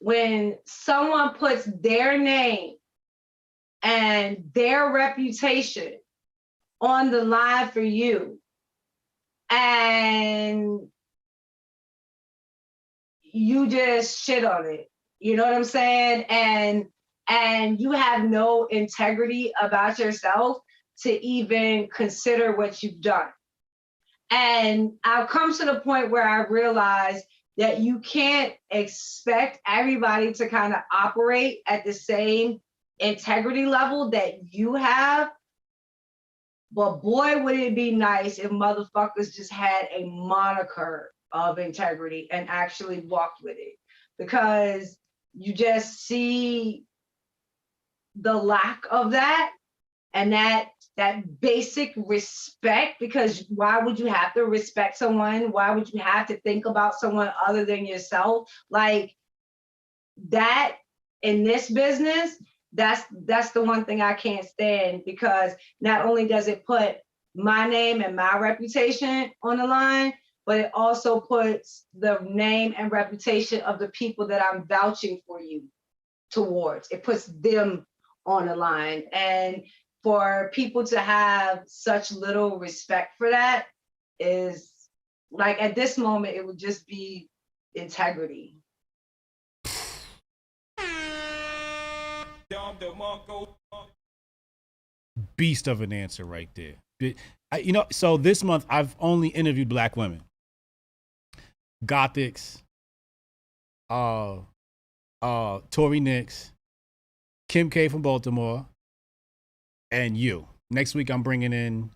when someone puts their name and their reputation on the line for you, and you just shit on it. You know what I'm saying? And you have no integrity about yourself to even consider what you've done. And I've come to the point where I realize that you can't expect everybody to kind of operate at the same integrity level that you have, But boy, would it be nice if motherfuckers just had a moniker of integrity and actually walked with it. Because you just see the lack of that, and that basic respect. Because why would you have to respect someone? Why would you have to think about someone other than yourself? Like that in this business, that's the one thing I can't stand, because not only does it put my name and my reputation on the line, but it also puts the name and reputation of the people that I'm vouching for you towards. It puts them on the line. And for people to have such little respect for that is like, at this moment, it would just be integrity. Beast of an answer right there. You know, so this month I've only interviewed Black women. Gothics, Tori Nix, Kim K from Baltimore, and you. Next week I'm bringing in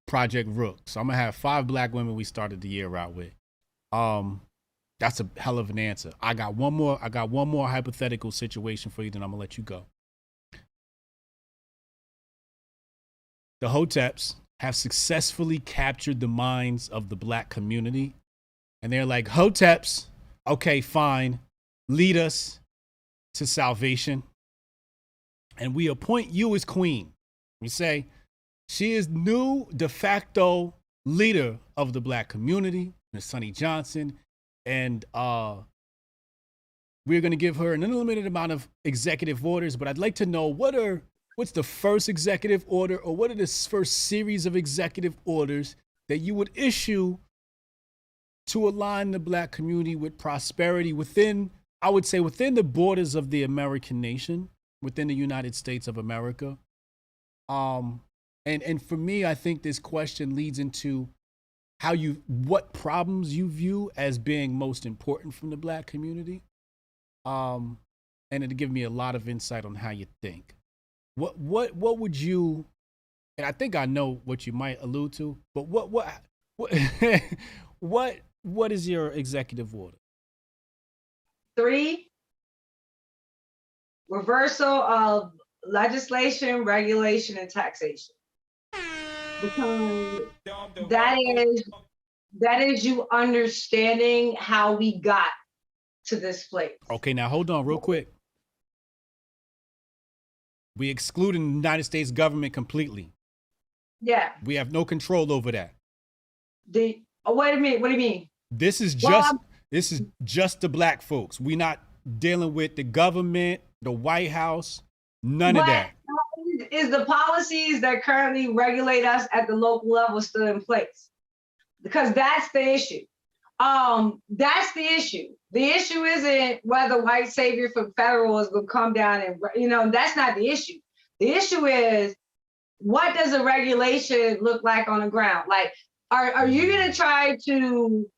Project Rook. So I'm gonna have 5 Black women we started the year out with. That's a hell of an answer. I got one more hypothetical situation for you, then I'm gonna let you go. The Hoteps have successfully captured the minds of the Black community. And they're like, Hoteps, okay, fine, lead us to salvation. And we appoint you as queen. We say, she is new de facto leader of the Black community, Ms. Sonnie Johnson. And we're going to give her an unlimited amount of executive orders. But I'd like to know, what's the first executive order, or what are the first series of executive orders that you would issue to align the Black community with prosperity within, I would say, within the borders of the American nation, within the United States of America? And for me, I think this question leads into what problems you view as being most important from the Black community. And it'll give me a lot of insight on how you think. What would you, and I think I know what you might allude to, but what is your executive order? 3, reversal of legislation, regulation, and taxation. Because that is you understanding how we got to this place. Okay, now hold on real quick. We excluding the United States government completely. Yeah. We have no control over that. Wait a minute. What do you mean? This is just the Black folks. We're not dealing with the government, the White House, none of that. Is the policies that currently regulate us at the local level still in place? Because that's the issue. That's the issue. The issue isn't whether white savior for federal is going to come down and, that's not the issue. The issue is, what does a regulation look like on the ground? Like, are you going to try to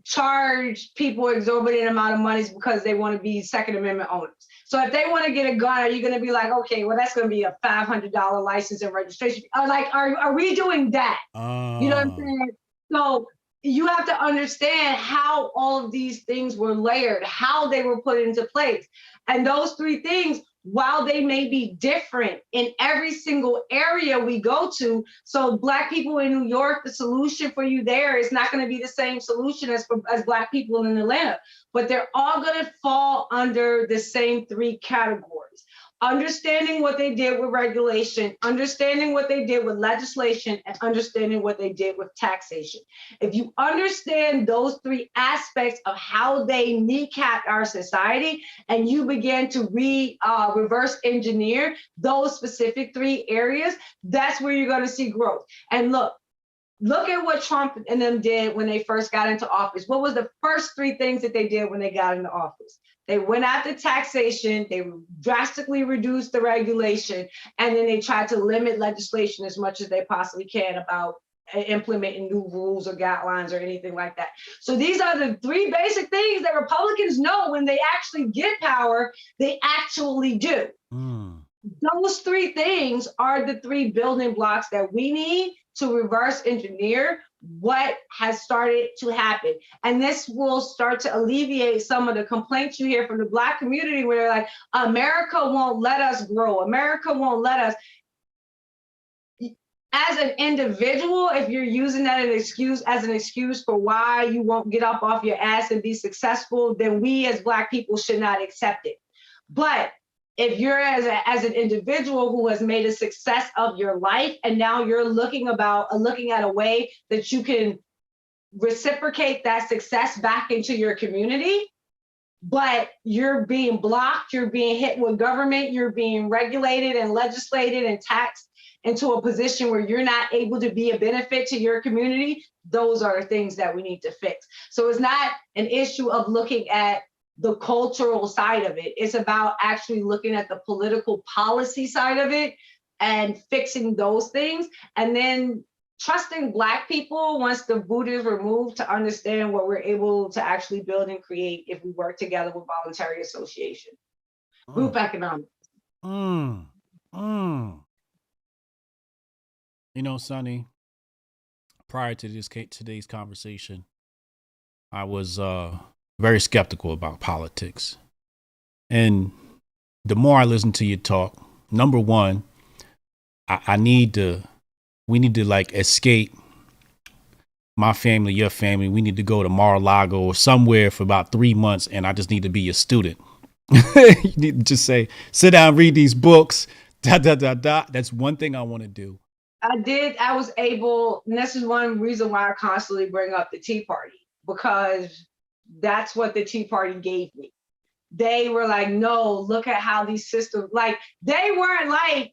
charge people exorbitant amount of money because they want to be Second Amendment owners? So if they want to get a gun, are you going to be like, okay, well, that's going to be a $500 license and registration? Are we doing that? You know what I'm saying? So you have to understand how all of these things were layered, how they were put into place. And those 3 things, while they may be different in every single area we go to, so Black people in New York, the solution for you there is not going to be the same solution as Black people in Atlanta, but they're all going to fall under the same 3 categories. Understanding what they did with regulation, understanding what they did with legislation, and understanding what they did with taxation. If you understand those 3 aspects of how they kneecap our society, and you begin to reverse engineer those specific 3 areas, that's where you're going to see growth. And look at what Trump and them did when they first got into office. What was the first 3 things that they did when they got into office? They went after taxation, they drastically reduced the regulation, and then they tried to limit legislation as much as they possibly can about implementing new rules or guidelines or anything like that. So these are the 3 basic things that Republicans know when they actually get power, they actually do. those three things are the three building blocks that we need to reverse engineer what has started to happen. And this will start to alleviate some of the complaints you hear from the Black community where they're like, America won't let us grow. America won't let us. As an individual, if you're using that as an excuse for why you won't get up off your ass and be successful, then we as Black people should not accept it. But if you're as an individual who has made a success of your life, and now you're looking at a way that you can reciprocate that success back into your community, but you're being blocked, you're being hit with government, you're being regulated and legislated and taxed into a position where you're not able to be a benefit to your community, those are the things that we need to fix. So it's not an issue of looking at the cultural side of it. It's about actually looking at the political policy side of it and fixing those things. And then trusting Black people once the boot is removed to understand what we're able to actually build and create if we work together with voluntary association. Group economics. You know, Sonnie, prior to today's conversation, I was very skeptical about politics. And the more I listen to you talk, number one, we need to like escape my family, your family. We need to go to Mar-a-Lago or somewhere for about 3 months, and I just need to be a student. You need to just say, sit down, read these books, ... That's one thing I want to do. I was able, and this is one reason why I constantly bring up the Tea Party, because that's what the Tea Party gave me. They were like, no, look at how these systems, like, they weren't like,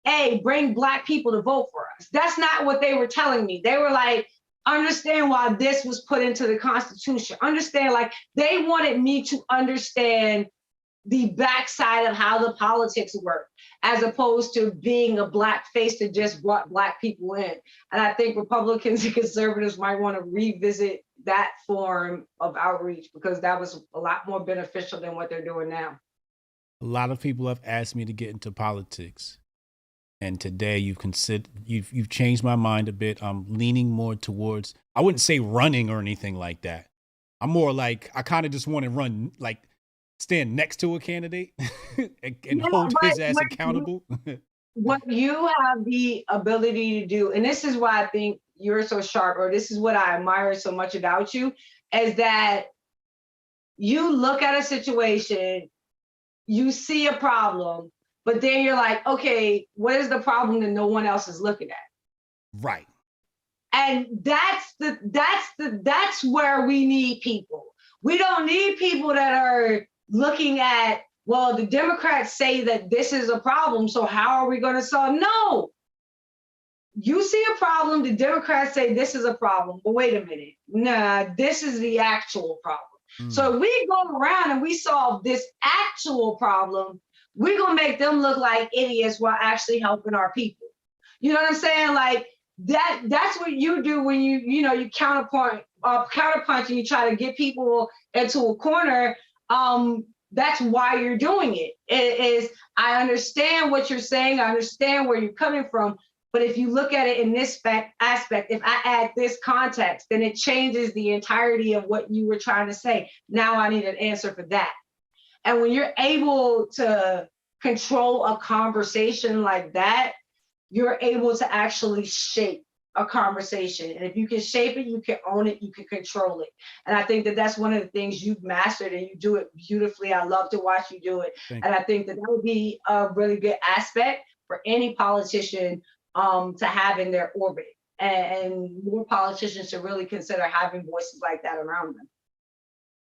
hey, bring Black people to vote for us. That's not what they were telling me. They were like, understand why this was put into the Constitution. Understand, like, they wanted me to understand the backside of how the politics work, as opposed to being a Black face that just brought Black people in. And I think Republicans and conservatives might want to revisit that form of outreach, because that was a lot more beneficial than what they're doing now. A lot of people have asked me to get into politics. And today you've changed my mind a bit. I'm leaning more towards, I wouldn't say running or anything like that. I'm more like, I kind of just want to run, like, stand next to a candidate and hold his ass accountable. What you have the ability to do, and this is why I think you're so sharp, or this is what I admire so much about you, is that you look at a situation, you see a problem, but then you're like, okay, what is the problem that no one else is looking at? Right. And that's where we need people. We don't need people that are looking at, well, the Democrats say that this is a problem, so how are we going to solve? No. You see a problem, the Democrats say this is a problem, but wait a minute. Nah, this is the actual problem. So if we go around and we solve this actual problem, we're going to make them look like idiots while actually helping our people. You know what I'm saying? Like, that's what you do when you counterpunch and you try to get people into a corner. That's why you're doing it. It is, I understand what you're saying. I understand where you're coming from. But if you look at it in this aspect, if I add this context, then it changes the entirety of what you were trying to say. Now I need an answer for that. And when you're able to control a conversation like that, you're able to actually shape a conversation. And if you can shape it, you can own it, you can control it. And I think that that's one of the things you've mastered, and you do it beautifully. I love to watch you do it. And I think that would be a really good aspect for any politician to have in their orbit. And more politicians should really consider having voices like that around them.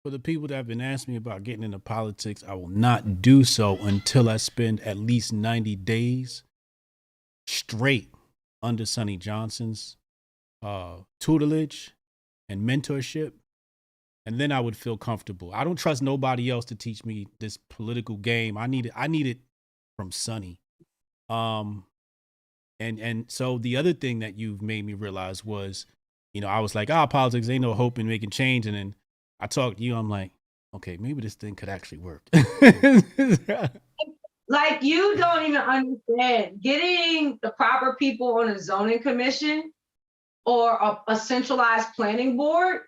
For the people that have been asking me about getting into politics, I will not do so until I spend at least 90 days straight under Sonnie Johnson's tutelage and mentorship. And then I would feel comfortable. I don't trust nobody else to teach me this political game. I need it from Sonnie. And so the other thing that you've made me realize was, I was like, politics ain't no hope in making change. And then I talked to you, I'm like, okay, maybe this thing could actually work. Let Like, you don't even understand getting the proper people on a zoning commission or a centralized planning board.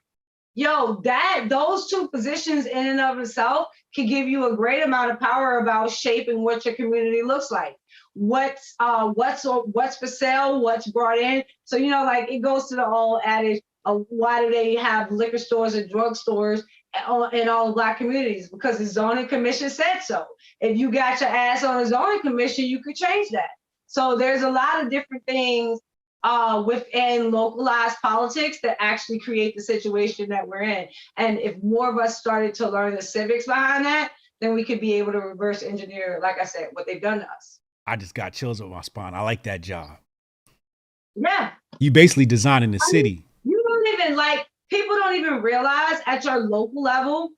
Yo, those two positions in and of itself can give you a great amount of power about shaping what your community looks like. What's for sale, what's brought in. So, like, it goes to the old adage of why do they have liquor stores and drugstores in all Black communities? Because the zoning commission said so. If you got your ass on a zoning commission, you could change that. So there's a lot of different things within localized politics that actually create the situation that we're in. And if more of us started to learn the civics behind that, then we could be able to reverse engineer, like I said, what they've done to us. I just got chills on my spine. I like that job. Yeah. You basically designing the city. You don't even, people don't even realize at your local level,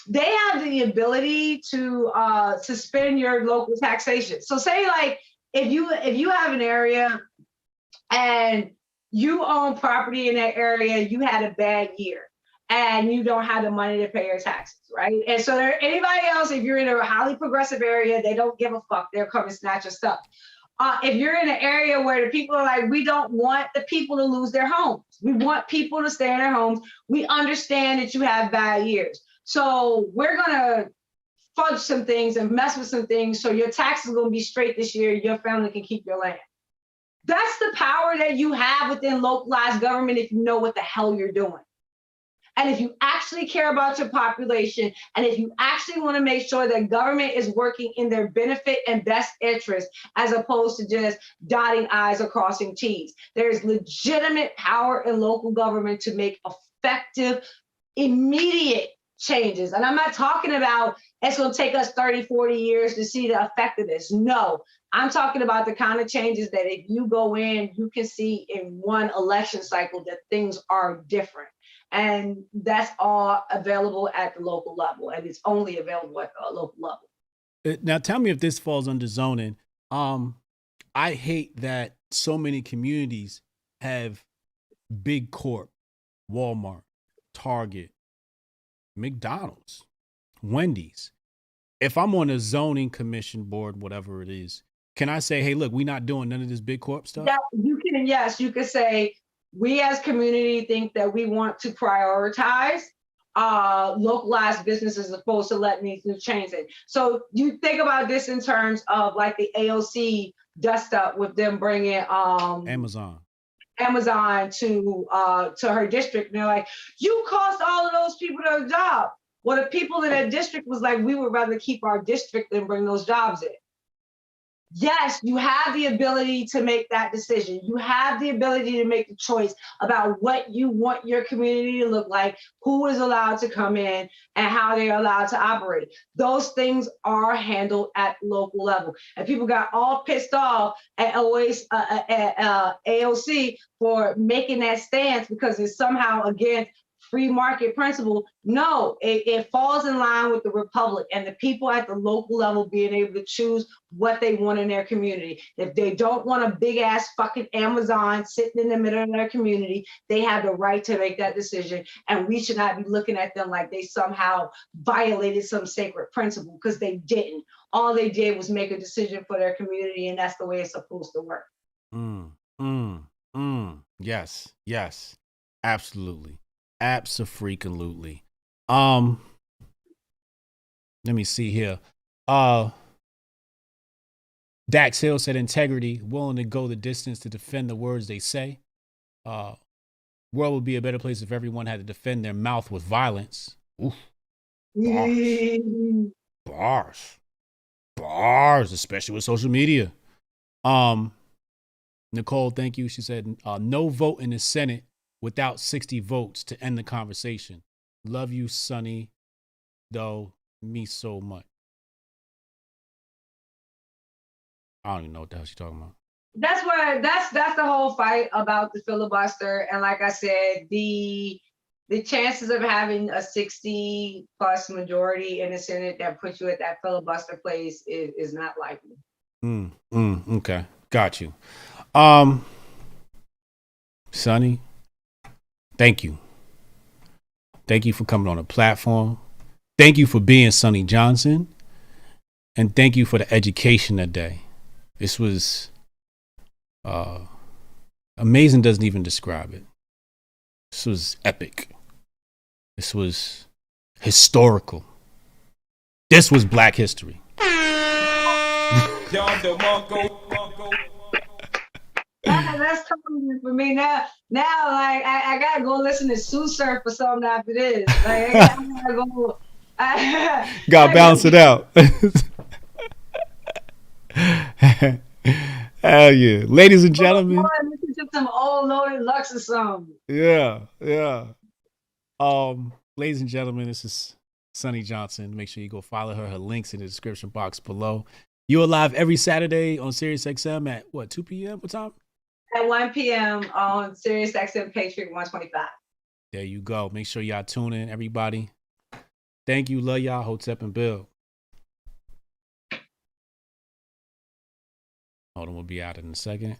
they have the ability to suspend your local taxation. So say, like, if you have an area and you own property in that area, you had a bad year and you don't have the money to pay your taxes, right? And so anybody else, if you're in a highly progressive area, they don't give a fuck. They'll come and snatch your stuff. If you're in an area where the people are like, we don't want the people to lose their homes. We want people to stay in their homes. We understand that you have bad years. So we're going to fudge some things and mess with some things so your taxes are going to be straight this year. Your family can keep your land. That's the power that you have within localized government if you know what the hell you're doing. And if you actually care about your population, and if you actually want to make sure that government is working in their benefit and best interest, as opposed to just dotting I's or crossing T's. There's legitimate power in local government to make effective, immediate changes. And I'm not talking about it's going to take us 30, 40 years to see the effect of this. No, I'm talking about the kind of changes that if you go in, you can see in one election cycle that things are different. And that's all available at the local level. And it's only available at the local level. Now, tell me if this falls under zoning. I hate that so many communities have big corp, Walmart, Target, McDonald's, Wendy's. If I'm on a zoning commission board, whatever it is, can I say, hey, look, we're not doing none of this big corp stuff? Yeah, you can. Yes, you could say, we as community think that we want to prioritize localized businesses as opposed to letting these new chains in. So you think about this in terms of like the AOC dust up with them bringing Amazon to her district. And they're like, you cost all of those people their job. Well, the people in that district was like, we would rather keep our district than bring those jobs in. Yes, you have the ability to make that decision. You have the ability to make the choice about what you want your community to look like, who is allowed to come in, and how they're allowed to operate. Those things are handled at local level. And people got all pissed off at AOC for making that stance because it's somehow against free market principle. No, it falls in line with the republic and the people at the local level being able to choose what they want in their community. If they don't want a big ass fucking Amazon sitting in the middle of their community, they have the right to make that decision. And we should not be looking at them like they somehow violated some sacred principle, because they didn't. All they did was make a decision for their community, and that's the way it's supposed to work. Yes, absolutely. Abso-freaking-lutely. Let me see here. Dax Hill said integrity, willing to go the distance to defend the words they say. World would be a better place if everyone had to defend their mouth with violence. Oof. Bars, especially with social media. Nicole, thank you. She said no vote in the Senate without 60 votes to end the conversation. Love you, Sonnie, though, me so much. I don't even know what the hell she's talking about. That's the whole fight about the filibuster. And like I said, the chances of having a 60 plus majority in the Senate that puts you at that filibuster place is not likely. Okay. Got you. Sonnie, thank you. Thank you for coming on the platform. Thank you for being Sonnie Johnson. And thank you for the education today. This was amazing, doesn't even describe it. This was epic. This was historical. This was Black history. That's totally for me now. Now, like I gotta go listen to Sue Surf or something after this. Like I gotta go. Gotta balance it out. Hell yeah, ladies and gentlemen. Listen to some old Loaded Lux or something. Yeah. Ladies and gentlemen, this is Sonnie Johnson. Make sure you go follow her. Her links in the description box below. You are live every Saturday on SiriusXM at what, 2 p.m. What time? At 1 p.m. on SiriusXM Patriot 125. There you go. Make sure y'all tune in, everybody. Thank you. Love y'all. Hotep and Bill. Hold on, we'll be out in a second.